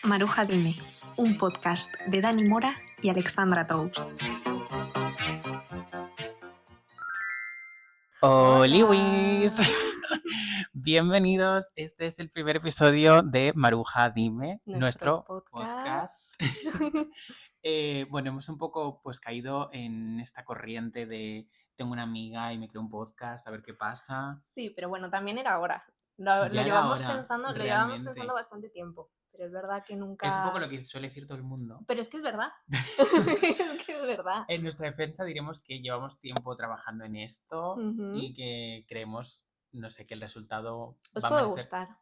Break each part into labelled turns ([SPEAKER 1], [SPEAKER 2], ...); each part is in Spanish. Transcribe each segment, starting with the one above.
[SPEAKER 1] Maruja Dime, un podcast de Dani Mora y Alexandra Tous.
[SPEAKER 2] ¡Holiwis! Bienvenidos, este es el primer episodio de Maruja Dime, nuestro podcast. Bueno, hemos un poco pues caído en esta corriente de tengo una amiga y me creo un podcast, a ver qué pasa.
[SPEAKER 1] Sí, pero bueno, también era hora. Lo llevamos pensando bastante tiempo, pero es verdad que nunca...
[SPEAKER 2] Es un poco lo que suele decir todo el mundo.
[SPEAKER 1] Pero es que es verdad. Es que es verdad.
[SPEAKER 2] En nuestra defensa diremos que llevamos tiempo trabajando en esto y que creemos, no sé, que el resultado
[SPEAKER 1] os
[SPEAKER 2] va a
[SPEAKER 1] puede
[SPEAKER 2] merecer...
[SPEAKER 1] gustar.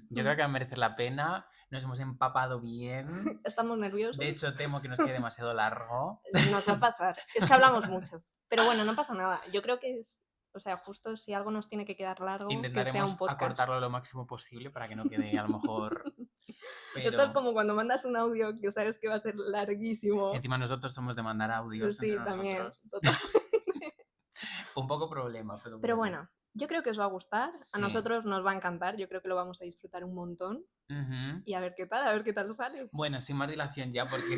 [SPEAKER 2] Yo creo que va a merecer la pena. Nos hemos empapado bien.
[SPEAKER 1] Estamos nerviosos.
[SPEAKER 2] De hecho, temo que nos quede demasiado largo.
[SPEAKER 1] Nos va a pasar. Es que hablamos mucho. Pero bueno, no pasa nada. Yo creo que es... O sea, justo si algo nos tiene que quedar largo,
[SPEAKER 2] intentaremos
[SPEAKER 1] que sea un podcast.
[SPEAKER 2] acortarlo lo máximo posible para que no quede a lo mejor... Pero...
[SPEAKER 1] Esto es como cuando mandas un audio que sabes que va a ser larguísimo.
[SPEAKER 2] Encima nosotros somos de mandar audios.
[SPEAKER 1] Sí,
[SPEAKER 2] entre
[SPEAKER 1] también.
[SPEAKER 2] Nosotros. Un poco problema,
[SPEAKER 1] pero bueno. Yo creo que os va a gustar.
[SPEAKER 2] Sí.
[SPEAKER 1] A nosotros nos va a encantar. Yo creo que lo vamos a disfrutar un montón. Y a ver qué tal sale.
[SPEAKER 2] Bueno, sin más dilación ya, porque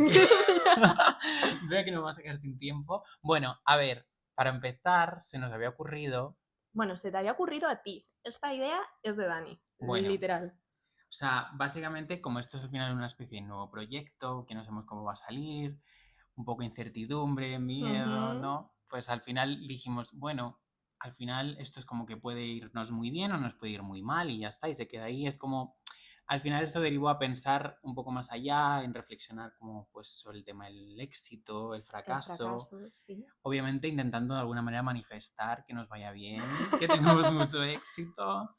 [SPEAKER 2] veo que nos vamos a quedar sin tiempo. Bueno, a ver, para empezar, se nos había ocurrido...
[SPEAKER 1] Bueno, se te había ocurrido a ti. Esta idea es de Dani,
[SPEAKER 2] bueno,
[SPEAKER 1] literal.
[SPEAKER 2] O sea, básicamente, como esto es al final una especie de nuevo proyecto, que no sabemos cómo va a salir, un poco incertidumbre, miedo, ¿no? Pues al final dijimos, bueno, al final esto es como que puede irnos muy bien o nos puede ir muy mal y ya está, y se queda ahí. Es como, al final eso derivó a pensar un poco más allá, en reflexionar como pues sobre el tema del éxito, el fracaso.
[SPEAKER 1] Sí.
[SPEAKER 2] Obviamente intentando de alguna manera manifestar que nos vaya bien, que tengamos mucho éxito.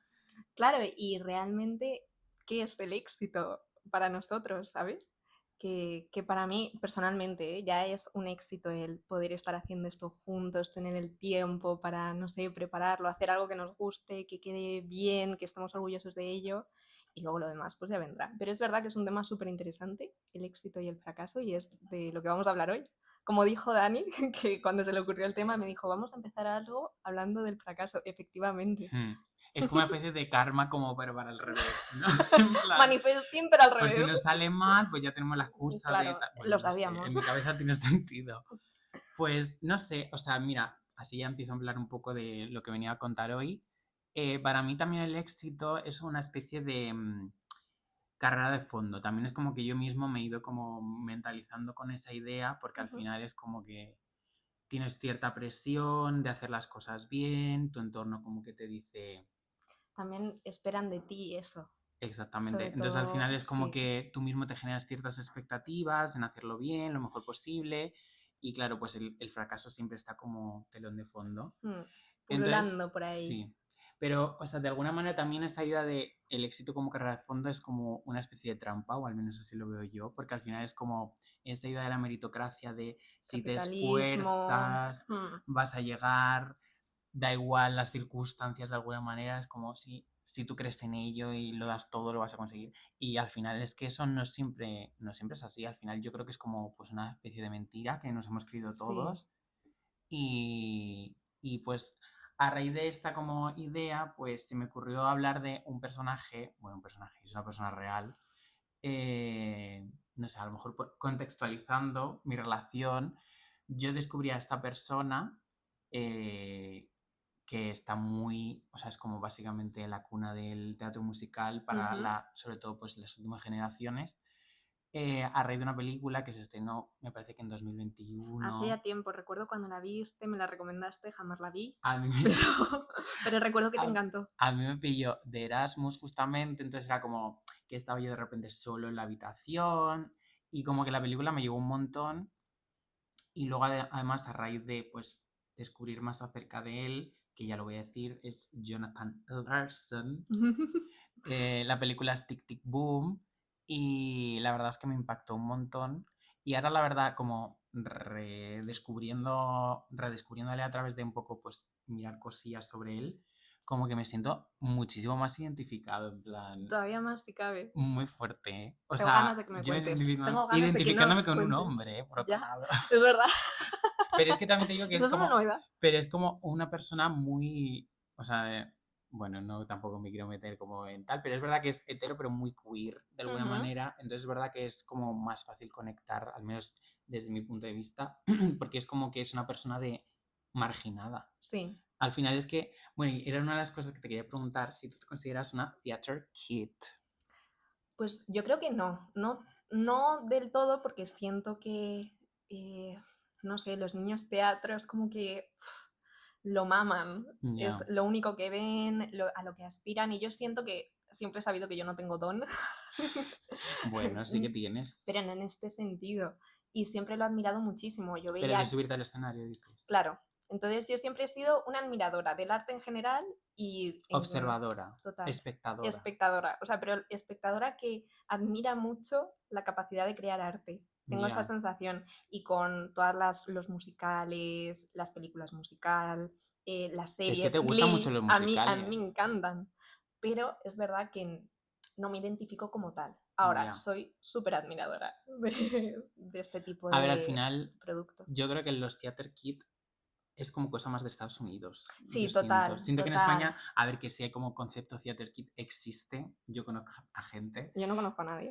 [SPEAKER 1] Claro, y realmente, ¿qué es el éxito para nosotros, sabes? Que para mí, personalmente, ya es un éxito el poder estar haciendo esto juntos, tener el tiempo para, no sé, prepararlo, hacer algo que nos guste, que quede bien, que estemos orgullosos de ello, y luego lo demás pues ya vendrá. Pero es verdad que es un tema súper interesante, el éxito y el fracaso, y es de lo que vamos a hablar hoy. Como dijo Dani, que cuando se le ocurrió el tema me dijo, vamos a empezar algo hablando del fracaso, efectivamente.
[SPEAKER 2] Es como una especie de karma como pero para el revés, ¿no? En plan,
[SPEAKER 1] manifesting, pero al revés.
[SPEAKER 2] Pues si nos sale mal, pues ya tenemos la excusa
[SPEAKER 1] claro,
[SPEAKER 2] de... Bueno,
[SPEAKER 1] lo sabíamos.
[SPEAKER 2] No sé, en mi cabeza tiene sentido. Pues no sé, o sea, mira, así ya empiezo a hablar un poco de lo que venía a contar hoy. Para mí también el éxito es una especie de carrera de fondo. También es como que yo mismo me he ido como mentalizando con esa idea porque al final es como que tienes cierta presión de hacer las cosas bien, tu entorno como que te dice...
[SPEAKER 1] También esperan de ti eso.
[SPEAKER 2] Exactamente. Entonces al final es como que tú mismo te generas ciertas expectativas en hacerlo bien, lo mejor posible. Y claro, pues el fracaso siempre está como telón de fondo.
[SPEAKER 1] Pululando por ahí.
[SPEAKER 2] Sí. Pero, o sea, de alguna manera también esa idea de el éxito como carrera de fondo es como una especie de trampa, o al menos así lo veo yo, porque al final es como esta idea de la meritocracia de si te esfuerzas, vas a llegar, da igual las circunstancias de alguna manera, es como si tú crees en ello y lo das todo, lo vas a conseguir. Y al final es que eso no siempre es así. Al final yo creo que es como pues una especie de mentira que nos hemos creído todos. Sí. Y pues a raíz de esta como idea, pues se me ocurrió hablar de un personaje, es una persona real. No sé, a lo mejor contextualizando mi relación, yo descubrí a esta persona que está muy, o sea, es como básicamente la cuna del teatro musical para sobre todo pues las últimas generaciones, a raíz de una película que se estrenó, me parece que en 2021.
[SPEAKER 1] Hacía tiempo, recuerdo cuando la viste, me la recomendaste, jamás la vi.
[SPEAKER 2] A mí
[SPEAKER 1] pero recuerdo que te encantó.
[SPEAKER 2] A mí me pilló de Erasmus justamente, entonces era como que estaba yo de repente solo en la habitación y como que la película me llegó un montón y luego además a raíz de pues descubrir más acerca de él, que ya lo voy a decir, es Jonathan Larson. La película es Tic Tic Boom y la verdad es que me impactó un montón. Y ahora la verdad como redescubriéndole a través de un poco pues mirar cosillas sobre él, como que me siento muchísimo más identificado, en plan...
[SPEAKER 1] Todavía más si cabe.
[SPEAKER 2] Muy fuerte, ¿eh? O
[SPEAKER 1] Tengo
[SPEAKER 2] sea,
[SPEAKER 1] ganas de que me
[SPEAKER 2] yo
[SPEAKER 1] identificándome
[SPEAKER 2] con un hombre, por otro lado.
[SPEAKER 1] Es verdad.
[SPEAKER 2] Pero es que también te digo que
[SPEAKER 1] Eso es una novedad.
[SPEAKER 2] Pero es como una persona muy... O sea, bueno, no tampoco me quiero meter como en tal, pero es verdad que es hetero, pero muy queer de alguna
[SPEAKER 1] Ujú.
[SPEAKER 2] manera. Entonces es verdad que es como más fácil conectar, al menos desde mi punto de vista, porque es como que es una persona de marginada.
[SPEAKER 1] Sí.
[SPEAKER 2] Al final es que, bueno, y era una de las cosas que te quería preguntar, si tú te consideras una theater kid.
[SPEAKER 1] Pues yo creo que no del todo, porque siento que, eh, no sé, los niños teatros como que lo maman, es
[SPEAKER 2] Ya,
[SPEAKER 1] lo único que ven, a lo que aspiran, y yo siento que siempre he sabido que yo no tengo don,
[SPEAKER 2] bueno, sí que tienes.
[SPEAKER 1] pero no en este sentido, y siempre lo he admirado muchísimo. Yo
[SPEAKER 2] Pero de
[SPEAKER 1] veía,
[SPEAKER 2] subirte al escenario, dices.
[SPEAKER 1] claro, entonces yo siempre he sido una admiradora del arte en general y
[SPEAKER 2] Observadora,
[SPEAKER 1] total,
[SPEAKER 2] espectadora.
[SPEAKER 1] espectadora, o sea, pero espectadora que admira mucho la capacidad de crear arte. Tengo esa
[SPEAKER 2] Ya.
[SPEAKER 1] sensación, y con los musicales, las películas musical, las
[SPEAKER 2] Es que te
[SPEAKER 1] series,
[SPEAKER 2] gustan mucho
[SPEAKER 1] Glee,
[SPEAKER 2] los
[SPEAKER 1] a mí me
[SPEAKER 2] musicales.
[SPEAKER 1] encantan, pero es verdad que no me identifico como tal. Ahora,
[SPEAKER 2] Ya.
[SPEAKER 1] soy súper admiradora de este tipo
[SPEAKER 2] A ver, al
[SPEAKER 1] de
[SPEAKER 2] final,
[SPEAKER 1] producto.
[SPEAKER 2] yo creo que los Theater Kid es como cosa más de Estados Unidos. Yo
[SPEAKER 1] Sí,
[SPEAKER 2] siento.
[SPEAKER 1] total,
[SPEAKER 2] Siento que en España,
[SPEAKER 1] total.
[SPEAKER 2] a ver, que sí hay como concepto Theater Kid existe. Yo conozco a gente.
[SPEAKER 1] Yo no conozco a nadie.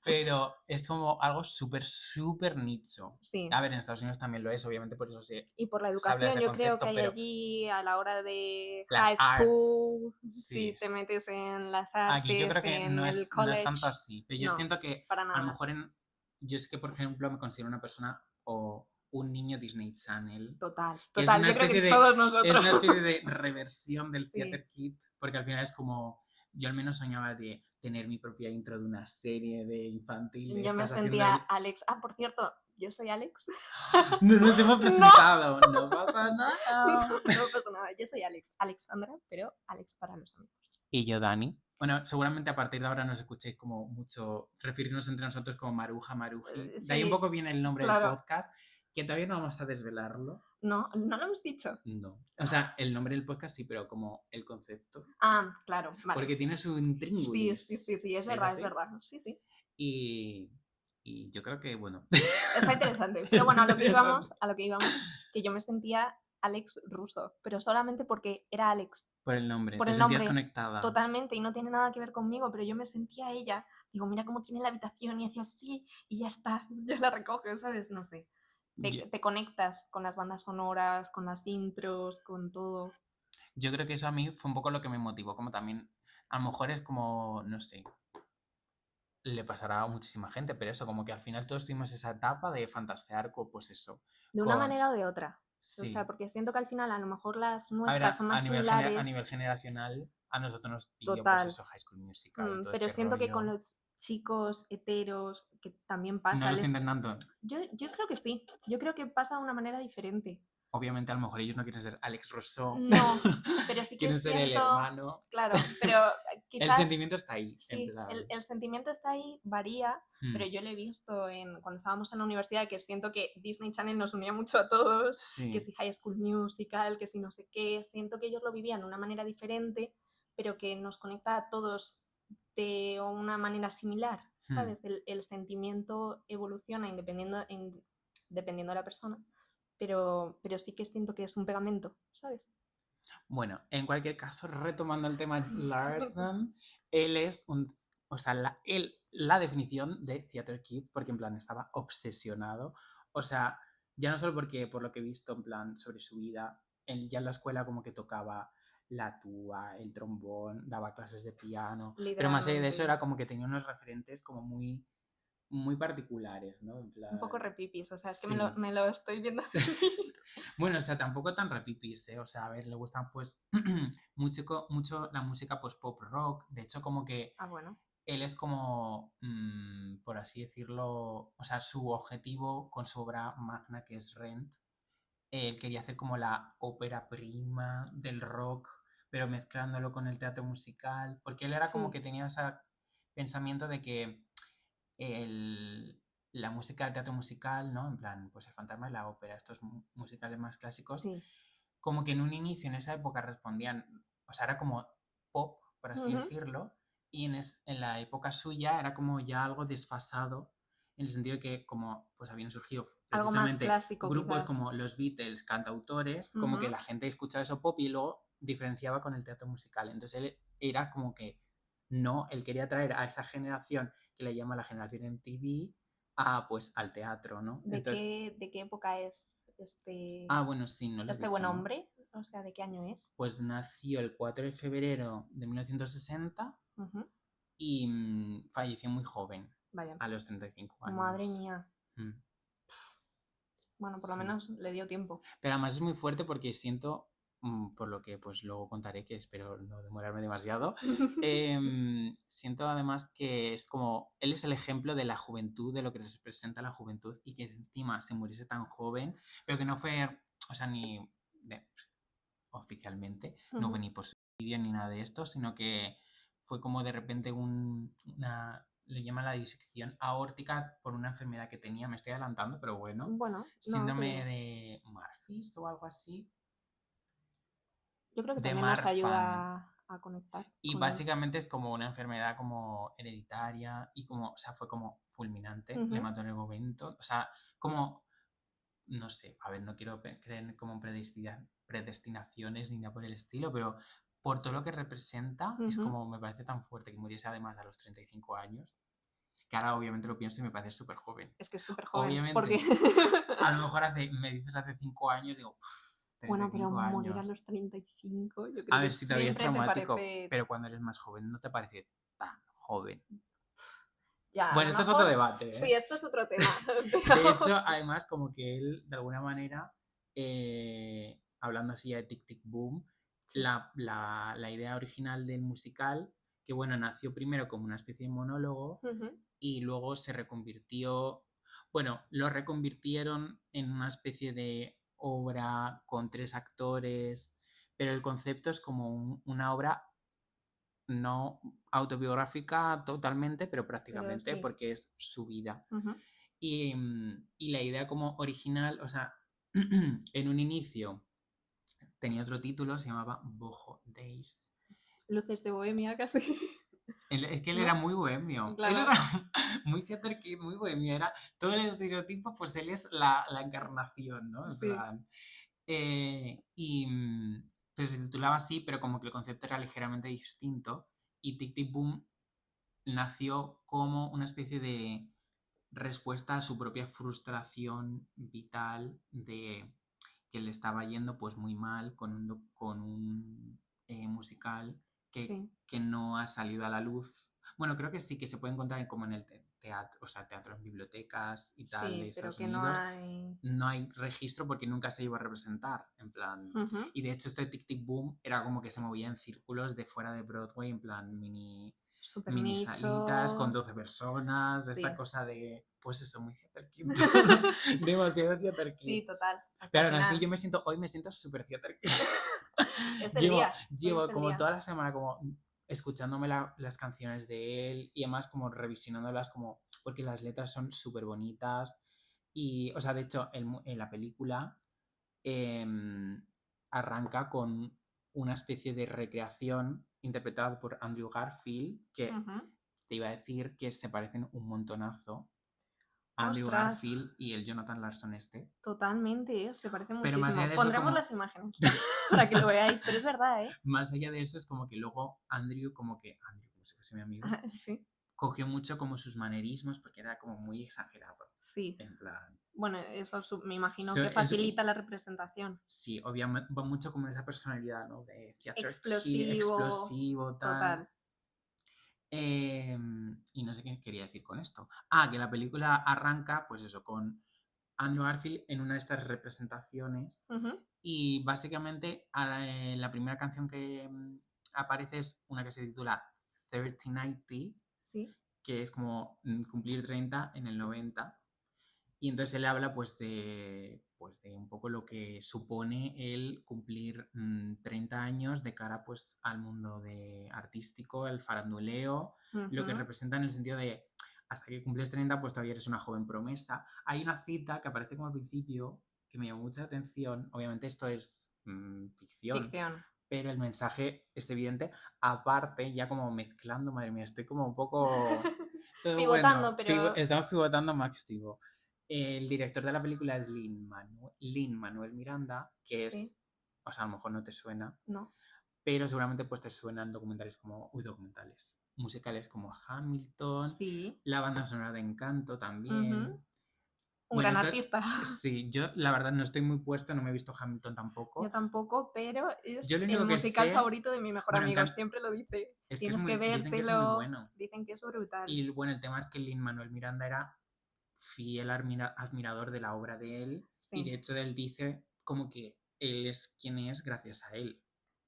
[SPEAKER 2] Pero es como algo súper, súper nicho.
[SPEAKER 1] Sí.
[SPEAKER 2] A ver, en Estados Unidos también lo es, obviamente por eso
[SPEAKER 1] Y por la
[SPEAKER 2] se habla de
[SPEAKER 1] educación,
[SPEAKER 2] ese
[SPEAKER 1] yo creo que
[SPEAKER 2] concepto,
[SPEAKER 1] hay
[SPEAKER 2] pero
[SPEAKER 1] allí a la hora de
[SPEAKER 2] las
[SPEAKER 1] high
[SPEAKER 2] arts,
[SPEAKER 1] school,
[SPEAKER 2] sí.
[SPEAKER 1] si te metes en las
[SPEAKER 2] Aquí yo
[SPEAKER 1] artes,
[SPEAKER 2] creo que
[SPEAKER 1] en el
[SPEAKER 2] no es tanto
[SPEAKER 1] college,
[SPEAKER 2] así. Pero yo
[SPEAKER 1] no,
[SPEAKER 2] siento que
[SPEAKER 1] para
[SPEAKER 2] a lo
[SPEAKER 1] nada.
[SPEAKER 2] mejor yo es que, por ejemplo, me considero una persona o un niño Disney Channel,
[SPEAKER 1] Total,
[SPEAKER 2] que es
[SPEAKER 1] total.
[SPEAKER 2] una
[SPEAKER 1] Yo creo que
[SPEAKER 2] especie
[SPEAKER 1] todos
[SPEAKER 2] es
[SPEAKER 1] nosotros.
[SPEAKER 2] una especie de reversión del
[SPEAKER 1] Sí.
[SPEAKER 2] Theater Kid, porque al final es como, yo al menos soñaba de tener mi propia intro de una serie de infantil, de
[SPEAKER 1] Yo me
[SPEAKER 2] estás haciendo
[SPEAKER 1] sentía
[SPEAKER 2] el...
[SPEAKER 1] Alex. Ah, por cierto, yo soy Alex.
[SPEAKER 2] No nos hemos
[SPEAKER 1] No,
[SPEAKER 2] presentado, no pasa nada.
[SPEAKER 1] no pasa nada. Yo soy Alex. Alexandra, pero Alex para los amigos.
[SPEAKER 2] Y yo, Dani. Bueno, seguramente a partir de ahora nos escuchéis como mucho referirnos entre nosotros como Maruja, Maruji. De ahí un
[SPEAKER 1] Sí,
[SPEAKER 2] poco viene el nombre del
[SPEAKER 1] claro.
[SPEAKER 2] podcast, que todavía no vamos a desvelarlo.
[SPEAKER 1] No, no lo hemos dicho.
[SPEAKER 2] No. O sea, el nombre del podcast sí, pero como el concepto.
[SPEAKER 1] Ah, claro, vale.
[SPEAKER 2] Porque tiene su
[SPEAKER 1] Sí, sí, sí,
[SPEAKER 2] intríngulis.
[SPEAKER 1] sí, es
[SPEAKER 2] ¿Es
[SPEAKER 1] verdad, es
[SPEAKER 2] así?
[SPEAKER 1] verdad. Sí, sí.
[SPEAKER 2] Y, y yo creo que, bueno,
[SPEAKER 1] Está interesante. Pero
[SPEAKER 2] está
[SPEAKER 1] bueno,
[SPEAKER 2] interesante.
[SPEAKER 1] a lo que íbamos, que yo me sentía Alex ruso, pero solamente porque era Alex,
[SPEAKER 2] Por el nombre,
[SPEAKER 1] por
[SPEAKER 2] te
[SPEAKER 1] el
[SPEAKER 2] sentías
[SPEAKER 1] nombre,
[SPEAKER 2] conectada.
[SPEAKER 1] totalmente, y no tiene nada que ver conmigo, pero yo me sentía ella. Digo, mira cómo tiene la habitación, y hacía así, y ya está, ya la recoge, ¿sabes? No sé.
[SPEAKER 2] Yo,
[SPEAKER 1] Te conectas con las bandas sonoras, con las intros, con todo.
[SPEAKER 2] yo creo que eso a mí fue un poco lo que me motivó, como también, a lo mejor es como, no sé, le pasará a muchísima gente, pero eso, como que al final todos tuvimos esa etapa de fantasear con, pues eso,
[SPEAKER 1] De una
[SPEAKER 2] con,
[SPEAKER 1] manera o de otra. O sea,
[SPEAKER 2] sí.
[SPEAKER 1] porque siento que al final a lo mejor las
[SPEAKER 2] A ver,
[SPEAKER 1] nuestras son más
[SPEAKER 2] a
[SPEAKER 1] similares.
[SPEAKER 2] nivel generacional, a nosotros nos pilló, pues
[SPEAKER 1] Total.
[SPEAKER 2] eso, High School Musical, todo
[SPEAKER 1] Pero
[SPEAKER 2] este
[SPEAKER 1] siento que con
[SPEAKER 2] rollo.
[SPEAKER 1] los chicos heteros, que también
[SPEAKER 2] No
[SPEAKER 1] pasa,
[SPEAKER 2] lo sienten tanto.
[SPEAKER 1] yo creo que sí, yo creo que pasa de una manera diferente.
[SPEAKER 2] Obviamente, a lo mejor ellos no quieren ser Alex Rousseau,
[SPEAKER 1] No, pero sí que
[SPEAKER 2] quieren ser el
[SPEAKER 1] siento,
[SPEAKER 2] hermano.
[SPEAKER 1] claro, pero
[SPEAKER 2] El
[SPEAKER 1] quizás
[SPEAKER 2] sentimiento está ahí, en
[SPEAKER 1] sí,
[SPEAKER 2] plan.
[SPEAKER 1] el sentimiento está ahí, varía,
[SPEAKER 2] Hmm,
[SPEAKER 1] pero yo lo he visto cuando estábamos en la universidad, que siento que Disney Channel nos unía mucho a todos, que
[SPEAKER 2] sí.
[SPEAKER 1] si High School Musical, que si no sé qué, siento que ellos lo vivían de una manera diferente, pero que nos conecta a todos de una manera similar,
[SPEAKER 2] Hmm.
[SPEAKER 1] ¿sabes? El sentimiento evoluciona dependiendo de la persona, pero sí que siento que es un pegamento, ¿sabes?
[SPEAKER 2] Bueno, en cualquier caso, retomando el tema Larson, él es un. O sea, la definición de Theater Kid, porque en plan estaba obsesionado. O sea, ya no solo porque, por lo que he visto, en plan, sobre su vida, él ya en la escuela como que tocaba la tuba, el trombón, daba clases de piano, pero más allá de eso
[SPEAKER 1] Literalmente.
[SPEAKER 2] era como que tenía unos referentes como muy, muy particulares, ¿no? En
[SPEAKER 1] Un poco
[SPEAKER 2] plan,
[SPEAKER 1] repipis, o sea, es que
[SPEAKER 2] sí.
[SPEAKER 1] me lo estoy viendo venir.
[SPEAKER 2] Bueno, o sea, tampoco tan repipis, ¿eh? O sea, a ver, le gustan pues mucho la música pues pop rock. De hecho, como que
[SPEAKER 1] Ah, bueno.
[SPEAKER 2] él es como, por así decirlo, o sea, su objetivo con su obra magna que es Rent, él quería hacer como la ópera prima del rock, pero mezclándolo con el teatro musical, porque él era como
[SPEAKER 1] Sí,
[SPEAKER 2] que tenía ese pensamiento de que el, la música del teatro musical, ¿no? En plan, pues el fantasma de la ópera, estos musicales más clásicos,
[SPEAKER 1] sí.
[SPEAKER 2] como que en un inicio, en esa época, respondían, o sea, era como pop, por así
[SPEAKER 1] Ujú.
[SPEAKER 2] decirlo, y en la época suya era como ya algo desfasado, en el sentido de que como pues habían surgido
[SPEAKER 1] algo más
[SPEAKER 2] precisamente
[SPEAKER 1] clásico,
[SPEAKER 2] grupos
[SPEAKER 1] quizás.
[SPEAKER 2] como los Beatles, cantautores, como que la gente escuchaba eso pop y luego diferenciaba con el teatro musical. Entonces él era como que no, él quería traer a esa generación que le llama la generación MTV pues al teatro, ¿no?
[SPEAKER 1] ¿De qué época es
[SPEAKER 2] Bueno, sí, no lo he
[SPEAKER 1] este
[SPEAKER 2] dicho,
[SPEAKER 1] buen
[SPEAKER 2] ¿no?
[SPEAKER 1] hombre? O sea, ¿de qué año es?
[SPEAKER 2] Pues nació el 4 de febrero de 1960 y falleció muy joven,
[SPEAKER 1] Vaya,
[SPEAKER 2] a los 35 años.
[SPEAKER 1] madre mía.
[SPEAKER 2] Mm.
[SPEAKER 1] Bueno, por lo
[SPEAKER 2] Sí.
[SPEAKER 1] menos le dio tiempo.
[SPEAKER 2] Pero además es muy fuerte porque siento, por lo que pues luego contaré, que espero no demorarme demasiado, siento además que es como, él es el ejemplo de la juventud, de lo que representa la juventud y que encima se muriese tan joven, pero que no fue, o sea, ni oficialmente, no fue ni por suicidio ni nada de esto, sino que fue como de repente le llaman la disección aórtica por una enfermedad que tenía, me estoy adelantando, pero bueno,
[SPEAKER 1] Bueno,
[SPEAKER 2] síndrome de Murphy's o algo así,
[SPEAKER 1] yo creo que
[SPEAKER 2] de
[SPEAKER 1] también nos
[SPEAKER 2] Marfan.
[SPEAKER 1] ayuda a conectar
[SPEAKER 2] Y
[SPEAKER 1] con él.
[SPEAKER 2] básicamente es como una enfermedad como hereditaria y como, o sea, fue como fulminante, le mató en el momento, o sea, como, no sé, a ver, no quiero creer como en predestinaciones ni nada por el estilo, pero por todo lo que representa, es como, me parece tan fuerte que muriese además a los 35 años, que ahora obviamente lo pienso y me parece súper joven.
[SPEAKER 1] Es que es súper joven.
[SPEAKER 2] Obviamente,
[SPEAKER 1] Porque
[SPEAKER 2] a lo mejor me dices hace 5 años, digo,
[SPEAKER 1] bueno, pero
[SPEAKER 2] 35
[SPEAKER 1] morir a
[SPEAKER 2] años.
[SPEAKER 1] los 35, yo creo
[SPEAKER 2] A
[SPEAKER 1] que
[SPEAKER 2] ver, si todavía es
[SPEAKER 1] siempre te
[SPEAKER 2] traumático,
[SPEAKER 1] parece...
[SPEAKER 2] pero cuando eres más joven no te parece tan joven.
[SPEAKER 1] Ya, a
[SPEAKER 2] Bueno,
[SPEAKER 1] lo
[SPEAKER 2] esto es
[SPEAKER 1] mejor...
[SPEAKER 2] otro debate,
[SPEAKER 1] Sí,
[SPEAKER 2] ¿eh?
[SPEAKER 1] esto es otro tema.
[SPEAKER 2] De hecho, además, como que él, de alguna manera, hablando así de Tic Tic Boom,
[SPEAKER 1] Sí.
[SPEAKER 2] la idea original del musical, que bueno, nació primero como una especie de monólogo y luego se reconvirtió, bueno, lo reconvirtieron en una especie de obra con 3 actores, pero el concepto es como una obra no autobiográfica totalmente, pero prácticamente,
[SPEAKER 1] Pero sí.
[SPEAKER 2] porque es su vida. Y la idea como original, o sea, en un inicio tenía otro título, se llamaba Boho Days.
[SPEAKER 1] Luces de Bohemia casi.
[SPEAKER 2] Es que él
[SPEAKER 1] ¿No?
[SPEAKER 2] era muy bohemio.
[SPEAKER 1] Claro.
[SPEAKER 2] Eso era muy Theater Kid, muy bohemio. Era todo el estereotipo, pues él es la encarnación, ¿no? En
[SPEAKER 1] Sí.
[SPEAKER 2] plan. Pero se titulaba así, pero como que el concepto era ligeramente distinto. Y Tic Tic Boom nació como una especie de respuesta a su propia frustración vital de que le estaba yendo pues muy mal con un musical que no ha salido a la luz. Bueno, creo que sí que se puede encontrar como en el teatro, o sea, teatro en bibliotecas y tal de
[SPEAKER 1] pero
[SPEAKER 2] Estados
[SPEAKER 1] que
[SPEAKER 2] Unidos.
[SPEAKER 1] no
[SPEAKER 2] No hay registro porque nunca se iba a representar, en plan. Y de hecho este Tic Tic Boom era como que se movía en círculos de fuera de Broadway, en plan mini salitas con 12 personas, esta cosa de, pues eso, muy Theater Kid. Demasiado Theater Kid.
[SPEAKER 1] Sí, total.
[SPEAKER 2] Pero aún así hoy me siento súper Theater Kid.
[SPEAKER 1] Es el día.
[SPEAKER 2] Llevo como toda la semana como escuchándome las canciones de él y además como revisionándolas como, porque las letras son súper bonitas y, o sea, de hecho en la película arranca con una especie de recreación interpretada por Andrew Garfield, que te iba a decir que se parecen un montonazo. Andrew Garfield y el Jonathan Larson este.
[SPEAKER 1] Totalmente, se parece
[SPEAKER 2] Pero más
[SPEAKER 1] muchísimo.
[SPEAKER 2] allá de eso,
[SPEAKER 1] Pondremos las imágenes para que lo veáis, pero es verdad, ¿eh?
[SPEAKER 2] Más allá de eso es como que luego Andrew, como si fuese mi amigo,
[SPEAKER 1] sí.
[SPEAKER 2] cogió mucho como sus manerismos porque era como muy exagerado.
[SPEAKER 1] Sí.
[SPEAKER 2] En plan...
[SPEAKER 1] Bueno, eso me imagino que facilita la representación.
[SPEAKER 2] Sí, obviamente va mucho como en esa personalidad, ¿no? De Theater
[SPEAKER 1] explosivo,
[SPEAKER 2] Kid, explosivo, tal.
[SPEAKER 1] Total.
[SPEAKER 2] Y no sé qué quería decir con esto. Que la película arranca, pues eso, con Andrew Garfield en una de estas representaciones. Y básicamente la primera canción que aparece es una que se titula 3090,
[SPEAKER 1] sí.
[SPEAKER 2] que es como cumplir 30 en el 90. Y entonces él habla pues de un poco lo que supone el cumplir 30 años de cara pues al mundo artístico, el faranduleo, lo que representa en el sentido de hasta que cumples 30 pues todavía eres una joven promesa. Hay una cita que aparece como al principio que me llamó mucha atención, obviamente esto es ficción, pero el mensaje es evidente, aparte ya como mezclando, madre mía, estoy como un poco...
[SPEAKER 1] Pivotando,
[SPEAKER 2] bueno,
[SPEAKER 1] pero...
[SPEAKER 2] estamos pivotando máximo. El director de la película es Lin-Manuel Miranda, que
[SPEAKER 1] Sí,
[SPEAKER 2] es, o sea, a lo mejor no te suena,
[SPEAKER 1] no.
[SPEAKER 2] pero seguramente pues te suenan documentales, musicales como Hamilton,
[SPEAKER 1] Sí.
[SPEAKER 2] la banda sonora de Encanto
[SPEAKER 1] Ujú.
[SPEAKER 2] también.
[SPEAKER 1] Un
[SPEAKER 2] Bueno,
[SPEAKER 1] gran
[SPEAKER 2] esto
[SPEAKER 1] artista.
[SPEAKER 2] sí, yo la verdad no estoy muy puesto, no me he visto Hamilton
[SPEAKER 1] Yo
[SPEAKER 2] tampoco.
[SPEAKER 1] tampoco, pero
[SPEAKER 2] Yo
[SPEAKER 1] es
[SPEAKER 2] lo
[SPEAKER 1] el
[SPEAKER 2] único que
[SPEAKER 1] musical
[SPEAKER 2] sé,
[SPEAKER 1] favorito de mi mejor
[SPEAKER 2] bueno,
[SPEAKER 1] amigo. Siempre lo dice.
[SPEAKER 2] es que es
[SPEAKER 1] Tienes que
[SPEAKER 2] muy, dicen que es muy
[SPEAKER 1] vértelo.
[SPEAKER 2] bueno.
[SPEAKER 1] Dicen que es brutal.
[SPEAKER 2] Y bueno, el tema es que Lin-Manuel Miranda era fiel admirador de la obra de él y
[SPEAKER 1] Sí.
[SPEAKER 2] de hecho él dice como que él es quien es gracias a él,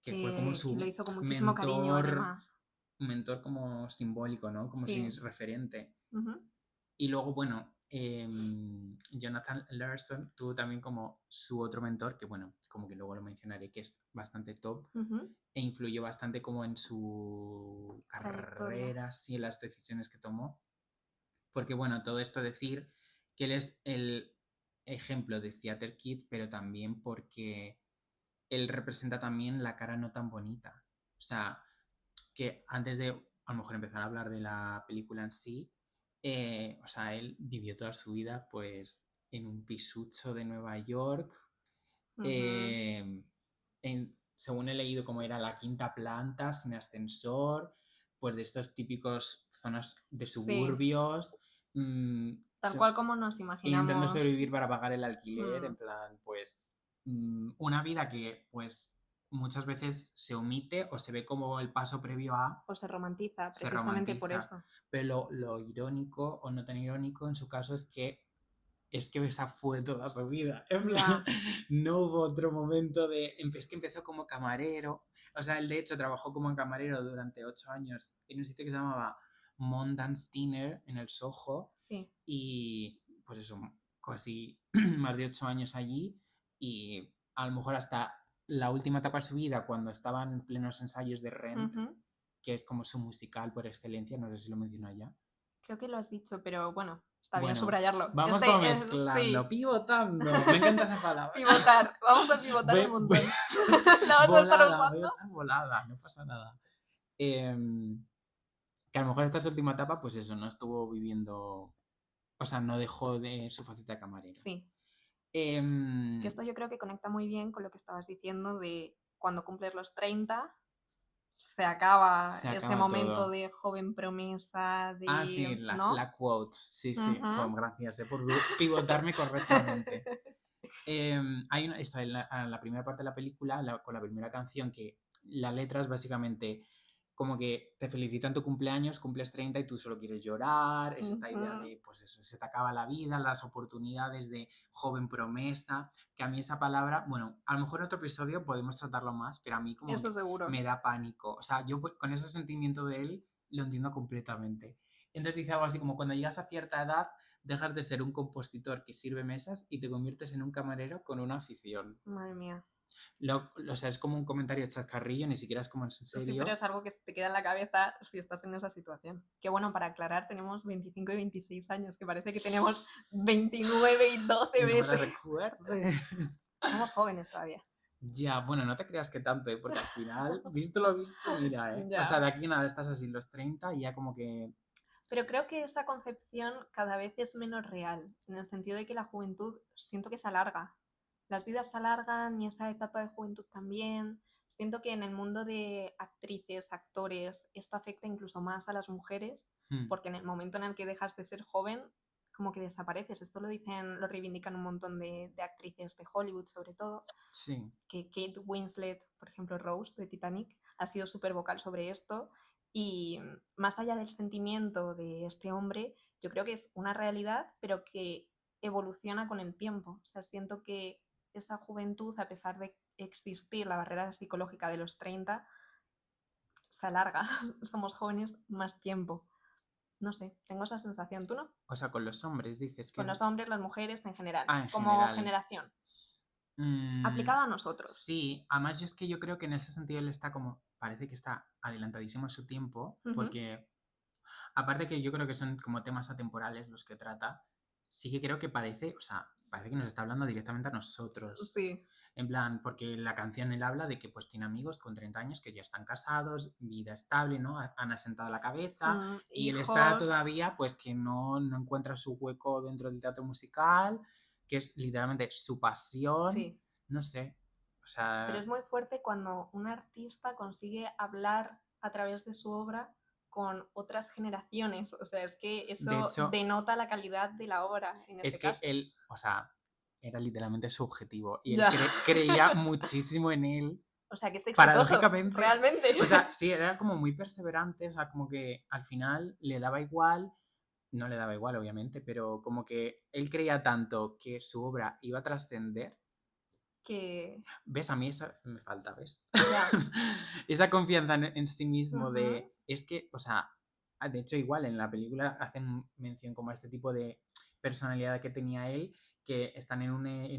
[SPEAKER 2] que fue como
[SPEAKER 1] Que lo
[SPEAKER 2] su
[SPEAKER 1] hizo con muchísimo cariño,
[SPEAKER 2] mentor,
[SPEAKER 1] además.
[SPEAKER 2] mentor como simbólico, ¿no? Como si
[SPEAKER 1] Sí.
[SPEAKER 2] es referente.
[SPEAKER 1] Ujú.
[SPEAKER 2] Y luego, bueno, Jonathan Larson tuvo también como su otro mentor, que bueno, como que luego lo mencionaré, que es bastante top
[SPEAKER 1] Ujú.
[SPEAKER 2] e influyó bastante como en su
[SPEAKER 1] Trayectoria.
[SPEAKER 2] carrera, sí, en las decisiones que tomó. Porque bueno, todo esto decir que él es el ejemplo de Theater Kid, pero también porque él representa también la cara no tan bonita. O sea, que antes de a lo mejor empezar a hablar de la película en sí, o sea, él vivió toda su vida pues en un pisucho de Nueva York,
[SPEAKER 1] Ujú.
[SPEAKER 2] eh, según he leído como era la quinta planta, sin ascensor, pues de estos típicos zonas de
[SPEAKER 1] Sí.
[SPEAKER 2] suburbios, mm,
[SPEAKER 1] Tal cual como nos
[SPEAKER 2] intentando
[SPEAKER 1] imaginamos.
[SPEAKER 2] sobrevivir para pagar el alquiler,
[SPEAKER 1] Mm.
[SPEAKER 2] en plan, pues una vida que pues muchas veces se omite o se ve como el paso previo a,
[SPEAKER 1] O se romantiza,
[SPEAKER 2] se
[SPEAKER 1] precisamente por
[SPEAKER 2] romantiza.
[SPEAKER 1] eso.
[SPEAKER 2] Pero lo irónico o no tan irónico en su caso es que esa fue toda su vida. En plan,
[SPEAKER 1] Ya.
[SPEAKER 2] no hubo otro momento de. Es que empezó como camarero. O sea, él de hecho trabajó como camarero durante 8 años en un sitio que se llamaba Mondance Dinner en el Soho.
[SPEAKER 1] Sí.
[SPEAKER 2] Y pues eso, casi más de 8 años allí. Y a lo mejor hasta la última etapa de su vida, cuando estaban en plenos ensayos de Rent,
[SPEAKER 1] Ujú.
[SPEAKER 2] que es como su musical por excelencia, no sé si lo mencionó ya.
[SPEAKER 1] Creo que lo has dicho, pero bueno, está bien
[SPEAKER 2] Bueno,
[SPEAKER 1] subrayarlo.
[SPEAKER 2] vamos como mezclando,
[SPEAKER 1] Sí,
[SPEAKER 2] pivotando. Me encanta esa palabra.
[SPEAKER 1] pivotar. Vamos a pivotar un
[SPEAKER 2] Voy
[SPEAKER 1] montón. ¿La vas a estar
[SPEAKER 2] voy a
[SPEAKER 1] usando?
[SPEAKER 2] estar volada, no pasa nada. Que a lo mejor esta es última etapa, pues eso, no estuvo viviendo, o sea, no dejó de su faceta de camarero.
[SPEAKER 1] Sí, que
[SPEAKER 2] Em,
[SPEAKER 1] esto yo creo que conecta muy bien con lo que estabas diciendo de cuando cumples los 30 se acaba
[SPEAKER 2] se
[SPEAKER 1] este
[SPEAKER 2] acaba
[SPEAKER 1] momento
[SPEAKER 2] todo.
[SPEAKER 1] de joven promesa,
[SPEAKER 2] Ah, sí,
[SPEAKER 1] de... ¿No?
[SPEAKER 2] la quote. Sí, sí,
[SPEAKER 1] Ujú.
[SPEAKER 2] jo, gracias por pivotarme correctamente. Hay una, eso, en la primera parte de la película, con la primera canción, que la letra es básicamente como que te felicitan tu cumpleaños, cumples 30 y tú solo quieres llorar, es esta idea
[SPEAKER 1] Ujú.
[SPEAKER 2] de, pues eso, se te acaba la vida, las oportunidades de joven promesa, que a mí esa palabra, bueno, a lo mejor en otro episodio podemos tratarlo más, pero a mí como
[SPEAKER 1] Eso seguro.
[SPEAKER 2] me da pánico, o sea, yo con ese sentimiento de él lo entiendo completamente. Entonces dice algo así como cuando llegas a cierta edad dejas de ser un compositor que sirve mesas y te conviertes en un camarero con una afición.
[SPEAKER 1] Madre mía.
[SPEAKER 2] O sea, es como un comentario chascarrillo, ni siquiera es como en
[SPEAKER 1] Sí, pero
[SPEAKER 2] serio.
[SPEAKER 1] es algo que te queda en la cabeza si estás en esa situación. Que bueno, para aclarar, tenemos 25 y 26 años, que parece que tenemos 29 y 12
[SPEAKER 2] No me lo
[SPEAKER 1] meses.
[SPEAKER 2] recuerdes.
[SPEAKER 1] Somos jóvenes todavía.
[SPEAKER 2] Ya, bueno, no te creas que tanto, ¿eh? Porque al final, visto lo visto, mira, ¿eh? O sea,
[SPEAKER 1] Ya.
[SPEAKER 2] de aquí a nada estás así los 30 y ya como que.
[SPEAKER 1] Pero creo que esta concepción cada vez es menos real, en el sentido de que la juventud siento que se alarga. Las vidas se alargan y esa etapa de juventud también. Siento que en el mundo de actrices, actores, esto afecta incluso más a las mujeres, porque en el momento en el que dejas de ser joven, como que desapareces. Esto lo dicen, lo reivindican un montón de actrices de Hollywood, sobre todo.
[SPEAKER 2] Sí.
[SPEAKER 1] Que Kate Winslet, por ejemplo, Rose de Titanic, ha sido súper vocal sobre esto. Y más allá del sentimiento de este hombre, yo creo que es una realidad, pero que evoluciona con el tiempo. O sea, siento que esta juventud, a pesar de existir la barrera psicológica de los 30, se alarga. Somos jóvenes más tiempo. No sé, tengo esa sensación. ¿Tú no?
[SPEAKER 2] O sea, con los hombres dices que
[SPEAKER 1] Con
[SPEAKER 2] es.
[SPEAKER 1] los hombres, las mujeres en general,
[SPEAKER 2] Ah, en
[SPEAKER 1] como
[SPEAKER 2] general.
[SPEAKER 1] generación,
[SPEAKER 2] Mm,
[SPEAKER 1] aplicada a nosotros.
[SPEAKER 2] sí, además yo es que yo creo que en ese sentido él está como, parece que está adelantadísimo a su tiempo,
[SPEAKER 1] Uh -huh.
[SPEAKER 2] porque aparte que yo creo que son como temas atemporales los que trata, sí que creo que parece, o sea, parece que nos está hablando directamente a nosotros.
[SPEAKER 1] Sí.
[SPEAKER 2] En plan, porque la canción él habla de que pues tiene amigos con 30 años que ya están casados, vida estable, ¿no? Han asentado la cabeza y él está
[SPEAKER 1] Hijos.
[SPEAKER 2] todavía pues que no encuentra su hueco dentro del teatro musical, que es literalmente su pasión,
[SPEAKER 1] Sí.
[SPEAKER 2] no sé, o
[SPEAKER 1] Pero
[SPEAKER 2] sea,
[SPEAKER 1] es muy fuerte cuando un artista consigue hablar a través de su obra con otras generaciones. O sea, es que
[SPEAKER 2] de
[SPEAKER 1] eso
[SPEAKER 2] hecho,
[SPEAKER 1] denota la calidad de la obra en
[SPEAKER 2] es
[SPEAKER 1] ese
[SPEAKER 2] que
[SPEAKER 1] caso.
[SPEAKER 2] él, o sea, era literalmente su objetivo y él
[SPEAKER 1] Ya.
[SPEAKER 2] creía muchísimo en él.
[SPEAKER 1] O sea, que es exitoso,
[SPEAKER 2] Paradójicamente,
[SPEAKER 1] realmente.
[SPEAKER 2] o sea, sí, era como muy perseverante, o sea, como que al final le daba igual, no le daba igual, obviamente, pero como que él creía tanto que su obra iba a trascender.
[SPEAKER 1] Que.
[SPEAKER 2] ¿Ves? A mí esa me falta, ¿ves?
[SPEAKER 1] Ya.
[SPEAKER 2] Esa confianza en sí mismo
[SPEAKER 1] Ujú.
[SPEAKER 2] de, es que, o sea, de hecho igual en la película hacen mención como a este tipo de personalidad que tenía él, que están en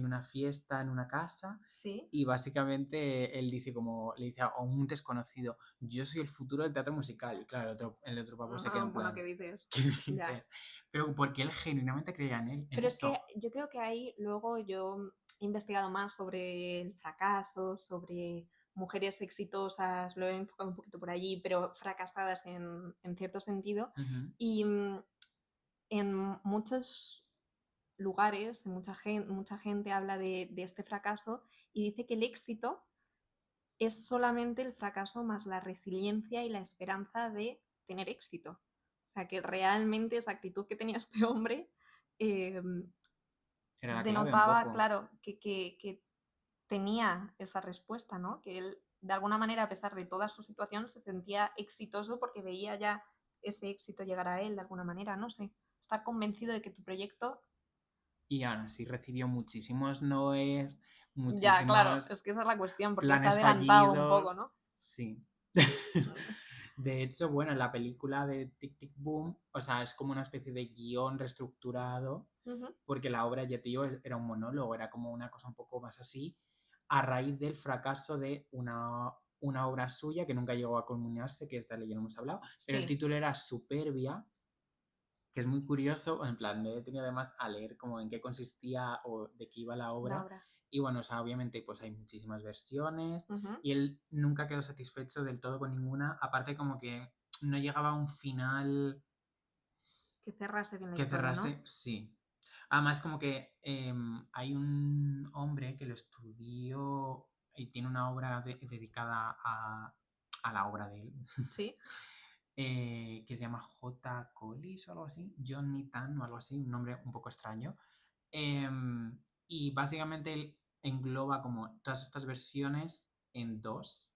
[SPEAKER 2] una fiesta, en una casa,
[SPEAKER 1] Sí.
[SPEAKER 2] y básicamente él dice como, le dice a un desconocido, yo soy el futuro del teatro musical. Y claro, el otro papo se queda en
[SPEAKER 1] Bueno, ¿qué
[SPEAKER 2] plan,
[SPEAKER 1] dices?
[SPEAKER 2] ¿qué
[SPEAKER 1] Ya.
[SPEAKER 2] dices? Pero porque él genuinamente creía en
[SPEAKER 1] Pero es que
[SPEAKER 2] eso.
[SPEAKER 1] yo creo que ahí luego yo he investigado más sobre el fracaso, sobre mujeres exitosas, lo he enfocado un poquito por allí, pero fracasadas en cierto sentido.
[SPEAKER 2] Ujú.
[SPEAKER 1] Y en muchos lugares, mucha gente habla de este fracaso y dice que el éxito es solamente el fracaso más la resiliencia y la esperanza de tener éxito. O sea, que realmente esa actitud que tenía este hombre eh,
[SPEAKER 2] Era la clave un
[SPEAKER 1] denotaba,
[SPEAKER 2] poco.
[SPEAKER 1] claro, que tenía esa respuesta, ¿no? Que él, de alguna manera, a pesar de toda su situación, se sentía exitoso porque veía ya ese éxito llegar a él de alguna manera, no sé. Estar convencido de que tu proyecto.
[SPEAKER 2] Y aún así recibió muchísimos noes,
[SPEAKER 1] Ya, claro,
[SPEAKER 2] muchísimos
[SPEAKER 1] es que esa es la cuestión, porque está
[SPEAKER 2] planes
[SPEAKER 1] adelantado un poco,
[SPEAKER 2] fallidos.
[SPEAKER 1] ¿no?
[SPEAKER 2] Sí. De hecho, bueno, la película de Tic Tic Boom, o sea, es como una especie de guión reestructurado,
[SPEAKER 1] Ujú.
[SPEAKER 2] porque la obra, ya te digo, era un monólogo, era como una cosa un poco más así, a raíz del fracaso de una obra suya que nunca llegó a culminarse, que esta ley ya no hemos hablado, pero el
[SPEAKER 1] Sí,
[SPEAKER 2] título era Superbia, que es muy curioso, en plan, me he detenido además a leer como en qué consistía o de qué iba la
[SPEAKER 1] la
[SPEAKER 2] obra,
[SPEAKER 1] obra.
[SPEAKER 2] y bueno, o sea, obviamente pues hay muchísimas versiones,
[SPEAKER 1] Ujú.
[SPEAKER 2] y él nunca quedó satisfecho del todo con ninguna, aparte como que no llegaba a un final
[SPEAKER 1] Que cerrase bien la
[SPEAKER 2] que
[SPEAKER 1] historia, ¿no?
[SPEAKER 2] cerrase, sí. Además como que hay un hombre que lo estudió y tiene una obra dedicada a la obra de él,
[SPEAKER 1] Sí.
[SPEAKER 2] que se llama J. Collis o algo así, Johnny Tan o algo así, un nombre un poco extraño. Y básicamente él engloba como todas estas versiones en dos.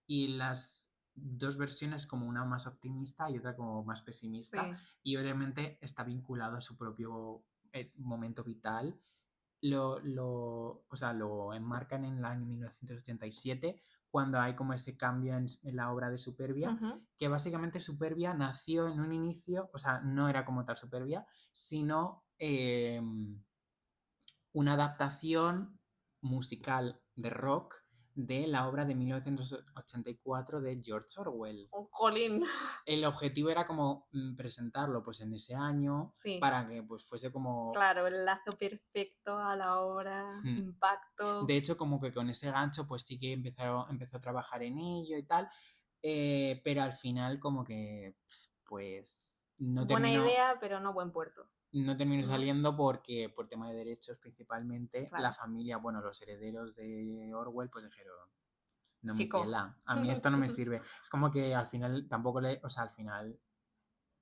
[SPEAKER 2] Y las dos versiones como una más optimista y otra como más pesimista.
[SPEAKER 1] Sí.
[SPEAKER 2] Y obviamente está vinculado a su propio momento vital. O sea, lo enmarcan en el año 1987 cuando hay como ese cambio en la obra de Superbia,
[SPEAKER 1] Ujú.
[SPEAKER 2] que básicamente Superbia nació en un inicio, o sea, no era como tal Superbia, sino una adaptación musical de rock de la obra de 1984 de George Orwell.
[SPEAKER 1] Un jolín.
[SPEAKER 2] El objetivo era como presentarlo pues en ese año
[SPEAKER 1] Sí.
[SPEAKER 2] para que pues fuese como...
[SPEAKER 1] Claro, el lazo perfecto a la obra,
[SPEAKER 2] De
[SPEAKER 1] impacto.
[SPEAKER 2] hecho, como que con ese gancho pues sí que empezó a trabajar en ello y tal, pero al final como que pues
[SPEAKER 1] Buena idea, pero no buen puerto,
[SPEAKER 2] no terminó
[SPEAKER 1] ¿no?
[SPEAKER 2] saliendo porque por tema de derechos principalmente, la
[SPEAKER 1] Claro.
[SPEAKER 2] familia, bueno, los herederos de Orwell pues dijeron, no me
[SPEAKER 1] Chico.
[SPEAKER 2] pela, a mí esto no me sirve. Es como que al final tampoco o sea, al final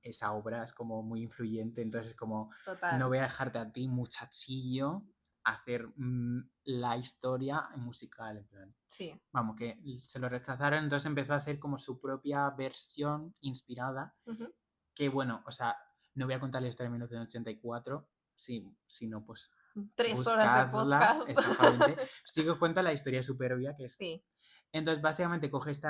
[SPEAKER 2] esa obra es como muy influyente, entonces es como, no
[SPEAKER 1] Total.
[SPEAKER 2] voy a dejarte a ti, muchachillo, hacer la historia musical, en plan.
[SPEAKER 1] Sí.
[SPEAKER 2] Vamos, que se lo rechazaron, entonces empezó a hacer como su propia versión inspirada,
[SPEAKER 1] Ujú.
[SPEAKER 2] que bueno, o sea, no voy a contar la historia de 1984, si no, pues
[SPEAKER 1] 3 horas de
[SPEAKER 2] buscadla,
[SPEAKER 1] podcast.
[SPEAKER 2] exactamente. Sí que os cuento la historia superbia, que es...
[SPEAKER 1] Sí.
[SPEAKER 2] Entonces, básicamente coge este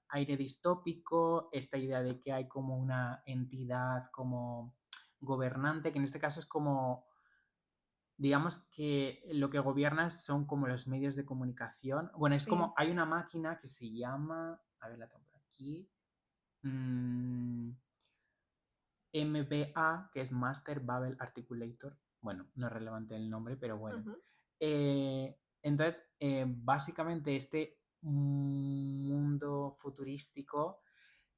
[SPEAKER 2] aire distópico, esta idea de que hay como una entidad como gobernante, que en este caso es como, digamos que lo que gobierna son como los medios de comunicación. Bueno, es
[SPEAKER 1] Sí.
[SPEAKER 2] como, hay una máquina que se llama, a ver, la tengo por aquí, mm, MBA, que es Master Babel Articulator. Bueno, no es relevante el nombre, pero bueno.
[SPEAKER 1] Ujú.
[SPEAKER 2] Eh, Entonces, básicamente este mundo futurístico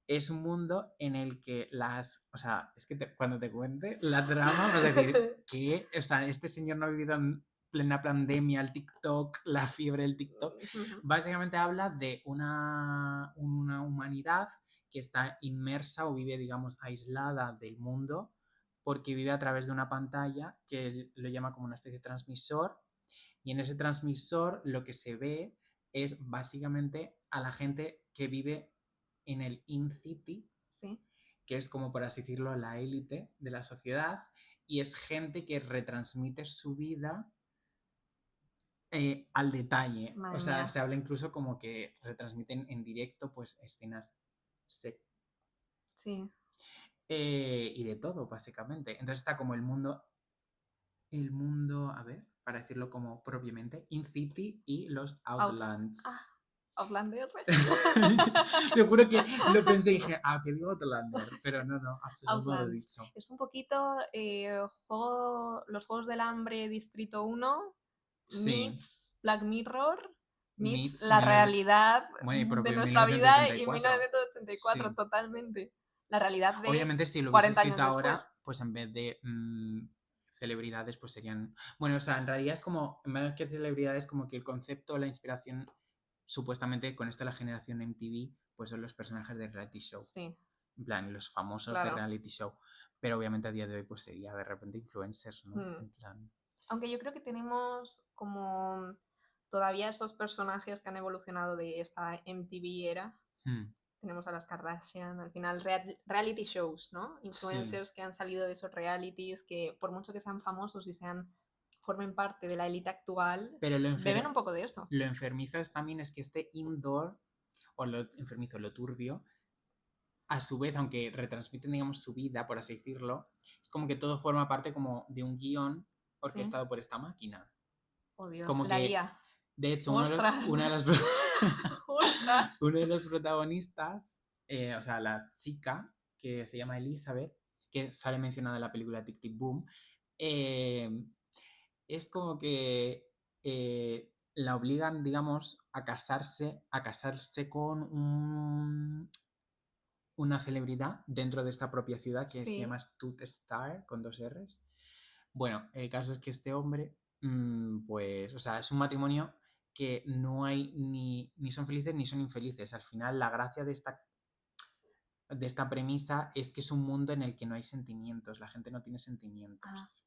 [SPEAKER 2] es un mundo en el que o sea, es que cuando te cuente la trama vas a decir que, o sea, este señor no ha vivido en plena pandemia, el TikTok, la fiebre del TikTok. Básicamente habla de una humanidad que está inmersa o vive, digamos, aislada del mundo porque vive a través de una pantalla que lo llama como una especie de transmisor, y en ese transmisor lo que se ve es básicamente a la gente que vive en el in-city,
[SPEAKER 1] Sí.
[SPEAKER 2] que es como, por así decirlo, la élite de la sociedad, y es gente que retransmite su vida al detalle.
[SPEAKER 1] Madre
[SPEAKER 2] O sea,
[SPEAKER 1] mía.
[SPEAKER 2] se habla incluso como que retransmiten en directo pues escenas
[SPEAKER 1] Sí.
[SPEAKER 2] y de todo, básicamente. Entonces está como el mundo, a ver, para decirlo como propiamente, In-City y los Outlands.
[SPEAKER 1] Outlander.
[SPEAKER 2] Te juro que lo pensé y dije, que digo Outlander, pero no, al final no lo he
[SPEAKER 1] Outlands.
[SPEAKER 2] dicho.
[SPEAKER 1] Es un poquito los Juegos del Hambre Distrito 1
[SPEAKER 2] Sí.
[SPEAKER 1] meets Black Mirror meets
[SPEAKER 2] Meets
[SPEAKER 1] la realidad
[SPEAKER 2] bueno, y
[SPEAKER 1] de
[SPEAKER 2] propio
[SPEAKER 1] nuestra vida y
[SPEAKER 2] 1984.
[SPEAKER 1] 1984,
[SPEAKER 2] Sí.
[SPEAKER 1] totalmente. La realidad de
[SPEAKER 2] Obviamente, si lo hubiese
[SPEAKER 1] 40 años
[SPEAKER 2] escrito ahora,
[SPEAKER 1] después.
[SPEAKER 2] pues en vez de celebridades, pues serían... Bueno, o sea, en realidad es como, en vez de que celebridades, como que el concepto, la inspiración, supuestamente con esto la generación MTV, pues son los personajes de reality show.
[SPEAKER 1] Sí.
[SPEAKER 2] En plan, los famosos de
[SPEAKER 1] Claro.
[SPEAKER 2] reality show. Pero obviamente a día de hoy, pues sería de repente influencers, ¿no? En plan...
[SPEAKER 1] Aunque yo creo que tenemos como todavía esos personajes que han evolucionado de esta MTV era. Tenemos a las Kardashian, al final reality shows, ¿no? Influencers que han salido de esos realities, que por mucho que sean famosos y formen parte de la élite actual,
[SPEAKER 2] pero
[SPEAKER 1] beben un poco de eso.
[SPEAKER 2] Lo enfermizo también es que este indoor, o lo enfermizo, lo turbio, a su vez, aunque retransmiten, digamos, su vida, por así decirlo, es como que todo forma parte como de un guión orquestado por esta máquina.
[SPEAKER 1] Oh, Dios,
[SPEAKER 2] Es como
[SPEAKER 1] la
[SPEAKER 2] que,
[SPEAKER 1] IA.
[SPEAKER 2] de hecho,
[SPEAKER 1] ¡Ostras!
[SPEAKER 2] uno de los protagonistas, o sea, la chica, que se llama Elizabeth, que sale mencionada en la película Tic Tic Boom, es como que la obligan, digamos, a casarse con una celebridad dentro de esta propia ciudad que se llama Stud Star, con 2 R's. Bueno, el caso es que este hombre, pues, o sea, es un matrimonio que no hay ni son felices ni son infelices. Al final, la gracia de esta premisa es que es un mundo en el que no hay sentimientos, la gente no tiene sentimientos.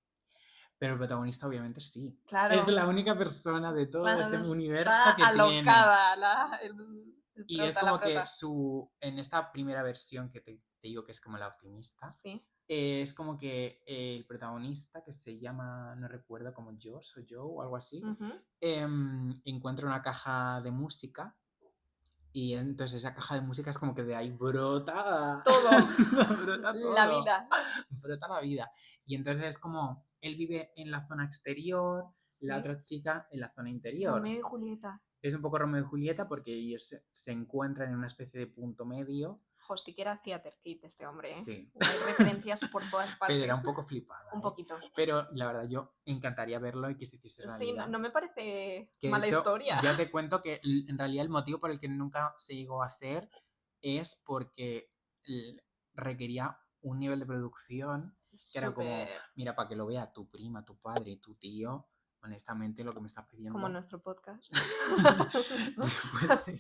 [SPEAKER 2] Pero el protagonista obviamente sí.
[SPEAKER 1] Claro.
[SPEAKER 2] Es la única persona de todo ese universo
[SPEAKER 1] está
[SPEAKER 2] que
[SPEAKER 1] alocada
[SPEAKER 2] tiene. Y es como que en esta primera versión que te digo que es como la optimista, es como que el protagonista, que se llama, no recuerdo, como Josh o Joe o algo así, encuentra una caja de música. Y entonces esa caja de música es como que de ahí brota
[SPEAKER 1] todo.
[SPEAKER 2] brota todo.
[SPEAKER 1] La vida.
[SPEAKER 2] Brota la vida. Y entonces es como, él vive en la zona exterior, la otra chica en la zona interior.
[SPEAKER 1] Romeo y Julieta.
[SPEAKER 2] Es un poco Romeo y Julieta porque ellos se encuentran en una especie de punto medio.
[SPEAKER 1] Hostia, que era Theater Kid este hombre.
[SPEAKER 2] Sí.
[SPEAKER 1] Hay referencias por todas partes.
[SPEAKER 2] Pero era un poco flipada.
[SPEAKER 1] Un poquito.
[SPEAKER 2] Pero la verdad, yo encantaría verlo y que se hiciese realidad.
[SPEAKER 1] Sí, no me parece
[SPEAKER 2] que
[SPEAKER 1] mala
[SPEAKER 2] de hecho,
[SPEAKER 1] historia.
[SPEAKER 2] Ya te cuento que en realidad el motivo por el que nunca se llegó a hacer es porque requería un nivel de producción que era como, mira, para que lo vea tu prima, tu padre, tu tío, honestamente lo que me estás pidiendo.
[SPEAKER 1] Como nuestro podcast.
[SPEAKER 2] Pues sí.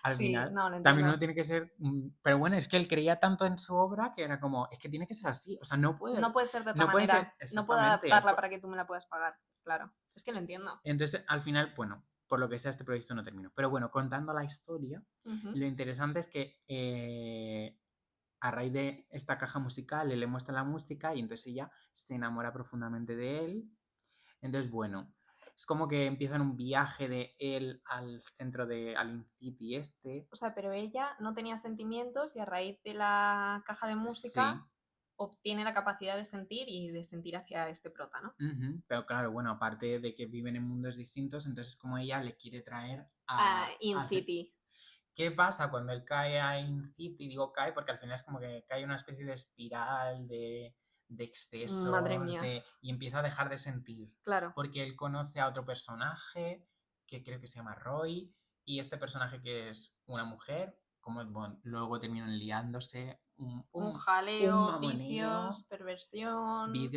[SPEAKER 2] Al final, también uno tiene que ser... Pero bueno, es que él creía tanto en su obra que era como, es que tiene que ser así. O sea, no puede
[SPEAKER 1] ser de otra manera. No puedo adaptarla para que tú me la puedas pagar. Claro, es que lo entiendo.
[SPEAKER 2] Entonces, al final, bueno, por lo que sea, este proyecto no terminó. Pero bueno, contando la historia, lo interesante es que a raíz de esta caja musical él le muestra la música y entonces ella se enamora profundamente de él. Entonces, bueno, es como que empiezan un viaje de él al centro al In-City este.
[SPEAKER 1] O sea, pero ella no tenía sentimientos y a raíz de la caja de música obtiene la capacidad de sentir y de sentir hacia este prota, ¿no?
[SPEAKER 2] Pero claro, bueno, aparte de que viven en mundos distintos, entonces como ella le quiere traer a
[SPEAKER 1] In-City.
[SPEAKER 2] ¿Qué pasa cuando él cae a In-City? Digo cae porque al final es como que cae una especie de espiral de excesos.
[SPEAKER 1] Madre mía.
[SPEAKER 2] Y empieza a dejar de sentir.
[SPEAKER 1] Claro.
[SPEAKER 2] Porque él conoce a otro personaje que creo que se llama Roy, y este personaje que es una mujer, como bueno, luego terminan liándose,
[SPEAKER 1] Un
[SPEAKER 2] un
[SPEAKER 1] jaleo,
[SPEAKER 2] mamoneo,
[SPEAKER 1] vicios,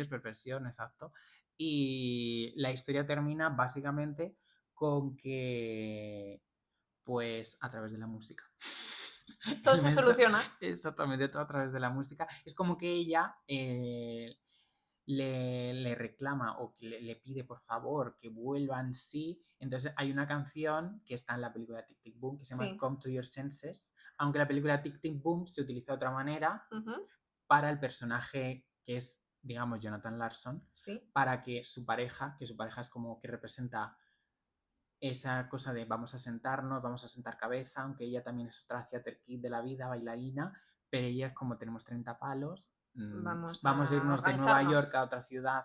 [SPEAKER 2] perversión, exacto. Y la historia termina básicamente con que, pues, a través de la música.
[SPEAKER 1] Todo se soluciona.
[SPEAKER 2] Exactamente, todo a través de la música. Es como que ella le reclama o que le pide por favor que vuelvan sí. Entonces hay una canción que está en la película Tic Tic Boom que se llama Come to Your Senses, aunque la película Tic Tic Boom se utiliza de otra manera para el personaje que es, digamos, Jonathan Larson, para que su pareja es como que representa esa cosa de vamos a sentarnos, vamos a sentar cabeza, aunque ella también es otra theater kid de la vida, bailarina, pero ella es como tenemos 30 palos, vamos a irnos de Nueva York a otra ciudad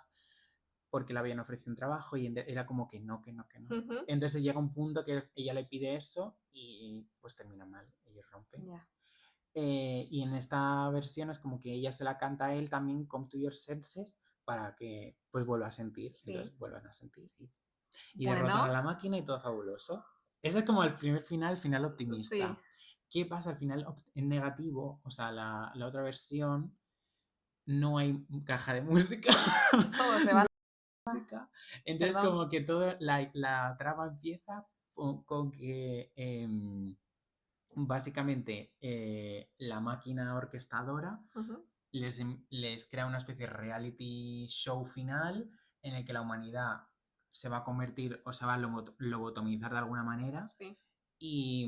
[SPEAKER 2] porque le habían ofrecido un trabajo y era como que no. Entonces llega un punto que ella le pide eso y pues termina mal, ellos rompen. Y en esta versión es como que ella se la canta a él también, Come to Your Senses, para que pues vuelva a sentir, entonces vuelvan a sentir y derrotan a la máquina y todo fabuloso. Ese es como el primer final optimista. ¿Qué pasa al final en negativo? O sea, la otra versión no hay caja de música.
[SPEAKER 1] Todo se va.
[SPEAKER 2] Entonces como que toda la trama empieza con que básicamente la máquina orquestadora les crea una especie de reality show final en el que la humanidad se va a convertir o se va a lobotomizar de alguna manera. Y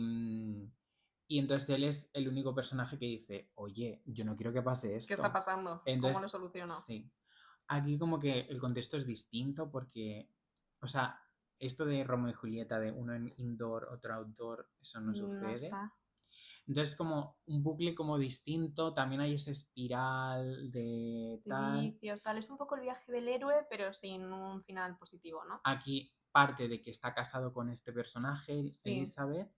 [SPEAKER 2] entonces él es el único personaje que dice, oye, yo no quiero que pase esto.
[SPEAKER 1] ¿Qué está pasando?
[SPEAKER 2] Entonces,
[SPEAKER 1] ¿cómo lo soluciono?
[SPEAKER 2] Sí. Aquí como que el contexto es distinto porque, o sea, esto de Romeo y Julieta, de uno en indoor, otro outdoor, eso no sucede.
[SPEAKER 1] Está.
[SPEAKER 2] Entonces como un bucle como distinto, también hay esa espiral de tal.
[SPEAKER 1] Vicios, tal. Es un poco el viaje del héroe, pero sin un final positivo, ¿no?
[SPEAKER 2] Aquí parte de que está casado con este personaje, Elizabeth,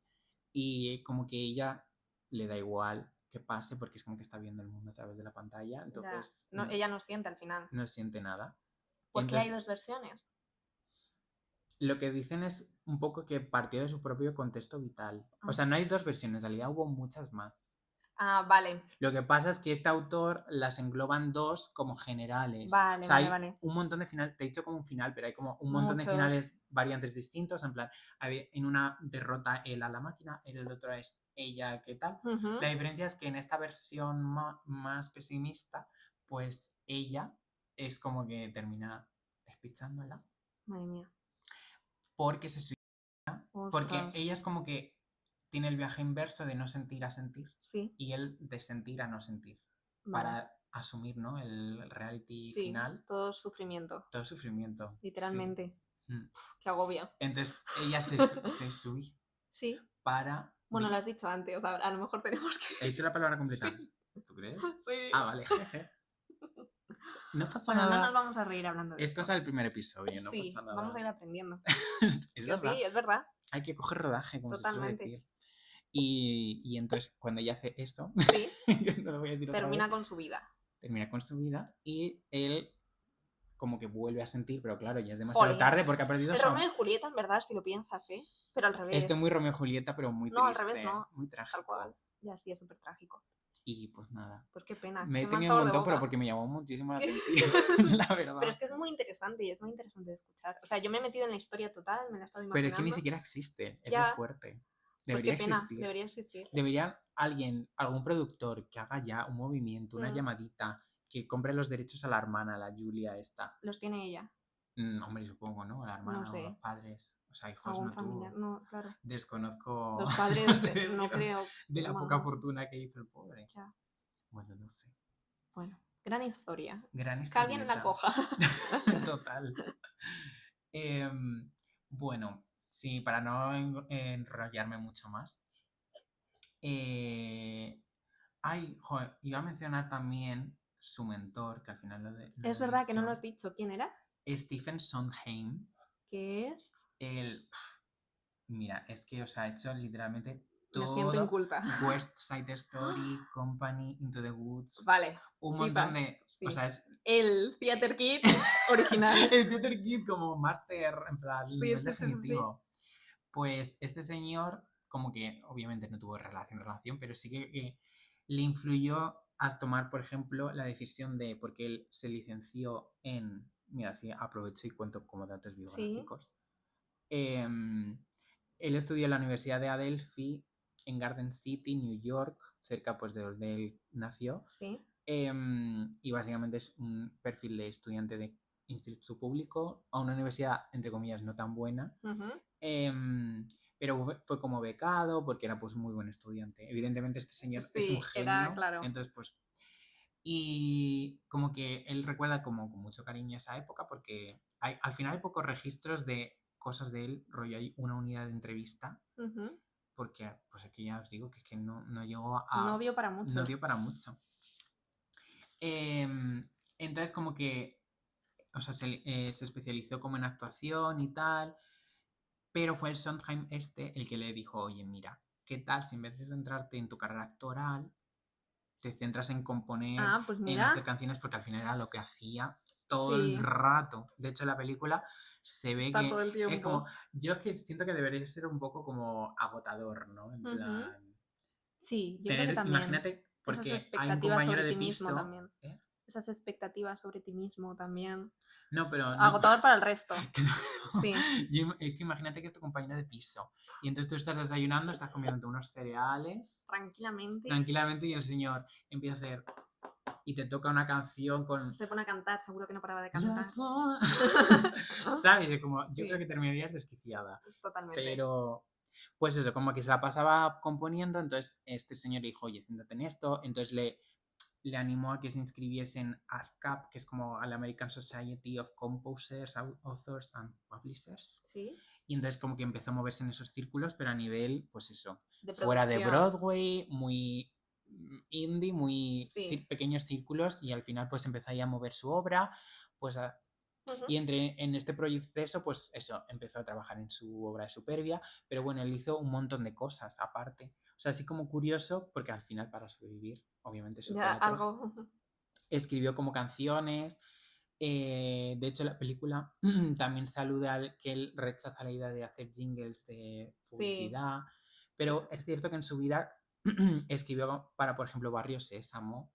[SPEAKER 2] y como que ella le da igual que pase porque es como que está viendo el mundo a través de la pantalla. Entonces
[SPEAKER 1] ella no siente al final.
[SPEAKER 2] No siente nada.
[SPEAKER 1] ¿Por qué hay dos versiones?
[SPEAKER 2] Lo que dicen es un poco que partió de su propio contexto vital. O sea, no hay dos versiones, en realidad hubo muchas más.
[SPEAKER 1] Ah, vale.
[SPEAKER 2] Lo que pasa es que este autor las engloban dos como generales.
[SPEAKER 1] Vale,
[SPEAKER 2] o sea,
[SPEAKER 1] hay
[SPEAKER 2] un montón de finales, te he dicho como un final, pero hay como un montón de finales variantes distintos. En plan, en una derrota él a la máquina, en el otro es ella, ¿qué tal? La diferencia es que en esta versión más pesimista, pues ella es como que termina despichándola.
[SPEAKER 1] Madre mía.
[SPEAKER 2] Porque se suicida. Porque ella es como que tiene el viaje inverso de no sentir a sentir. Y él de sentir a no sentir. Para asumir, ¿no? El reality final.
[SPEAKER 1] Todo sufrimiento.
[SPEAKER 2] Todo sufrimiento.
[SPEAKER 1] Literalmente. Qué agobio.
[SPEAKER 2] Entonces ella se suicida. Para.
[SPEAKER 1] Bueno, lo has dicho antes, a lo mejor tenemos que.
[SPEAKER 2] He dicho la palabra completa. ¿Tú crees?
[SPEAKER 1] Sí.
[SPEAKER 2] Ah, vale, jeje. No pasa
[SPEAKER 1] nada.
[SPEAKER 2] No
[SPEAKER 1] nos vamos a reír hablando de
[SPEAKER 2] esto. Es cosa del primer episodio, no pasa nada.
[SPEAKER 1] Vamos a ir aprendiendo.
[SPEAKER 2] Es verdad.
[SPEAKER 1] Sí, es verdad.
[SPEAKER 2] Hay que coger rodaje, como
[SPEAKER 1] Totalmente.
[SPEAKER 2] se suele decir. Y entonces, cuando ella hace eso, no lo voy a decir
[SPEAKER 1] termina con su vida.
[SPEAKER 2] Termina con su vida y él como que vuelve a sentir, pero claro, ya es demasiado tarde porque ha perdido
[SPEAKER 1] su... Romeo y Julieta, en verdad, si lo piensas, ¿eh? Pero al revés.
[SPEAKER 2] Esto es muy Romeo y Julieta, pero muy triste.
[SPEAKER 1] No, al revés no.
[SPEAKER 2] Muy trágico.
[SPEAKER 1] Tal cual. Ya sí, es súper trágico.
[SPEAKER 2] Y pues nada.
[SPEAKER 1] Pues qué pena.
[SPEAKER 2] Me he tenido un montón, pero porque me llamó muchísimo la atención, la verdad.
[SPEAKER 1] Pero es que es muy interesante y es muy interesante de escuchar. O sea, yo me he metido en la historia total, me la he estado imaginando.
[SPEAKER 2] Pero es que ni siquiera existe, es lo fuerte. Debería existir.
[SPEAKER 1] Debería existir.
[SPEAKER 2] Debería algún productor que haga ya un movimiento, una llamadita, que compre los derechos a la hermana, la Julia esta.
[SPEAKER 1] ¿Los tiene ella?
[SPEAKER 2] Hombre, supongo, ¿no? A la hermana o los padres. O sea, hijos no
[SPEAKER 1] familiar?
[SPEAKER 2] tuvo.
[SPEAKER 1] No, claro.
[SPEAKER 2] Desconozco.
[SPEAKER 1] Los padres no creo.
[SPEAKER 2] De la poca fortuna que hizo el pobre.
[SPEAKER 1] Ya.
[SPEAKER 2] Bueno, no sé.
[SPEAKER 1] Bueno, gran historia.
[SPEAKER 2] Gran historia.
[SPEAKER 1] Que alguien la coja.
[SPEAKER 2] Total. Bueno, sí, para no enrollarme mucho más. Iba a mencionar también su mentor, que al final
[SPEAKER 1] es verdad que no lo has dicho. ¿Quién era?
[SPEAKER 2] Stephen Sondheim.
[SPEAKER 1] ¿Qué es?
[SPEAKER 2] Mira, es que os ha hecho literalmente
[SPEAKER 1] todo. Me siento inculta.
[SPEAKER 2] West Side Story, Company, Into the Woods.
[SPEAKER 1] Vale.
[SPEAKER 2] Un montón de. Sí. O sea, es.
[SPEAKER 1] El Theater Kid original.
[SPEAKER 2] El Theater Kid como máster, en plan,
[SPEAKER 1] sí,
[SPEAKER 2] definitivo. Pues este señor, como que obviamente no tuvo relación, pero sí que le influyó a tomar, por ejemplo, la decisión de, porque él se licenció en, mira, así aprovecho y cuento como datos
[SPEAKER 1] Sí,
[SPEAKER 2] biográficos. Él estudió en la Universidad de Adelphi en Garden City, New York, cerca pues de donde él nació.
[SPEAKER 1] sí.
[SPEAKER 2] Y básicamente es un perfil de estudiante de instituto público a una universidad, entre comillas, no tan buena.
[SPEAKER 1] Ujú.
[SPEAKER 2] Pero fue como becado porque era pues muy buen estudiante. Evidentemente este señor es un
[SPEAKER 1] Sí, era
[SPEAKER 2] genio,
[SPEAKER 1] claro.
[SPEAKER 2] entonces pues... Y como que él recuerda como con mucho cariño esa época porque al final hay pocos registros de cosas de él, rollo hay una unidad de entrevista,
[SPEAKER 1] Ujú.
[SPEAKER 2] porque pues aquí ya os digo que es que no llegó
[SPEAKER 1] No
[SPEAKER 2] a...
[SPEAKER 1] dio para mucho.
[SPEAKER 2] No dio para mucho. Entonces como que, o sea, se especializó como en actuación y tal, pero fue el Sondheim este el que le dijo, oye, mira, ¿qué tal si en vez de centrarte en tu carrera actoral, te centras en componer,
[SPEAKER 1] Ah, pues
[SPEAKER 2] en hacer
[SPEAKER 1] mira.
[SPEAKER 2] canciones? Porque al final era lo que hacía todo el
[SPEAKER 1] Sí,
[SPEAKER 2] rato. De hecho, en la película se ve
[SPEAKER 1] está todo
[SPEAKER 2] que
[SPEAKER 1] el
[SPEAKER 2] es como,
[SPEAKER 1] tiempo.
[SPEAKER 2] yo es que siento que debería ser un poco como agotador, ¿no? En
[SPEAKER 1] Ujú.
[SPEAKER 2] plan,
[SPEAKER 1] Sí, yo creo que
[SPEAKER 2] tener,
[SPEAKER 1] también.
[SPEAKER 2] imagínate,
[SPEAKER 1] Esas
[SPEAKER 2] porque hay un
[SPEAKER 1] expectativas
[SPEAKER 2] compañero
[SPEAKER 1] sobre
[SPEAKER 2] de
[SPEAKER 1] ti mismo
[SPEAKER 2] piso,
[SPEAKER 1] también.
[SPEAKER 2] ¿eh?
[SPEAKER 1] Esas expectativas sobre ti mismo también.
[SPEAKER 2] No, pero no.
[SPEAKER 1] Agotador para el resto. Sí.
[SPEAKER 2] Es que imagínate que es tu compañero de piso y entonces tú estás desayunando, estás comiendo unos cereales
[SPEAKER 1] Tranquilamente
[SPEAKER 2] tranquilamente y el señor empieza a hacer y te toca una canción con
[SPEAKER 1] se pone a cantar, seguro que no paraba de cantar.
[SPEAKER 2] Las ¿sabes? Es como, yo creo
[SPEAKER 1] Sí,
[SPEAKER 2] que terminarías desquiciada.
[SPEAKER 1] totalmente.
[SPEAKER 2] Pero, pues eso, como que se la pasaba componiendo, entonces este señor le dijo, oye, céntrate en esto, entonces le animó a que se inscribiese en ASCAP, que es como la American Society of Composers, Authors and Publishers.
[SPEAKER 1] Sí,
[SPEAKER 2] Y entonces como que empezó a moverse en esos círculos, pero a nivel, pues eso,
[SPEAKER 1] de
[SPEAKER 2] fuera de
[SPEAKER 1] producción.
[SPEAKER 2] Broadway, muy indie, muy
[SPEAKER 1] Sí.
[SPEAKER 2] pequeños círculos, y al final pues empezó ahí a mover su obra, pues
[SPEAKER 1] Ujú.
[SPEAKER 2] y en este proceso, pues eso, empezó a trabajar en su obra de Superbia, pero bueno, él hizo un montón de cosas aparte. O sea, así como curioso, porque al final para sobrevivir, obviamente su
[SPEAKER 1] Ya
[SPEAKER 2] teatro,
[SPEAKER 1] algo.
[SPEAKER 2] escribió como canciones. De hecho, la película también saluda al que él rechaza la idea de hacer jingles de
[SPEAKER 1] Sí.
[SPEAKER 2] publicidad, pero es cierto que en su vida escribió para, por ejemplo, Barrio Sésamo,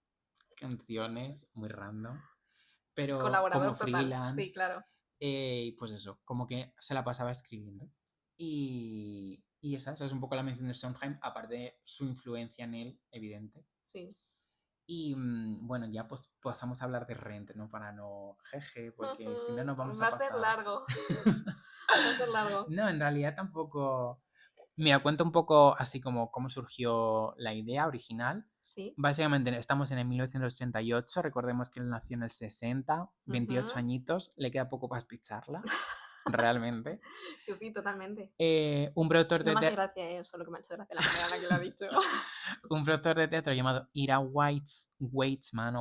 [SPEAKER 2] canciones muy random, pero como
[SPEAKER 1] Colaborador total. Sí,
[SPEAKER 2] freelance,
[SPEAKER 1] claro.
[SPEAKER 2] y pues eso, como que se la pasaba escribiendo. Y esa es un poco la mención de Sondheim, aparte de su influencia en él, evidente.
[SPEAKER 1] Sí.
[SPEAKER 2] Y bueno, ya pues pasamos a hablar de Rent, ¿no? Para no jeje, porque si no nos vamos
[SPEAKER 1] Va
[SPEAKER 2] a
[SPEAKER 1] a ser
[SPEAKER 2] pasar.
[SPEAKER 1] largo. Va a ser largo.
[SPEAKER 2] No, en realidad tampoco. Mira, cuento un poco así como cómo surgió la idea original.
[SPEAKER 1] Sí.
[SPEAKER 2] Básicamente estamos en el 1988, recordemos que él nació en el 60, 28
[SPEAKER 1] Ujú.
[SPEAKER 2] añitos, le queda poco para picharla, realmente.
[SPEAKER 1] Que sí, totalmente.
[SPEAKER 2] Un productor
[SPEAKER 1] No
[SPEAKER 2] de
[SPEAKER 1] me hace gracia solo que me ha hecho gracia la manera en la que lo ha dicho.
[SPEAKER 2] un productor de teatro llamado Ira Weitzman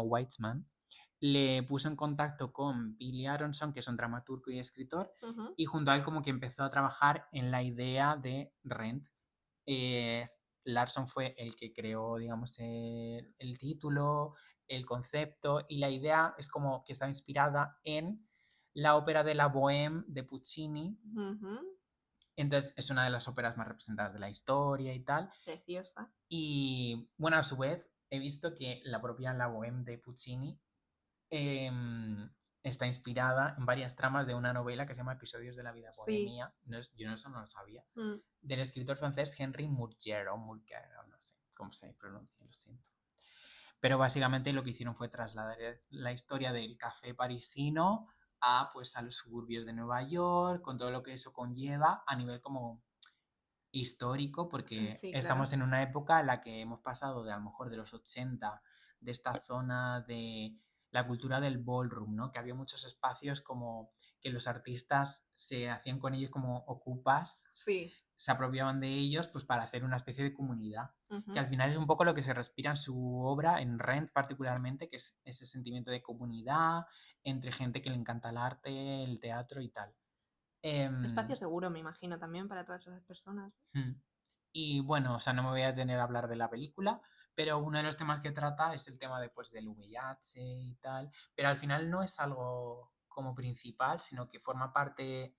[SPEAKER 2] le puso en contacto con Billy Aronson, que es un dramaturgo y escritor,
[SPEAKER 1] Ujú.
[SPEAKER 2] y junto a él como que empezó a trabajar en la idea de Rent. Eh, Larson fue el que creó, digamos, el título, el concepto, y la idea es como que está inspirada en la ópera de la Bohème de Puccini.
[SPEAKER 1] Ujú.
[SPEAKER 2] Entonces es una de las óperas más representadas de la historia y tal.
[SPEAKER 1] Preciosa.
[SPEAKER 2] Y bueno, a su vez he visto que la propia La Bohème de Puccini eh, está inspirada en varias tramas de una novela que se llama Episodios de la vida
[SPEAKER 1] Sí.
[SPEAKER 2] bohemia. No yo eso no lo sabía.
[SPEAKER 1] Mm.
[SPEAKER 2] Del escritor francés Henry Murger, no sé cómo se pronuncia, lo siento. Pero básicamente lo que hicieron fue trasladar la historia del café parisino a, pues, a los suburbios de Nueva York, con todo lo que eso conlleva a nivel como histórico, porque
[SPEAKER 1] Sí, claro.
[SPEAKER 2] estamos en una época en la que hemos pasado de a lo mejor de los 80, de esta zona de la cultura del ballroom, ¿no? Que había muchos espacios como que los artistas se hacían con ellos como ocupas,
[SPEAKER 1] Sí.
[SPEAKER 2] se apropiaban de ellos pues para hacer una especie de comunidad, que
[SPEAKER 1] Ujú.
[SPEAKER 2] al final es un poco lo que se respira en su obra, en Rent particularmente, que es ese sentimiento de comunidad entre gente que le encanta el arte, el teatro y tal.
[SPEAKER 1] Espacio
[SPEAKER 2] Em,
[SPEAKER 1] seguro, me imagino, también para todas esas personas.
[SPEAKER 2] hmm. Y bueno, o sea, no me voy a detener a hablar de la película, pero uno de los temas que trata es el tema de, pues, del VIH y tal, pero al final no es algo como principal, sino que forma parte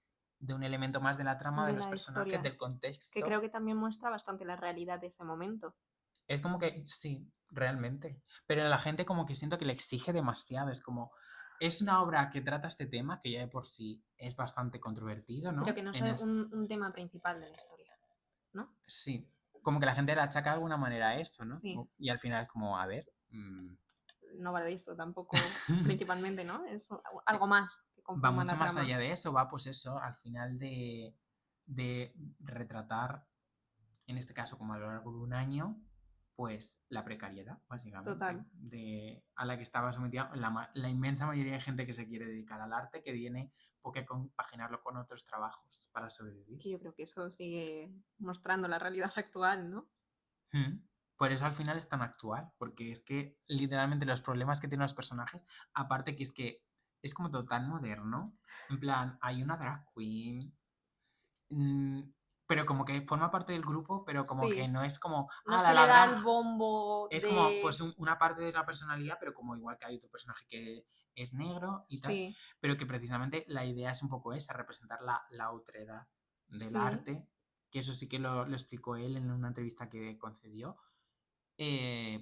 [SPEAKER 2] de un elemento más de la trama, de
[SPEAKER 1] de
[SPEAKER 2] los
[SPEAKER 1] la
[SPEAKER 2] personajes,
[SPEAKER 1] historia.
[SPEAKER 2] del
[SPEAKER 1] Que
[SPEAKER 2] contexto.
[SPEAKER 1] creo que también muestra bastante la realidad de ese momento.
[SPEAKER 2] Es como que, sí, realmente. Pero la gente como que siento que le exige demasiado. Es como, es una obra que trata este tema, que ya de por sí es bastante controvertido,
[SPEAKER 1] Pero
[SPEAKER 2] ¿no?
[SPEAKER 1] que no
[SPEAKER 2] En
[SPEAKER 1] es un tema principal de la historia, ¿no?
[SPEAKER 2] Sí, como que la gente le achaca de alguna manera a eso, ¿no?
[SPEAKER 1] Sí.
[SPEAKER 2] Y al final es como, a ver...
[SPEAKER 1] No va de esto tampoco, principalmente, ¿no? Es
[SPEAKER 2] eh,
[SPEAKER 1] algo más que
[SPEAKER 2] va
[SPEAKER 1] conforma
[SPEAKER 2] mucho
[SPEAKER 1] la
[SPEAKER 2] más
[SPEAKER 1] trama.
[SPEAKER 2] allá de eso, va pues eso, al final de retratar, en este caso como a lo largo de un año, pues la precariedad, básicamente,
[SPEAKER 1] Total.
[SPEAKER 2] a la que estaba sometida la inmensa mayoría de gente que se quiere dedicar al arte, que tiene que compaginarlo con otros trabajos para sobrevivir.
[SPEAKER 1] Que yo creo que eso sigue mostrando la realidad actual, ¿no?
[SPEAKER 2] Por eso al final es tan actual, porque es que literalmente los problemas que tienen los personajes, aparte que es como todo tan moderno, en plan, hay una drag queen, mm, pero como que forma parte del grupo, pero como que
[SPEAKER 1] Sí.
[SPEAKER 2] no es como,
[SPEAKER 1] No se
[SPEAKER 2] la
[SPEAKER 1] le da
[SPEAKER 2] drag.
[SPEAKER 1] el bombo
[SPEAKER 2] Es como pues
[SPEAKER 1] de...
[SPEAKER 2] una parte de la personalidad, pero como igual que hay otro personaje que es negro y tal,
[SPEAKER 1] Sí,
[SPEAKER 2] pero que precisamente la idea es un poco esa, representar la otredad del
[SPEAKER 1] sí.
[SPEAKER 2] arte, que eso sí que lo explicó él en una entrevista que concedió.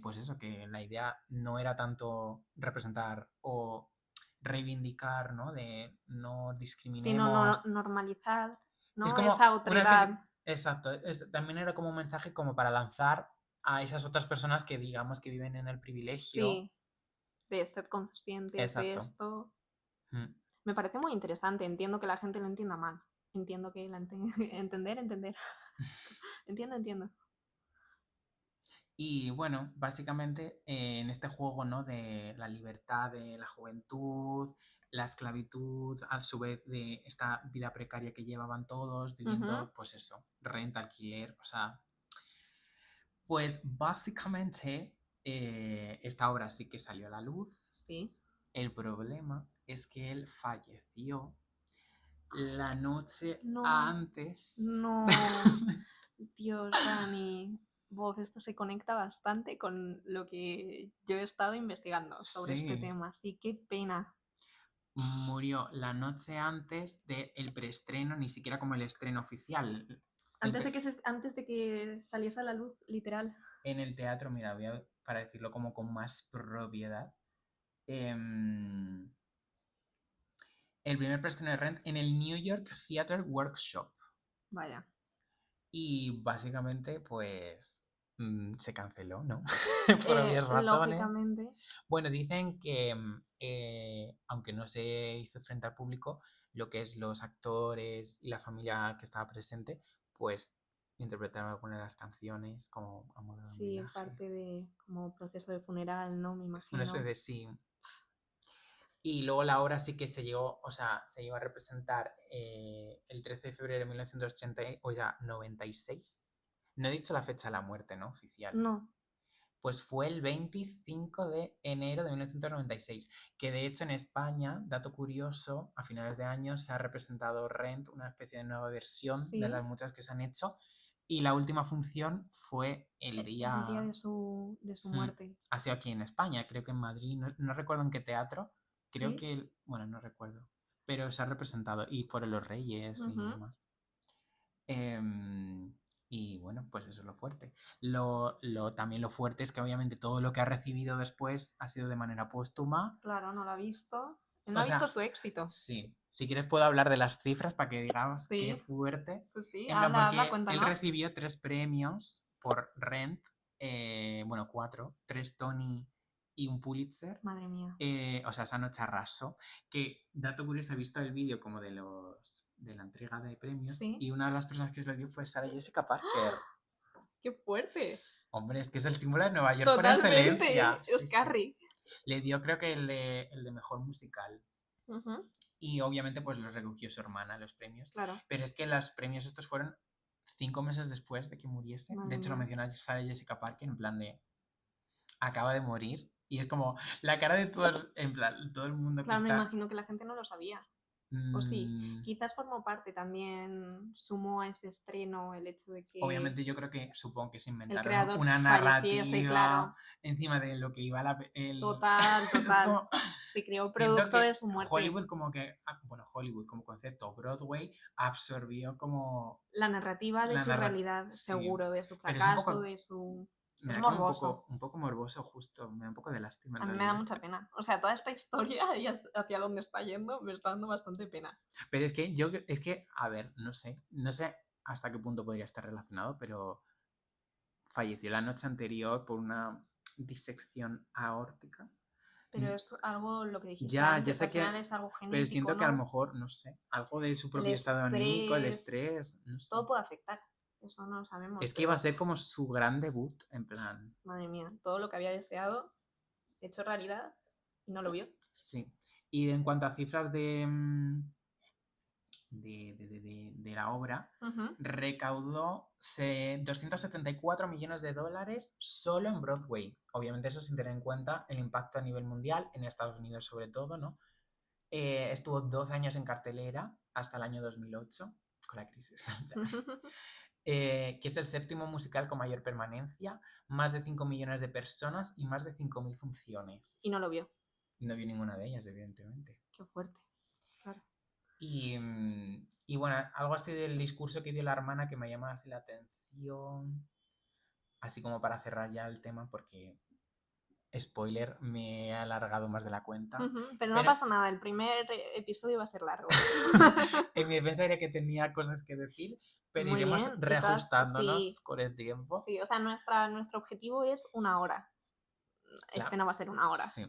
[SPEAKER 2] Pues eso, que la idea no era tanto representar o reivindicar, ¿no? De no
[SPEAKER 1] Sino
[SPEAKER 2] discriminemos.
[SPEAKER 1] normalizar,
[SPEAKER 2] Es
[SPEAKER 1] ¿no?
[SPEAKER 2] como
[SPEAKER 1] Esa
[SPEAKER 2] una especie.
[SPEAKER 1] otredad.
[SPEAKER 2] Exacto, también era como un mensaje como para lanzar a esas otras personas que digamos que viven en el privilegio.
[SPEAKER 1] Sí, de ser conscientes de
[SPEAKER 2] Exacto.
[SPEAKER 1] esto.
[SPEAKER 2] Mm.
[SPEAKER 1] Me parece muy interesante. Entiendo que la gente lo entienda mal. Entiendo que entender. Entiendo.
[SPEAKER 2] Y bueno, básicamente en este juego, ¿no? De la libertad de la juventud, la esclavitud, a su vez de esta vida precaria que llevaban todos, viviendo, pues eso, renta, alquiler, o sea, pues básicamente esta obra sí que salió a la luz.
[SPEAKER 1] Sí.
[SPEAKER 2] El problema es que él falleció la noche
[SPEAKER 1] No,
[SPEAKER 2] antes.
[SPEAKER 1] no. Dios, Dani. Bof, esto se conecta bastante con lo que yo he estado investigando sobre este
[SPEAKER 2] Sí,
[SPEAKER 1] tema. Sí, qué pena.
[SPEAKER 2] murió la noche antes del preestreno, ni siquiera como el estreno oficial.
[SPEAKER 1] Antes de que saliese a la luz, literal.
[SPEAKER 2] En el teatro, mira, para decirlo como con más propiedad, em, el primer preestreno de Rent en el New York Theatre Workshop.
[SPEAKER 1] Vaya.
[SPEAKER 2] Y básicamente, pues, se canceló, ¿no? Por obvias razones.
[SPEAKER 1] Lógicamente.
[SPEAKER 2] Bueno, dicen que, aunque no se hizo frente al público, lo que es los actores y la familia que estaba presente, pues interpretaron algunas de las canciones como a modo de
[SPEAKER 1] Sí,
[SPEAKER 2] homenaje.
[SPEAKER 1] parte de como proceso de funeral, ¿no? Me
[SPEAKER 2] Una especie
[SPEAKER 1] imagino.
[SPEAKER 2] de sí. Y luego la obra sí que se llegó, o sea, se iba a representar el 13 de febrero de 1980, o ya 96. No he dicho la fecha de la muerte, ¿no? Oficial.
[SPEAKER 1] No.
[SPEAKER 2] Pues fue el 25 de enero de 1996, que de hecho en España, dato curioso, a finales de año se ha representado Rent, una especie de nueva versión de las
[SPEAKER 1] Sí.
[SPEAKER 2] muchas que se han hecho, y la última función fue el
[SPEAKER 1] El día
[SPEAKER 2] día...
[SPEAKER 1] de su muerte.
[SPEAKER 2] Ha sido aquí en España, creo que en Madrid, no recuerdo en qué teatro, creo
[SPEAKER 1] Sí.
[SPEAKER 2] que, bueno, no recuerdo, pero se ha representado, y fueron los Reyes y
[SPEAKER 1] Ujú.
[SPEAKER 2] demás. Em, y bueno, pues eso es lo fuerte. También lo fuerte es que obviamente todo lo que ha recibido después ha sido de manera póstuma.
[SPEAKER 1] Claro, no lo ha visto. No
[SPEAKER 2] O
[SPEAKER 1] ha visto
[SPEAKER 2] sea,
[SPEAKER 1] su éxito.
[SPEAKER 2] sí. Si quieres puedo hablar de las cifras para que digamos qué
[SPEAKER 1] Sí.
[SPEAKER 2] fuerte.
[SPEAKER 1] Sí.
[SPEAKER 2] En plan,
[SPEAKER 1] Habla,
[SPEAKER 2] porque él
[SPEAKER 1] cuéntanos.
[SPEAKER 2] recibió 3 premios por Rent. Bueno, 4. 3 Tony y un Pulitzer.
[SPEAKER 1] Madre mía.
[SPEAKER 2] O sea, esa noche arrasó. Que, dato curioso, he visto el vídeo como de la entrega de premios
[SPEAKER 1] Sí.
[SPEAKER 2] y una de las personas que se lo dio fue Sarah Jessica Parker.
[SPEAKER 1] ¡Qué fuerte!
[SPEAKER 2] Hombre, es que es el símbolo de Nueva York por excelencia.
[SPEAKER 1] Totalmente.
[SPEAKER 2] Sí,
[SPEAKER 1] Es
[SPEAKER 2] sí.
[SPEAKER 1] Carrie.
[SPEAKER 2] Le dio creo que el de mejor musical.
[SPEAKER 1] Ujú.
[SPEAKER 2] Y obviamente pues los recogió su hermana, los premios.
[SPEAKER 1] Claro.
[SPEAKER 2] Pero es que los premios estos fueron 5 meses después de que muriese. De
[SPEAKER 1] Madre
[SPEAKER 2] hecho lo
[SPEAKER 1] mía.
[SPEAKER 2] menciona Sarah Jessica Parker en plan de acaba de morir. Y es como la cara de todo, en plan, todo el mundo que
[SPEAKER 1] Claro, me
[SPEAKER 2] está...
[SPEAKER 1] imagino que la gente no lo sabía. O sí,
[SPEAKER 2] Mm,
[SPEAKER 1] quizás formó parte también, sumó a ese estreno el hecho de que
[SPEAKER 2] obviamente yo creo que supongo que se
[SPEAKER 1] el
[SPEAKER 2] inventaron
[SPEAKER 1] creador
[SPEAKER 2] una
[SPEAKER 1] falleciese,
[SPEAKER 2] narrativa
[SPEAKER 1] claro.
[SPEAKER 2] encima de lo que iba
[SPEAKER 1] Total,
[SPEAKER 2] es
[SPEAKER 1] total.
[SPEAKER 2] como,
[SPEAKER 1] Se creó
[SPEAKER 2] siento
[SPEAKER 1] producto de
[SPEAKER 2] que
[SPEAKER 1] su muerte.
[SPEAKER 2] Hollywood como que, bueno, Hollywood como concepto, Broadway absorbió como
[SPEAKER 1] La narrativa de
[SPEAKER 2] la
[SPEAKER 1] su
[SPEAKER 2] narrativa,
[SPEAKER 1] realidad,
[SPEAKER 2] sí,
[SPEAKER 1] seguro, de su
[SPEAKER 2] pero es un
[SPEAKER 1] fracaso,
[SPEAKER 2] poco,
[SPEAKER 1] de su...
[SPEAKER 2] me
[SPEAKER 1] Es
[SPEAKER 2] da como
[SPEAKER 1] morboso.
[SPEAKER 2] un poco morboso justo, me da un poco de lástima en
[SPEAKER 1] A mí me da
[SPEAKER 2] realidad.
[SPEAKER 1] mucha pena. O sea, toda esta historia y hacia dónde está yendo me está dando bastante pena.
[SPEAKER 2] Pero es que, a ver, no sé hasta qué punto podría estar relacionado, pero falleció la noche anterior por una disección aórtica.
[SPEAKER 1] Pero es algo, lo que dijiste
[SPEAKER 2] Ya
[SPEAKER 1] antes,
[SPEAKER 2] sé
[SPEAKER 1] al final
[SPEAKER 2] que,
[SPEAKER 1] es algo
[SPEAKER 2] pero
[SPEAKER 1] genético,
[SPEAKER 2] siento que a lo
[SPEAKER 1] ¿no?
[SPEAKER 2] mejor, no sé, algo de su
[SPEAKER 1] El
[SPEAKER 2] propio estado anímico, el
[SPEAKER 1] estrés,
[SPEAKER 2] estrés, no sé.
[SPEAKER 1] todo puede afectar. Eso no lo sabemos,
[SPEAKER 2] Es que iba a
[SPEAKER 1] pero
[SPEAKER 2] ser como su gran debut, en plan,
[SPEAKER 1] madre mía, todo lo que había deseado, hecho realidad, y no lo vio.
[SPEAKER 2] sí. Y en cuanto a cifras de la obra,
[SPEAKER 1] Ujú.
[SPEAKER 2] recaudó 274 millones de dólares solo en Broadway. Obviamente eso sin tener en cuenta el impacto a nivel mundial, en Estados Unidos sobre todo, ¿no? Estuvo 12 años en cartelera hasta el año 2008, con la crisis. Que es el séptimo musical con mayor permanencia, más de 5 millones de personas y más de 5.000 funciones.
[SPEAKER 1] Y no lo vio.
[SPEAKER 2] No vi ninguna de ellas, evidentemente.
[SPEAKER 1] Qué fuerte. Claro.
[SPEAKER 2] Y bueno, algo así del discurso que dio la hermana que me llama así la atención, así como para cerrar ya el tema, porque spoiler, me he alargado más de la cuenta.
[SPEAKER 1] Pero no
[SPEAKER 2] Pero
[SPEAKER 1] pasa nada, el primer episodio va a ser largo.
[SPEAKER 2] en mi defensa diré que tenía cosas que decir, pero
[SPEAKER 1] Muy
[SPEAKER 2] iremos
[SPEAKER 1] bien. Y todas,
[SPEAKER 2] reajustándonos
[SPEAKER 1] sí,
[SPEAKER 2] con el tiempo.
[SPEAKER 1] sí, o sea, nuestro objetivo es 1 hora. Este
[SPEAKER 2] Claro,
[SPEAKER 1] no va a ser 1 hora.
[SPEAKER 2] sí.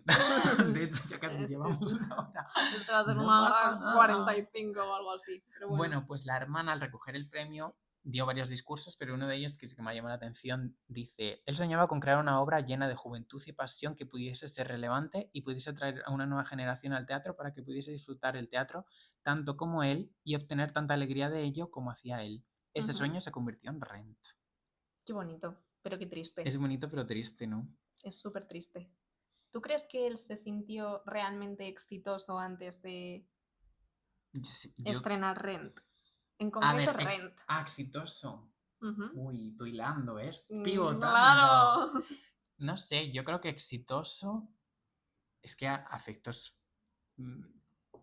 [SPEAKER 2] De hecho, ya casi llevamos una hora.
[SPEAKER 1] Este va a ser
[SPEAKER 2] No
[SPEAKER 1] una
[SPEAKER 2] pasa
[SPEAKER 1] hora
[SPEAKER 2] nada.
[SPEAKER 1] 45 o algo así. Pero bueno.
[SPEAKER 2] Bueno, pues la hermana al recoger el premio dio varios discursos, pero uno de ellos, que sí que me ha llamado la atención, dice, él soñaba con crear una obra llena de juventud y pasión que pudiese ser relevante y pudiese atraer a una nueva generación al teatro para que pudiese disfrutar el teatro tanto como él y obtener tanta alegría de ello como hacía él. Ese
[SPEAKER 1] Ujú.
[SPEAKER 2] sueño se convirtió en Rent.
[SPEAKER 1] Qué bonito, pero qué triste.
[SPEAKER 2] Es bonito pero triste, ¿no?
[SPEAKER 1] Es súper triste. ¿Tú crees que él se sintió realmente exitoso antes de estrenar Rent? En
[SPEAKER 2] A
[SPEAKER 1] concreto,
[SPEAKER 2] ver,
[SPEAKER 1] Rent.
[SPEAKER 2] exitoso.
[SPEAKER 1] Ujú.
[SPEAKER 2] Uy, tú hilando, ¿ves? Pivotando.
[SPEAKER 1] Claro.
[SPEAKER 2] No sé, yo creo que exitoso es que a efectos, mm,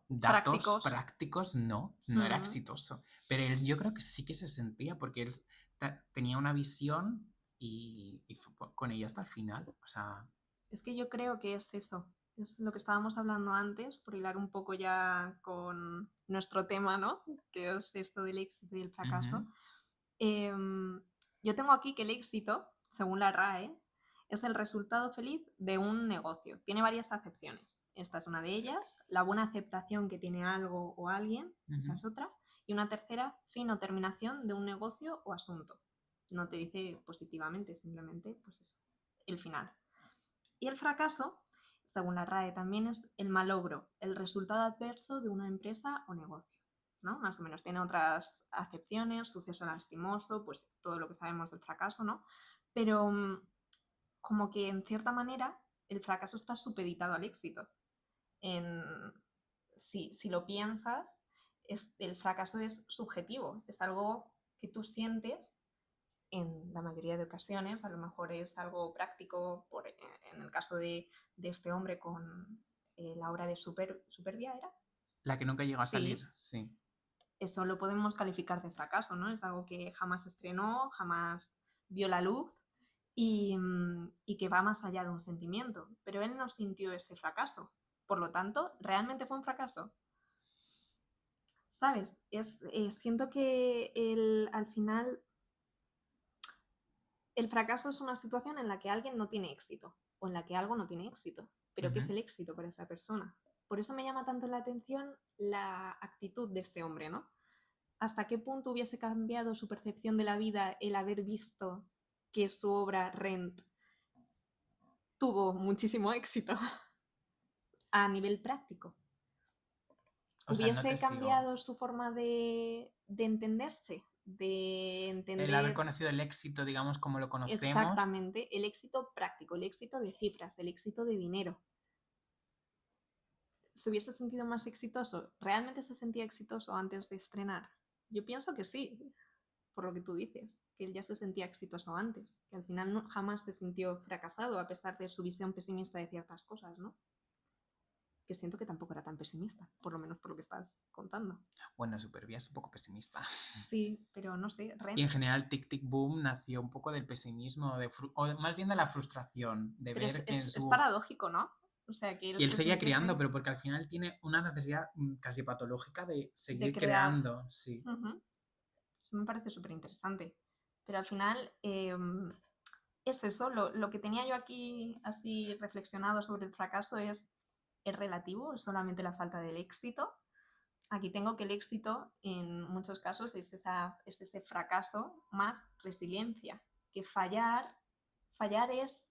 [SPEAKER 2] datos
[SPEAKER 1] Prácticos.
[SPEAKER 2] prácticos, no era
[SPEAKER 1] Mm.
[SPEAKER 2] exitoso. Pero él, yo creo que sí que se sentía porque él tenía una visión y fue con ella hasta el final. O sea,
[SPEAKER 1] Es que yo creo que es eso. Es lo que estábamos hablando antes, por hilar un poco ya con nuestro tema, ¿no? Que es esto del éxito y el fracaso.
[SPEAKER 2] ujú,
[SPEAKER 1] Em, yo tengo aquí que el éxito, según la RAE, es el resultado feliz de un negocio. Tiene varias acepciones. Esta es una de ellas. La buena aceptación que tiene algo o alguien, esa
[SPEAKER 2] ujú.
[SPEAKER 1] es otra. Y una tercera, fin o terminación de un negocio o asunto. No te dice positivamente, simplemente, pues eso, el final. Y el fracaso, según la RAE, también es el malogro, el resultado adverso de una empresa o negocio. ¿No? Más o menos tiene otras acepciones, suceso lastimoso, pues todo lo que sabemos del fracaso, ¿no? Pero como que en cierta manera el fracaso está supeditado al éxito. En, si lo piensas, el fracaso es subjetivo, es algo que tú sientes en la mayoría de ocasiones, a lo mejor es algo práctico, en el caso de este hombre con la obra de Superbia, ¿era?
[SPEAKER 2] La que nunca llegó a salir,
[SPEAKER 1] Sí,
[SPEAKER 2] sí.
[SPEAKER 1] eso lo podemos calificar de fracaso, ¿no? Es algo que jamás estrenó, jamás vio la luz y que va más allá de un sentimiento. Pero él no sintió ese fracaso. Por lo tanto, ¿realmente fue un fracaso? ¿Sabes? Siento que al final el fracaso es una situación en la que alguien no tiene éxito o en la que algo no tiene éxito. Pero ¿qué es
[SPEAKER 2] Ujú.
[SPEAKER 1] el éxito para esa persona? Por eso me llama tanto la atención la actitud de este hombre, ¿no? ¿Hasta qué punto hubiese cambiado su percepción de la vida el haber visto que su obra Rent tuvo muchísimo éxito a nivel práctico?
[SPEAKER 2] O sea, no te
[SPEAKER 1] ¿Hubiese
[SPEAKER 2] sigo.
[SPEAKER 1] cambiado su forma de entenderse? De
[SPEAKER 2] El haber
[SPEAKER 1] entender
[SPEAKER 2] conocido el éxito, digamos, como lo conocemos.
[SPEAKER 1] exactamente el éxito práctico, el éxito de cifras, el éxito de dinero. ¿se hubiese sentido más exitoso? ¿Realmente se sentía exitoso antes de estrenar? Yo pienso que sí, por lo que tú dices, que él ya se sentía exitoso antes, que al final no, jamás se sintió fracasado a pesar de su visión pesimista de ciertas cosas, ¿no? Que siento que tampoco era tan pesimista, por lo menos por lo que estás contando.
[SPEAKER 2] Bueno, Superbia es un poco pesimista.
[SPEAKER 1] Sí, pero no sé,
[SPEAKER 2] Y en general Tic Tic Boom nació un poco del pesimismo, o más bien de la frustración, de
[SPEAKER 1] pero
[SPEAKER 2] ver que en
[SPEAKER 1] es
[SPEAKER 2] su...
[SPEAKER 1] paradójico, ¿no? O sea, que
[SPEAKER 2] Y él
[SPEAKER 1] se
[SPEAKER 2] seguía creando,
[SPEAKER 1] sintiese
[SPEAKER 2] pero porque al final tiene una necesidad casi patológica de
[SPEAKER 1] de
[SPEAKER 2] seguir
[SPEAKER 1] crear.
[SPEAKER 2] creando, sí.
[SPEAKER 1] Eso me parece súper interesante. Pero al final es eso, lo que tenía yo aquí así reflexionado sobre el fracaso es relativo, es solamente la falta del éxito. Aquí tengo que el éxito en muchos casos es ese fracaso más resiliencia, que fallar es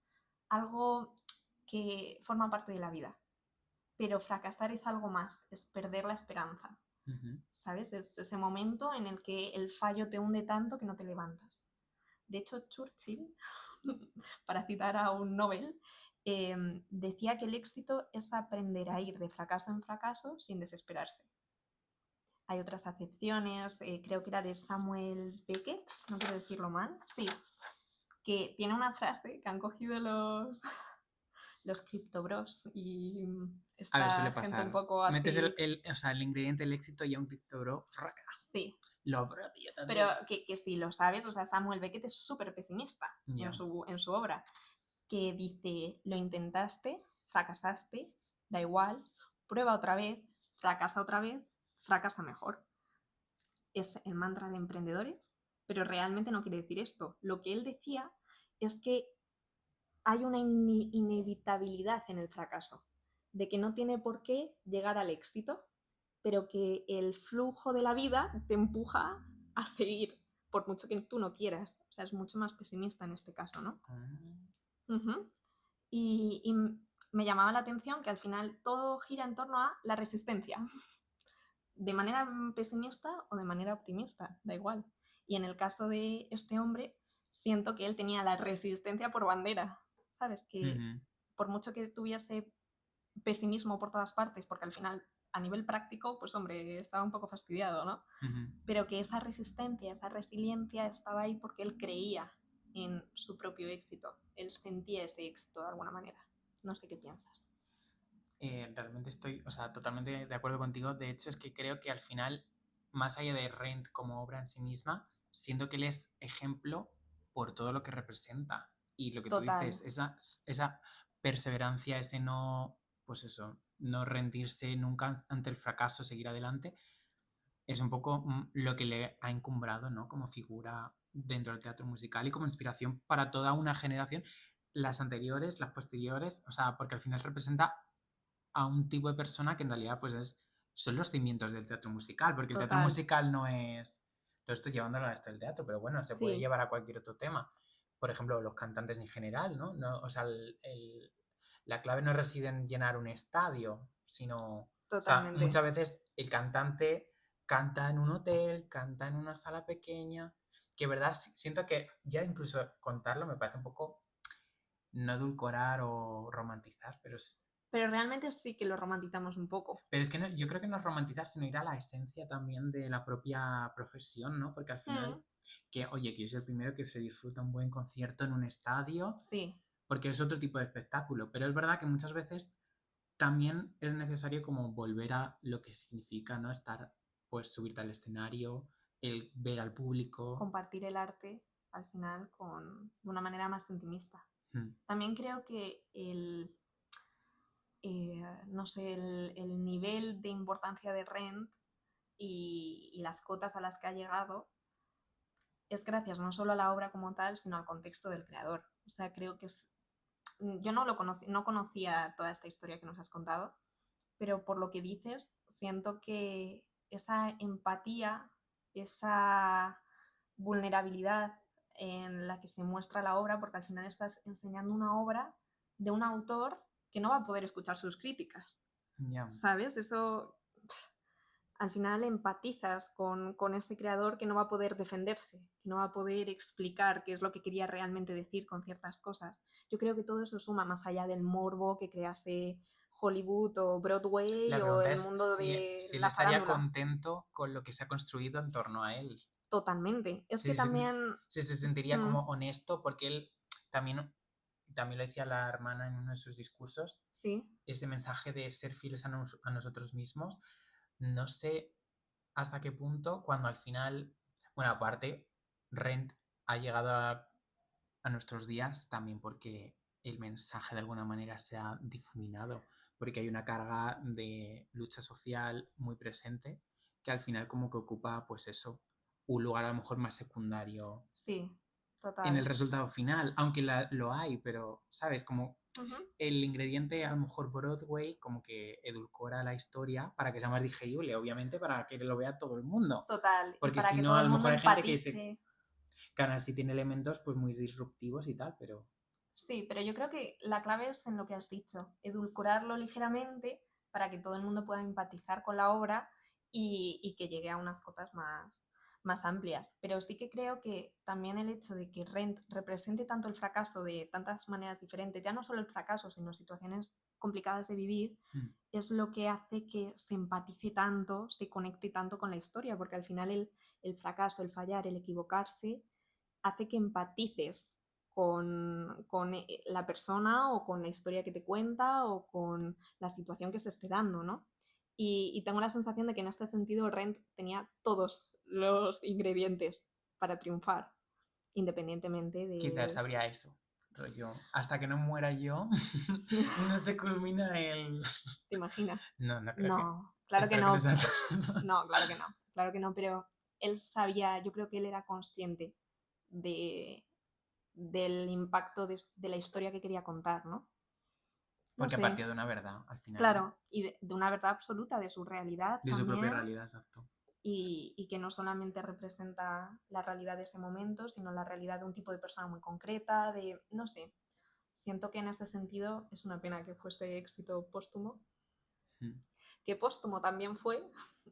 [SPEAKER 1] algo que forma parte de la vida, pero fracasar es algo más, es perder la esperanza, ¿sabes? Es ese momento en el que el fallo te hunde tanto que no te levantas. De hecho, Churchill, para citar a un Nobel, decía que el éxito es aprender a ir de fracaso en fracaso sin desesperarse. Hay otras acepciones, creo que era de Samuel Beckett, no quiero decirlo mal, sí, que tiene una frase que han cogido los criptobros y
[SPEAKER 2] A ver,
[SPEAKER 1] esta
[SPEAKER 2] suele
[SPEAKER 1] gente un
[SPEAKER 2] pasar.
[SPEAKER 1] poco
[SPEAKER 2] Metes
[SPEAKER 1] así.
[SPEAKER 2] o sea, el ingrediente del éxito y a un criptobro,
[SPEAKER 1] Sí,
[SPEAKER 2] lo propio
[SPEAKER 1] pero
[SPEAKER 2] también.
[SPEAKER 1] que si lo sabes, o sea, Samuel Beckett es súper pesimista
[SPEAKER 2] Ya.
[SPEAKER 1] en su obra, que dice, lo intentaste, fracasaste, da igual, prueba otra vez, fracasa mejor. Es el mantra de emprendedores, pero realmente no quiere decir esto. Lo que él decía es que hay una inevitabilidad en el fracaso, de que no tiene por qué llegar al éxito, pero que el flujo de la vida te empuja a seguir, por mucho que tú no quieras. O sea, es mucho más pesimista en este caso, ¿no? Uh-huh. Y me llamaba la atención que al final todo gira en torno a la resistencia, de manera pesimista o de manera optimista, da igual. Y en el caso de este hombre, siento que él tenía la resistencia por bandera, ¿sabes? Que por mucho que tuviese pesimismo por todas partes, porque al final, a nivel práctico, pues hombre, estaba un poco fastidiado, ¿no? Pero que esa resistencia, esa resiliencia estaba ahí porque él creía en su propio éxito. Él sentía ese éxito de alguna manera. No sé qué piensas.
[SPEAKER 2] Realmente estoy, o sea, totalmente de acuerdo contigo. De hecho, es que creo que al final, más allá de Rent como obra en sí misma, siento que él es ejemplo por todo lo que representa. Y lo que tú
[SPEAKER 1] Total.
[SPEAKER 2] dices, esa perseverancia, ese no, pues eso, no rendirse nunca ante el fracaso, seguir adelante, es un poco lo que le ha encumbrado, ¿no? Como figura dentro del teatro musical y como inspiración para toda una generación, las anteriores, las posteriores, o sea, porque al final representa a un tipo de persona que en realidad pues son los cimientos del teatro musical, porque el teatro
[SPEAKER 1] Total.
[SPEAKER 2] musical no es todo esto llevándolo a esto del teatro, pero bueno, se puede
[SPEAKER 1] Sí,
[SPEAKER 2] llevar a cualquier otro tema. Por ejemplo, los cantantes en general, ¿no? O sea, la clave no reside en llenar un estadio, sino, o sea,
[SPEAKER 1] totalmente.
[SPEAKER 2] muchas veces el cantante canta en un hotel, canta en una sala pequeña, que verdad siento que ya incluso contarlo me parece un poco no edulcorar o romantizar, pero
[SPEAKER 1] Pero realmente sí que lo romantizamos un poco.
[SPEAKER 2] pero es que yo creo que no es romantizar, sino ir a la esencia también de la propia profesión, ¿no? Porque al final, que, oye, que yo soy el primero que se disfruta un buen concierto en un estadio,
[SPEAKER 1] Sí,
[SPEAKER 2] porque es otro tipo de espectáculo. Pero es verdad que muchas veces también es necesario como volver a lo que significa, ¿no? Estar, pues, subirte al escenario, el ver al público.
[SPEAKER 1] compartir el arte al final de una manera más intimista.
[SPEAKER 2] Hmm.
[SPEAKER 1] También creo que no sé, el nivel de importancia de Rent y las cotas a las que ha llegado es gracias no solo a la obra como tal, sino al contexto del creador. O sea, creo que yo no conocía toda esta historia que nos has contado, pero por lo que dices, siento que esa empatía, esa vulnerabilidad en la que se muestra la obra, porque al final estás enseñando una obra de un autor que no va a poder escuchar sus críticas,
[SPEAKER 2] Ya.
[SPEAKER 1] ¿sabes? Eso al final empatizas con este creador que no va a poder defenderse, que no va a poder explicar qué es lo que quería realmente decir con ciertas cosas. Yo creo que todo eso suma más allá del morbo que crease Hollywood o Broadway
[SPEAKER 2] La
[SPEAKER 1] o
[SPEAKER 2] pregunta
[SPEAKER 1] el
[SPEAKER 2] es
[SPEAKER 1] mundo
[SPEAKER 2] si,
[SPEAKER 1] de
[SPEAKER 2] si él
[SPEAKER 1] la
[SPEAKER 2] estaría
[SPEAKER 1] farándula.
[SPEAKER 2] contento con lo que se ha construido en torno a él.
[SPEAKER 1] Totalmente. Es
[SPEAKER 2] Si
[SPEAKER 1] que
[SPEAKER 2] se,
[SPEAKER 1] también...
[SPEAKER 2] si se sentiría
[SPEAKER 1] mm,
[SPEAKER 2] como honesto, porque él también lo decía la hermana en uno de sus discursos,
[SPEAKER 1] sí,
[SPEAKER 2] ese mensaje de ser fieles a nosotros mismos. No sé hasta qué punto, cuando al final, bueno, aparte, Rent ha llegado a nuestros días también porque el mensaje de alguna manera se ha difuminado, porque hay una carga de lucha social muy presente que al final como que ocupa, pues eso, un lugar a lo mejor más secundario
[SPEAKER 1] sí,
[SPEAKER 2] en el
[SPEAKER 1] total.
[SPEAKER 2] resultado final, aunque lo hay, pero, ¿sabes? Como
[SPEAKER 1] Ujú.
[SPEAKER 2] el ingrediente, a lo mejor Broadway, como que edulcora la historia para que sea más digerible, obviamente, para que lo vea todo el mundo.
[SPEAKER 1] Total. Y
[SPEAKER 2] Porque
[SPEAKER 1] para
[SPEAKER 2] si
[SPEAKER 1] que
[SPEAKER 2] no,
[SPEAKER 1] todo
[SPEAKER 2] a
[SPEAKER 1] el
[SPEAKER 2] lo
[SPEAKER 1] mundo
[SPEAKER 2] mejor hay gente que dice
[SPEAKER 1] empatice.
[SPEAKER 2] que aún así tiene elementos pues muy disruptivos y tal, pero
[SPEAKER 1] Sí, pero yo creo que la clave es en lo que has dicho, edulcorarlo ligeramente para que todo el mundo pueda empatizar con la obra y que llegue a unas cotas más amplias. Pero sí que creo que también el hecho de que Rent represente tanto el fracaso de tantas maneras diferentes, ya no solo el fracaso, sino situaciones complicadas de vivir, es lo que hace que se empatice tanto, se conecte tanto con la historia, porque al final el fracaso, el fallar, el equivocarse, hace que empatices con la persona o con la historia que te cuenta o con la situación que se esté dando, ¿no? Y tengo la sensación de que en este sentido Rent tenía todos los ingredientes para triunfar, independientemente
[SPEAKER 2] quizás
[SPEAKER 1] de...
[SPEAKER 2] habría eso. Rollo, hasta que no muera yo, no se culmina el...
[SPEAKER 1] ¿Te imaginas?
[SPEAKER 2] No, no creo que...
[SPEAKER 1] No, claro que
[SPEAKER 2] Espero que no
[SPEAKER 1] no.
[SPEAKER 2] sea...
[SPEAKER 1] No, claro que no, pero él sabía, yo creo que él era consciente de, del impacto de la historia que quería contar, ¿no? No
[SPEAKER 2] Porque
[SPEAKER 1] sé,
[SPEAKER 2] partía de una verdad, al final, ¿no?
[SPEAKER 1] claro, y de una verdad absoluta, de su realidad
[SPEAKER 2] De su propia
[SPEAKER 1] también,
[SPEAKER 2] realidad, exacto.
[SPEAKER 1] y que no solamente representa la realidad de ese momento, sino la realidad de un tipo de persona muy concreta, de, no sé, siento que en ese sentido es una pena que fuese éxito póstumo,
[SPEAKER 2] Mm.
[SPEAKER 1] que póstumo también fue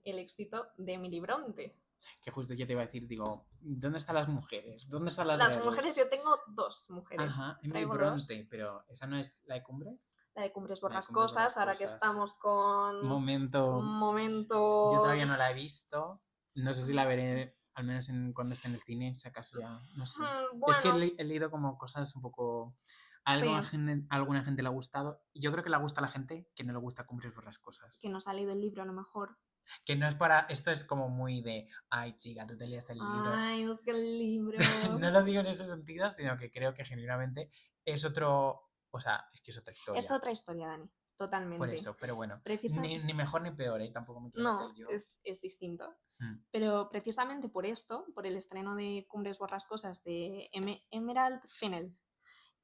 [SPEAKER 1] el éxito de Emily Bronte.
[SPEAKER 2] Que justo yo te iba a decir, digo, ¿dónde están las mujeres? ¿Dónde están las
[SPEAKER 1] Las mujeres,
[SPEAKER 2] girls?
[SPEAKER 1] yo tengo dos mujeres,
[SPEAKER 2] Ajá, Emily
[SPEAKER 1] traigo dos.
[SPEAKER 2] Bronte, pero ¿esa no es la de Cumbres?
[SPEAKER 1] La de Cumbres
[SPEAKER 2] La de Cumbres
[SPEAKER 1] Borrascosas, ahora que
[SPEAKER 2] Borrascosas.
[SPEAKER 1] estamos con
[SPEAKER 2] Momento.
[SPEAKER 1] un
[SPEAKER 2] Yo
[SPEAKER 1] momento...
[SPEAKER 2] todavía no la he visto. No sé si la veré, al menos cuando esté en el cine, si acaso ya. No sé. Es que
[SPEAKER 1] Bueno,
[SPEAKER 2] he leído como cosas un poco. A
[SPEAKER 1] sí,
[SPEAKER 2] alguna gente le ha gustado. Y yo creo que le gusta a la gente que no le gusta Cumbres
[SPEAKER 1] que
[SPEAKER 2] Borrascosas.
[SPEAKER 1] nos ha leído el libro a lo mejor.
[SPEAKER 2] Que no es para. Esto es como muy de. Ay, chica, tú te lees el libro.
[SPEAKER 1] Ay, es que el libro...
[SPEAKER 2] No lo digo en ese sentido, sino que creo que genuinamente es otro. O sea, es que es otra
[SPEAKER 1] Es
[SPEAKER 2] historia.
[SPEAKER 1] otra historia, Dani,
[SPEAKER 2] Por
[SPEAKER 1] totalmente.
[SPEAKER 2] eso, pero bueno.
[SPEAKER 1] Precisa...
[SPEAKER 2] Ni mejor ni peor, ¿eh? Tampoco me quiero meter
[SPEAKER 1] No,
[SPEAKER 2] yo.
[SPEAKER 1] es distinto.
[SPEAKER 2] Mm.
[SPEAKER 1] Pero precisamente por esto, por el estreno de Cumbres Borrascosas de Emerald Fennell,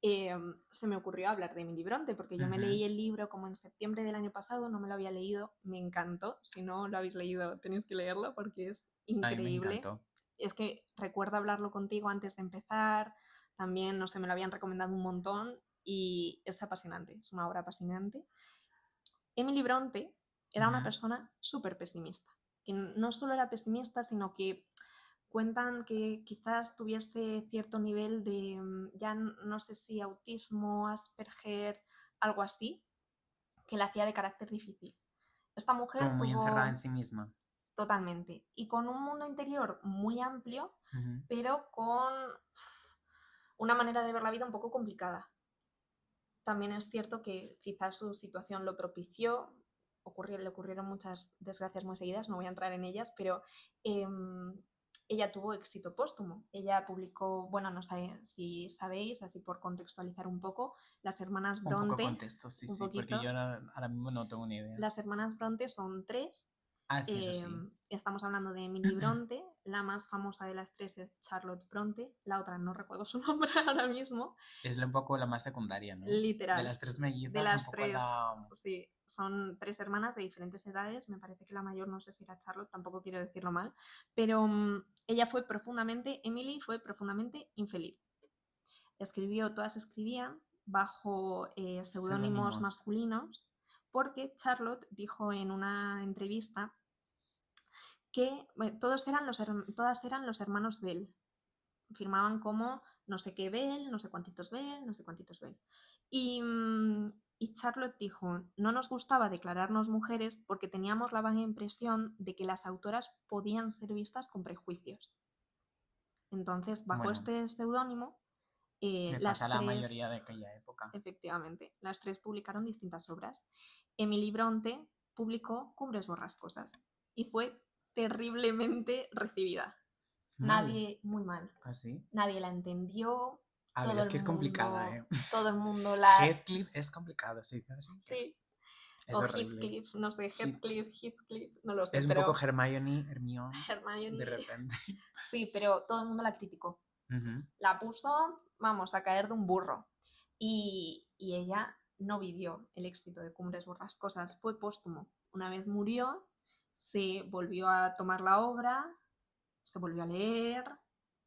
[SPEAKER 1] se me ocurrió hablar de Emily Bronte, porque yo me
[SPEAKER 2] Ujú.
[SPEAKER 1] leí el libro como en septiembre del año pasado, no me lo había leído, me encantó. Si no lo habéis leído, tenéis que leerlo porque es
[SPEAKER 2] A mí me
[SPEAKER 1] increíble.
[SPEAKER 2] encantó.
[SPEAKER 1] Es que recuerdo hablarlo contigo antes de empezar, también, no sé, me lo habían recomendado un montón y es apasionante, es una obra apasionante. Emily Bronte era una
[SPEAKER 2] Ujú.
[SPEAKER 1] persona súper pesimista, que no solo era pesimista, sino que cuentan que quizás tuviese cierto nivel de, ya no sé si autismo, Asperger, algo así, que la hacía de carácter difícil. Esta
[SPEAKER 2] Como
[SPEAKER 1] mujer
[SPEAKER 2] muy encerrada en
[SPEAKER 1] tuvo
[SPEAKER 2] sí misma.
[SPEAKER 1] totalmente, y con un mundo interior muy amplio,
[SPEAKER 2] Ujú.
[SPEAKER 1] pero con una manera de ver la vida un poco complicada. También es cierto que quizás su situación lo propició, le ocurrieron muchas desgracias muy seguidas, no voy a entrar en ellas, pero eh, ella tuvo éxito póstumo. Ella publicó, bueno, no sé si sabéis, así por contextualizar un poco, las hermanas
[SPEAKER 2] Un poco de
[SPEAKER 1] Bronte,
[SPEAKER 2] contexto, sí,
[SPEAKER 1] un
[SPEAKER 2] sí, porque yo
[SPEAKER 1] poquito.
[SPEAKER 2] ahora mismo no tengo ni idea.
[SPEAKER 1] Las hermanas Bronte son tres.
[SPEAKER 2] Ah, sí, eso
[SPEAKER 1] eh,
[SPEAKER 2] sí.
[SPEAKER 1] Estamos hablando de Emily Bronte, la más famosa de las tres es Charlotte Bronte, la otra no recuerdo su nombre ahora mismo.
[SPEAKER 2] Es un poco la más secundaria, ¿no? De
[SPEAKER 1] Literal,
[SPEAKER 2] las tres
[SPEAKER 1] de
[SPEAKER 2] mellizas, un
[SPEAKER 1] las
[SPEAKER 2] poco
[SPEAKER 1] tres,
[SPEAKER 2] la...
[SPEAKER 1] sí, son tres hermanas de diferentes edades, me parece que la mayor no sé si era Charlotte, tampoco quiero decirlo mal, pero ella fue profundamente, Emily fue profundamente infeliz. Todas escribían bajo seudónimos
[SPEAKER 2] Seudónimos.
[SPEAKER 1] masculinos porque Charlotte dijo en una entrevista que todas eran los hermanos Bell, firmaban como no sé qué Bell, no sé cuántitos Bell, no sé cuántitos Bell. Y, y Charlotte dijo, no nos gustaba declararnos mujeres porque teníamos la vaga impresión de que las autoras podían ser vistas con prejuicios. Entonces, bajo
[SPEAKER 2] Bueno,
[SPEAKER 1] este seudónimo,
[SPEAKER 2] me pasa
[SPEAKER 1] las
[SPEAKER 2] la
[SPEAKER 1] tres,
[SPEAKER 2] mayoría de aquella época.
[SPEAKER 1] efectivamente, las tres publicaron distintas obras. Emily Bronte publicó Cumbres Borrascosas y fue terriblemente recibida.
[SPEAKER 2] Mal.
[SPEAKER 1] Nadie, muy mal,
[SPEAKER 2] ¿Así?
[SPEAKER 1] nadie la entendió,
[SPEAKER 2] A ver, es que es complicada, ¿eh?
[SPEAKER 1] todo el mundo la...
[SPEAKER 2] Heathcliff es complicado, se dice así.
[SPEAKER 1] Sí,
[SPEAKER 2] Es
[SPEAKER 1] o
[SPEAKER 2] horrible.
[SPEAKER 1] Heathcliff, no sé,
[SPEAKER 2] Heathcliff.
[SPEAKER 1] Heathcliff, no lo sé,
[SPEAKER 2] Es un poco
[SPEAKER 1] pero
[SPEAKER 2] Hermione, Hermione, de
[SPEAKER 1] Hermione,
[SPEAKER 2] repente.
[SPEAKER 1] sí, pero todo el mundo la criticó.
[SPEAKER 2] Ujú.
[SPEAKER 1] La puso, vamos, a caer de un burro. Y ella no vivió el éxito de Cumbres Borrascosas, fue póstumo. Una vez murió, se volvió a tomar la obra, se volvió a leer,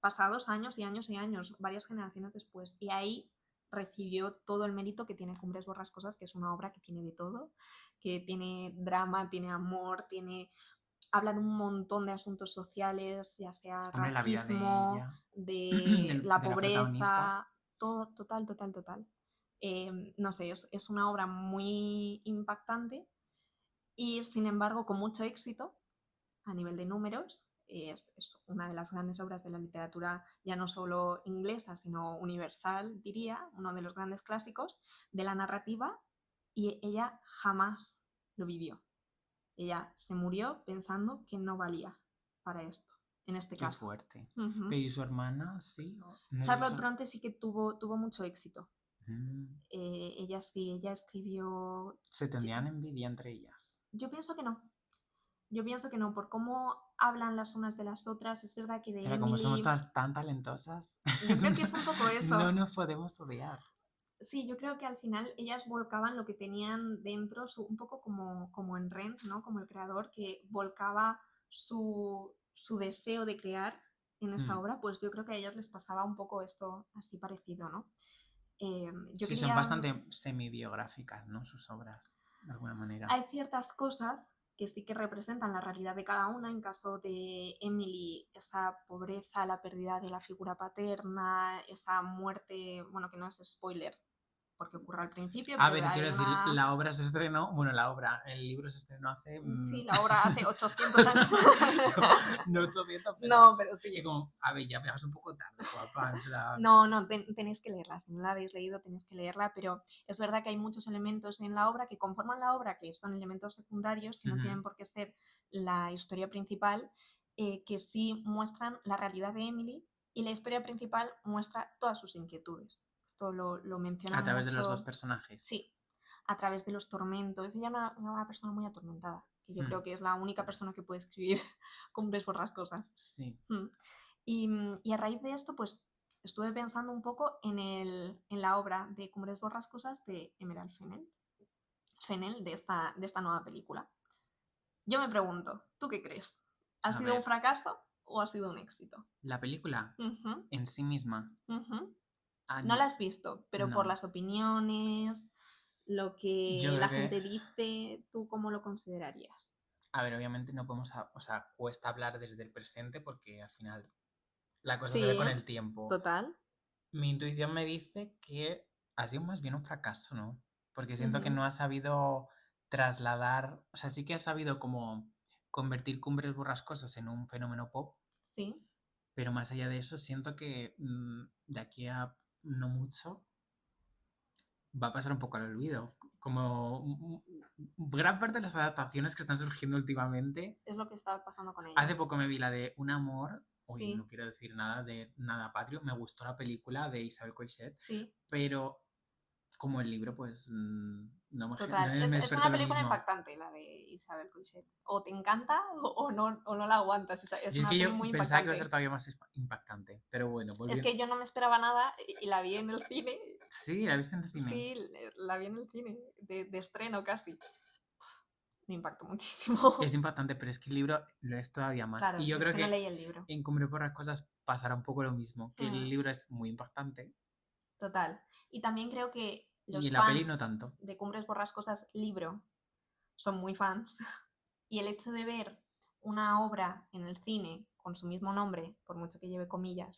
[SPEAKER 1] pasados años y años y años, varias generaciones después. Y ahí recibió todo el mérito que tiene Cumbres Borrascosas, que es una obra que tiene de todo, que tiene drama, tiene amor, habla de un montón de asuntos sociales, ya sea
[SPEAKER 2] Hombre, la vida de
[SPEAKER 1] racismo,
[SPEAKER 2] ella,
[SPEAKER 1] de la
[SPEAKER 2] de la protagonista.
[SPEAKER 1] pobreza, todo, total, total, total. No sé, es una obra muy impactante y sin embargo con mucho éxito a nivel de números. Es una de las grandes obras de la literatura, ya no solo inglesa, sino universal, diría, uno de los grandes clásicos de la narrativa, y ella jamás lo vivió. Ella se murió pensando que no valía para esto, en este
[SPEAKER 2] Qué
[SPEAKER 1] caso.
[SPEAKER 2] fuerte.
[SPEAKER 1] Uh-huh.
[SPEAKER 2] Pero ¿y su hermana? Sí. No sé si
[SPEAKER 1] Charlotte Bronte sí que tuvo mucho éxito.
[SPEAKER 2] Mm.
[SPEAKER 1] Ella sí, ella escribió...
[SPEAKER 2] Se tendrían envidia entre ellas.
[SPEAKER 1] Yo pienso que no. Yo pienso que no, por cómo hablan las unas de las otras. Es verdad que de
[SPEAKER 2] Pero como somos
[SPEAKER 1] Emily...
[SPEAKER 2] todas tan talentosas,
[SPEAKER 1] Yo creo que es un poco
[SPEAKER 2] no
[SPEAKER 1] eso.
[SPEAKER 2] nos podemos odiar.
[SPEAKER 1] Sí, yo creo que al final ellas volcaban lo que tenían dentro, un poco como en Rent, ¿no? Como el creador que volcaba su deseo de crear en esa obra, pues yo creo que a ellas les pasaba un poco esto así parecido, ¿no? Yo
[SPEAKER 2] Sí, son
[SPEAKER 1] quería...
[SPEAKER 2] bastante semibiográficas, ¿no? Sus obras, de alguna manera.
[SPEAKER 1] Hay ciertas cosas que sí que representan la realidad de cada una. En caso de Emily, esa pobreza, la pérdida de la figura paterna, esa muerte, bueno, que no es spoiler porque ocurre al principio,
[SPEAKER 2] A
[SPEAKER 1] pero
[SPEAKER 2] ver,
[SPEAKER 1] hay
[SPEAKER 2] quiero decir,
[SPEAKER 1] una...
[SPEAKER 2] la obra se estrenó, bueno, el libro se estrenó hace...
[SPEAKER 1] Sí, la obra hace 800 años.
[SPEAKER 2] no 800, pero...
[SPEAKER 1] No, pero sí.
[SPEAKER 2] Y como, a ver, ya veamos un poco tarde, guapa, en plan...
[SPEAKER 1] No, tenéis que leerla. Si no la habéis leído, tenéis que leerla, pero es verdad que hay muchos elementos en la obra que conforman la obra, que son elementos secundarios, que no tienen por qué ser la historia principal, que sí muestran la realidad de Emily y la historia principal muestra todas sus inquietudes. Esto lo menciona
[SPEAKER 2] A través de los dos
[SPEAKER 1] mucho.
[SPEAKER 2] personajes.
[SPEAKER 1] Sí, a través de los tormentos. Ella es una persona muy atormentada, que yo creo que es la única persona que puede escribir Cumbres Borrascosas.
[SPEAKER 2] Sí.
[SPEAKER 1] Y a raíz de esto, pues estuve pensando un poco en la obra de Cumbres Borrascosas de Emerald Fennell de esta nueva película. Yo me pregunto, ¿tú qué crees? ¿Ha
[SPEAKER 2] A
[SPEAKER 1] sido un
[SPEAKER 2] ver,
[SPEAKER 1] fracaso o ha sido un éxito?
[SPEAKER 2] la película
[SPEAKER 1] Uh-huh,
[SPEAKER 2] en sí misma...
[SPEAKER 1] uh-huh.
[SPEAKER 2] Ah,
[SPEAKER 1] No la has visto, pero por
[SPEAKER 2] no.
[SPEAKER 1] las opiniones, lo
[SPEAKER 2] Yo
[SPEAKER 1] que
[SPEAKER 2] creo
[SPEAKER 1] la
[SPEAKER 2] que...
[SPEAKER 1] gente dice, ¿tú cómo lo considerarías?
[SPEAKER 2] A ver, obviamente no podemos... O sea, cuesta hablar desde el presente porque al final la cosa se ve
[SPEAKER 1] Sí,
[SPEAKER 2] con el tiempo.
[SPEAKER 1] total.
[SPEAKER 2] Mi intuición me dice que ha sido más bien un fracaso, ¿no? Porque siento que
[SPEAKER 1] Uh-huh.
[SPEAKER 2] no ha sabido trasladar... O sea, sí que ha sabido como convertir Cumbres Borrascosas en un fenómeno pop,
[SPEAKER 1] Sí,
[SPEAKER 2] pero más allá de eso siento que de aquí a no mucho va a pasar un poco al olvido. Como gran parte de las adaptaciones que están surgiendo últimamente.
[SPEAKER 1] es lo que está pasando con
[SPEAKER 2] Hace
[SPEAKER 1] ellas.
[SPEAKER 2] poco me vi la de Un amor. Oye,
[SPEAKER 1] Sí,
[SPEAKER 2] no quiero decir nada de nada patrio. Me gustó la película de Isabel Coixet.
[SPEAKER 1] sí,
[SPEAKER 2] Pero como el libro, pues no
[SPEAKER 1] total.
[SPEAKER 2] me
[SPEAKER 1] Es
[SPEAKER 2] despertó
[SPEAKER 1] una
[SPEAKER 2] lo
[SPEAKER 1] película
[SPEAKER 2] mismo.
[SPEAKER 1] impactante, la de Isabel Coixet. O te encanta o no la aguantas. Es
[SPEAKER 2] Y es
[SPEAKER 1] una
[SPEAKER 2] que
[SPEAKER 1] peli
[SPEAKER 2] yo
[SPEAKER 1] muy
[SPEAKER 2] pensaba que iba a ser
[SPEAKER 1] impactante.
[SPEAKER 2] todavía más impactante. Pero bueno,
[SPEAKER 1] Es
[SPEAKER 2] volviendo.
[SPEAKER 1] que yo no me esperaba nada y la vi en el cine.
[SPEAKER 2] Sí, la viste en el cine.
[SPEAKER 1] Sí, la vi en el cine, de estreno casi. Me impactó muchísimo.
[SPEAKER 2] Es impactante, pero es que el libro lo es todavía más.
[SPEAKER 1] Claro,
[SPEAKER 2] Y yo
[SPEAKER 1] yo es
[SPEAKER 2] creo
[SPEAKER 1] que no
[SPEAKER 2] que
[SPEAKER 1] leí el libro.
[SPEAKER 2] en Cumbre por las Cosas pasará un poco lo mismo. Que el
[SPEAKER 1] Hmm,
[SPEAKER 2] libro es muy impactante
[SPEAKER 1] total. Y también creo que
[SPEAKER 2] y
[SPEAKER 1] los
[SPEAKER 2] la peli
[SPEAKER 1] fans
[SPEAKER 2] no tanto.
[SPEAKER 1] de Cumbres Borrascosas libro son muy fans. Y el hecho de ver una obra en el cine con su mismo nombre, por mucho que lleve comillas,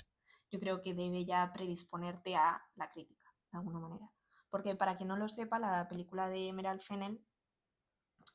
[SPEAKER 1] yo yo creo que debe ya predisponerte a la crítica, de alguna manera. Porque para quien no lo sepa, la película de Emerald Fennell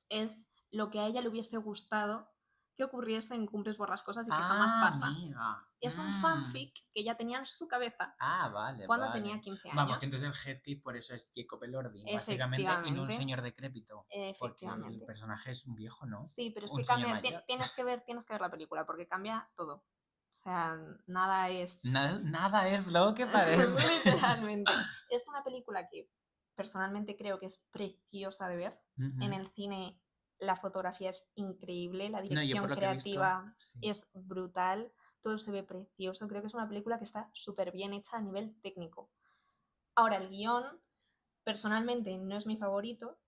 [SPEAKER 1] es lo que a ella le hubiese gustado que ocurriese en Cumbres Borrascosas y que jamás pasa.
[SPEAKER 2] Amiga.
[SPEAKER 1] Es un fanfic que ella tenía en su cabeza
[SPEAKER 2] Vale,
[SPEAKER 1] cuando tenía 15 años.
[SPEAKER 2] Vamos, que entonces el Heathcliff por eso es Jacob Elordi, básicamente, y no un señor decrépito. Porque el personaje es un viejo, ¿no?
[SPEAKER 1] Sí, pero es que cambia, tienes que ver la película porque cambia todo. O sea, nada es...
[SPEAKER 2] Nada es lo que parece.
[SPEAKER 1] Literalmente. Es una película que personalmente creo que es preciosa de ver. En el cine la fotografía es increíble, la dirección creativa es brutal, todo se ve precioso. Creo que es una película que está súper bien hecha a nivel técnico. Ahora, el guión, personalmente, no es mi favorito.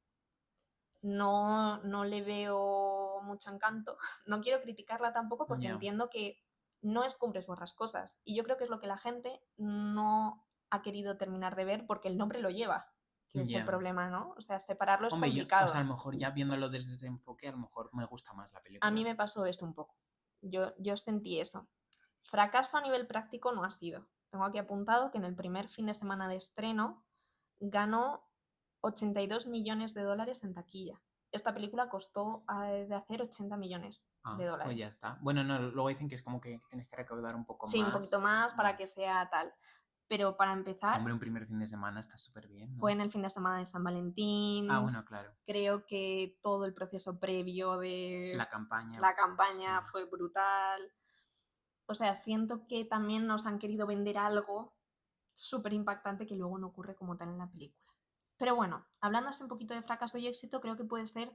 [SPEAKER 1] No le veo mucho encanto. No quiero criticarla tampoco porque entiendo que no es Cumbres Borrascosas. Y yo creo que es lo que la gente no ha querido terminar de ver porque el nombre lo lleva, que es el problema, ¿no? O sea, separarlo es complicado.
[SPEAKER 2] A lo mejor ya viéndolo desde ese enfoque, a lo mejor me gusta más la película.
[SPEAKER 1] A mí me pasó esto un poco. Yo sentí eso. Fracaso a nivel práctico no ha sido. Tengo aquí apuntado que en el primer fin de semana de estreno ganó 82 millones de dólares en taquilla. Esta película costó de hacer 80 millones de dólares.
[SPEAKER 2] Pues ya está. Bueno, no, luego dicen que es como que tienes que recaudar un poco más.
[SPEAKER 1] Sí, un poquito más para que sea tal. Pero para empezar...
[SPEAKER 2] Hombre, un primer fin de semana está súper bien, ¿no?
[SPEAKER 1] Fue en el fin de semana de San Valentín.
[SPEAKER 2] Bueno, claro.
[SPEAKER 1] Creo que todo el proceso previo de...
[SPEAKER 2] La campaña
[SPEAKER 1] sí. Fue brutal. O sea, siento que también nos han querido vender algo súper impactante que luego no ocurre como tal en la película. Pero bueno, hablando así un poquito de fracaso y éxito, creo que puede ser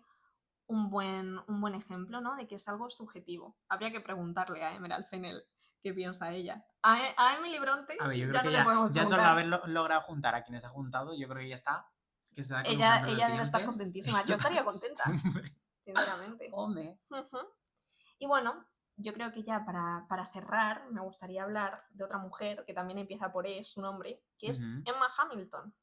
[SPEAKER 1] un buen ejemplo, ¿no? De que es algo subjetivo. Habría que preguntarle a Emerald Fennell qué piensa ella. A Emily Bronte
[SPEAKER 2] yo creo
[SPEAKER 1] ya
[SPEAKER 2] que
[SPEAKER 1] no le podemos
[SPEAKER 2] ya
[SPEAKER 1] preguntar.
[SPEAKER 2] solo haber logrado juntar a quienes ha juntado, yo creo que ya está. Que se da
[SPEAKER 1] ella debe estar contentísima. Yo estaría contenta, sinceramente.
[SPEAKER 2] Hombre.
[SPEAKER 1] Y bueno, yo creo que ya para cerrar me gustaría hablar de otra mujer que también empieza por E, su nombre, que es Emma Hamilton.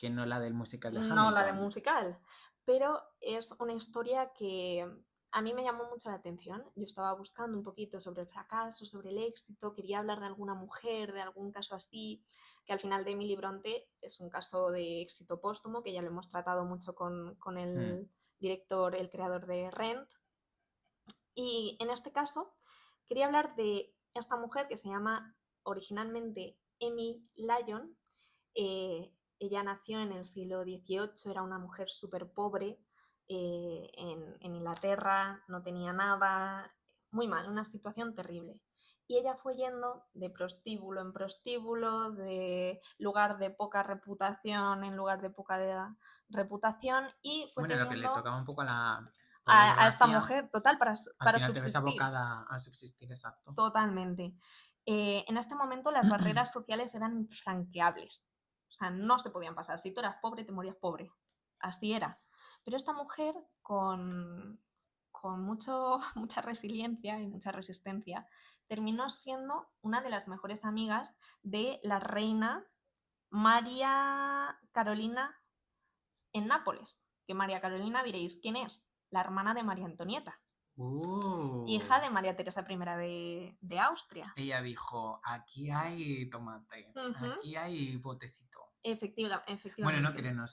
[SPEAKER 2] Que no la del musical de Hamilton.
[SPEAKER 1] No la del musical, pero es una historia que a mí me llamó mucho la atención. Yo estaba buscando un poquito sobre el fracaso, sobre el éxito, quería hablar de alguna mujer, de algún caso así, que al final de Emily Bronte es un caso de éxito póstumo, que ya lo hemos tratado mucho con el director, el creador de Rent. Y en este caso quería hablar de esta mujer que se llama originalmente Emmy Lyon. Ella nació en el siglo XVIII, era una mujer súper pobre en Inglaterra, no tenía nada, muy mal, una situación terrible. Y ella fue yendo de prostíbulo en prostíbulo, de lugar de poca reputación en lugar de poca reputación, y fue teniendo...
[SPEAKER 2] lo que le tocaba un poco
[SPEAKER 1] a esta mujer, total, para subsistir.
[SPEAKER 2] Te ves abocada a subsistir, exacto.
[SPEAKER 1] Totalmente. En este momento las barreras sociales eran infranqueables. O sea, no se podían pasar. Si tú eras pobre, te morías pobre. Así era. Pero esta mujer, con mucha resiliencia y mucha resistencia, terminó siendo una de las mejores amigas de la reina María Carolina en Nápoles. Que María Carolina diréis, ¿quién es? La hermana de María Antonieta. Hija de María Teresa I de Austria.
[SPEAKER 2] Ella dijo, aquí hay tomate, aquí hay botecito.
[SPEAKER 1] Efectivamente.
[SPEAKER 2] Bueno, no creo, no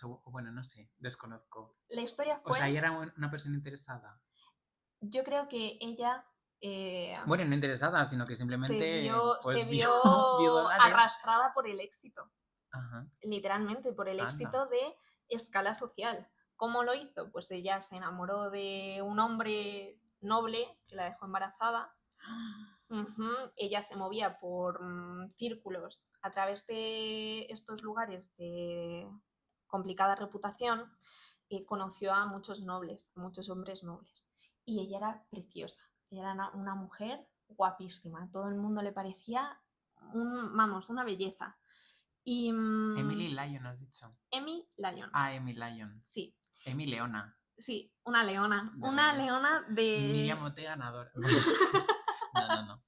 [SPEAKER 2] sé, desconozco.
[SPEAKER 1] La historia fue...
[SPEAKER 2] O sea, ella era una persona interesada.
[SPEAKER 1] Yo creo que ella...
[SPEAKER 2] Bueno, no interesada, sino que simplemente
[SPEAKER 1] se vio arrastrada por el éxito.
[SPEAKER 2] Ajá.
[SPEAKER 1] Literalmente, por el éxito de escala social. ¿Cómo lo hizo? Pues ella se enamoró de un hombre noble que la dejó embarazada. Ella se movía por círculos a través de estos lugares de complicada reputación y conoció a muchos nobles, muchos hombres nobles. Y ella era preciosa. Ella era una mujer guapísima. Todo el mundo le parecía una belleza. Y,
[SPEAKER 2] Emily Lyon, has dicho.
[SPEAKER 1] Emmy Lyon.
[SPEAKER 2] Emmy Lyon.
[SPEAKER 1] Sí.
[SPEAKER 2] Emmy Leona.
[SPEAKER 1] Sí, una leona. Leona de...
[SPEAKER 2] Miriam Ortega ganadora. No.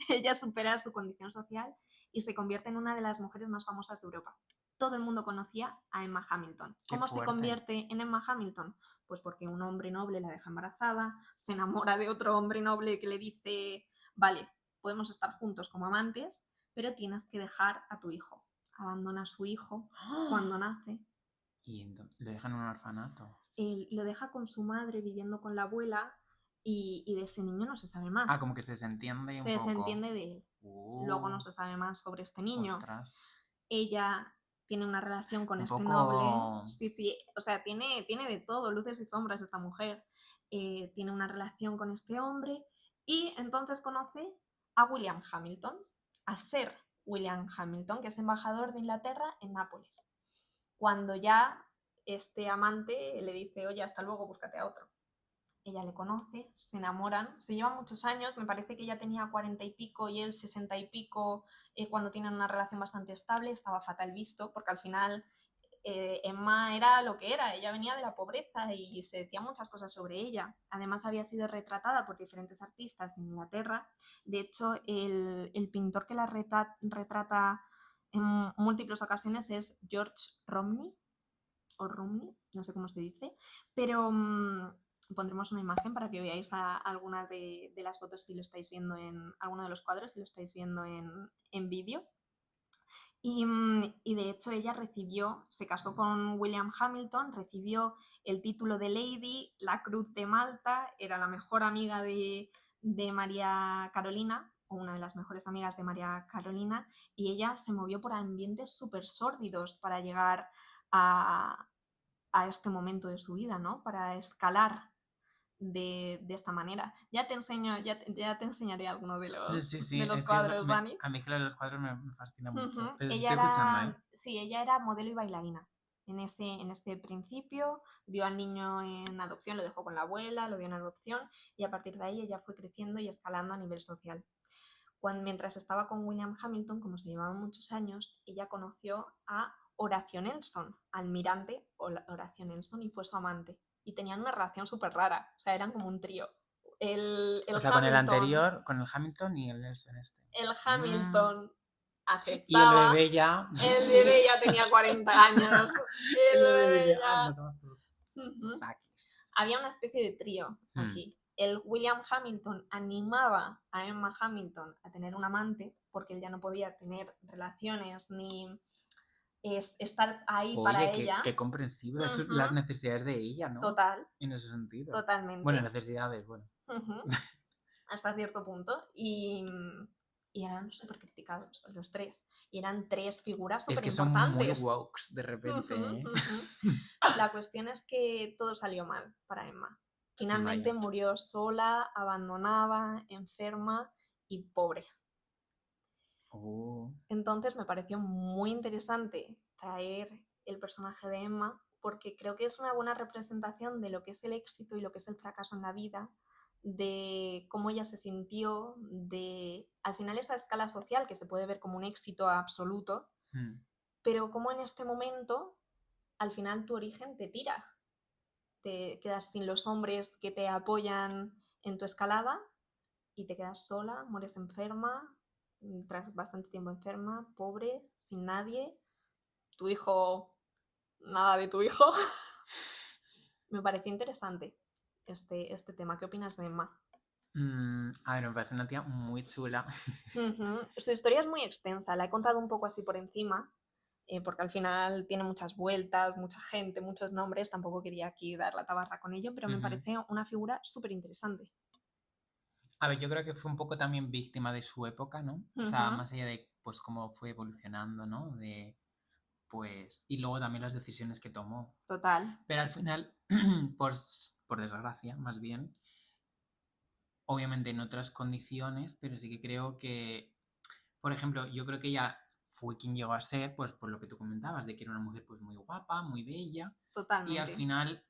[SPEAKER 1] Ella supera su condición social y se convierte en una de las mujeres más famosas de Europa. Todo el mundo conocía a Emma Hamilton. ¿Cómo se convierte en Emma Hamilton? Pues porque un hombre noble la deja embarazada, se enamora de otro hombre noble que le dice, vale, podemos estar juntos como amantes, pero tienes que dejar a tu hijo. Abandona a su hijo cuando nace.
[SPEAKER 2] Y lo dejan en un orfanato.
[SPEAKER 1] Él lo deja con su madre viviendo con la abuela y de ese niño no se sabe más.
[SPEAKER 2] Como que se desentiende
[SPEAKER 1] se
[SPEAKER 2] un poco.
[SPEAKER 1] desentiende de él. Luego no se sabe más sobre este niño.
[SPEAKER 2] Ostras.
[SPEAKER 1] Ella tiene una relación con
[SPEAKER 2] un
[SPEAKER 1] este
[SPEAKER 2] poco...
[SPEAKER 1] noble. Sí, o sea, tiene de todo, luces y sombras esta mujer. Tiene una relación con este hombre y entonces conoce a William Hamilton, a Sir William Hamilton, que es embajador de Inglaterra en Nápoles. Cuando ya este amante le dice, oye, hasta luego, búscate a otro. Ella le conoce, se enamoran, se llevan muchos años, me parece que ella tenía 40 y pico y él 60 y pico cuando tienen una relación bastante estable, estaba fatal visto, porque al final Emma era lo que era, ella venía de la pobreza y se decían muchas cosas sobre ella. Además había sido retratada por diferentes artistas en Inglaterra, de hecho el pintor que la retrata en múltiples ocasiones es George Romney, o Romney, no sé cómo se dice, pero pondremos una imagen para que veáis alguna de las fotos si lo estáis viendo en alguno de los cuadros, si lo estáis viendo en vídeo. Y de hecho ella se casó con William Hamilton, recibió el título de Lady, la Cruz de Malta, era la mejor amiga de María Carolina, o una de las mejores amigas de María Carolina, y ella se movió por ambientes súper sórdidos para llegar a este momento de su vida, ¿no? Para escalar de esta manera. Ya te enseñaré alguno de los cuadros, Dani.
[SPEAKER 2] A mí que los cuadros me fascinan mucho. Pero
[SPEAKER 1] ella
[SPEAKER 2] estoy escuchando, ¿eh?
[SPEAKER 1] Sí, ella era modelo y bailarina. En este principio dio al niño en adopción, lo dejó con la abuela, lo dio en adopción y a partir de ahí ella fue creciendo y escalando a nivel social. Mientras estaba con William Hamilton, como se llevaban muchos años, ella conoció a Horatio Nelson, almirante Horatio Nelson, y fue su amante. Y tenían una relación súper rara, o sea, eran como un trío.
[SPEAKER 2] Con el anterior, con el Hamilton y el Nelson este.
[SPEAKER 1] El Hamilton aceptaba.
[SPEAKER 2] Y el bebé ya...
[SPEAKER 1] El bebé ya tenía 40 años. El bebé ya... Había una especie de trío aquí. El William Hamilton animaba a Emma Hamilton a tener un amante porque él ya no podía tener relaciones ni estar ahí para ella.
[SPEAKER 2] Qué comprensible, son las necesidades de ella, ¿no?
[SPEAKER 1] Total.
[SPEAKER 2] En ese sentido.
[SPEAKER 1] Totalmente.
[SPEAKER 2] Bueno, necesidades, bueno.
[SPEAKER 1] Hasta cierto punto. Y eran súper criticados los tres. Y eran tres figuras súper importantes.
[SPEAKER 2] Es que son muy woke de repente.
[SPEAKER 1] La cuestión es que todo salió mal para Emma. Finalmente murió sola, abandonada, enferma y pobre. Entonces me pareció muy interesante traer el personaje de Emma porque creo que es una buena representación de lo que es el éxito y lo que es el fracaso en la vida, de cómo ella se sintió, de al final esta escala social que se puede ver como un éxito absoluto, pero cómo en este momento al final tu origen te tira, te quedas sin los hombres que te apoyan en tu escalada y te quedas sola, mueres enferma, tras bastante tiempo enferma, pobre, sin nadie, tu hijo, nada de tu hijo. Me pareció interesante este tema. ¿Qué opinas de Emma?
[SPEAKER 2] A ver, me parece una tía muy chula.
[SPEAKER 1] Su historia es muy extensa, la he contado un poco así por encima, porque al final tiene muchas vueltas, mucha gente, muchos nombres, tampoco quería aquí dar la tabarra con ello, pero me parece una figura súper interesante.
[SPEAKER 2] A ver, yo creo que fue un poco también víctima de su época, ¿no? O sea, más allá de pues cómo fue evolucionando, ¿no? Y luego también las decisiones que tomó.
[SPEAKER 1] Total.
[SPEAKER 2] Pero al final, por desgracia, más bien, obviamente en otras condiciones, pero sí que creo que, por ejemplo, yo creo que ella fue quien llegó a ser, pues por lo que tú comentabas, de que era una mujer pues muy guapa, muy bella.
[SPEAKER 1] Totalmente.
[SPEAKER 2] Y al final,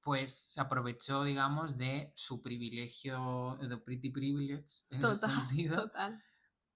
[SPEAKER 2] pues se aprovechó, digamos, de su privilegio, de pretty privilege, en ese sentido.
[SPEAKER 1] Total.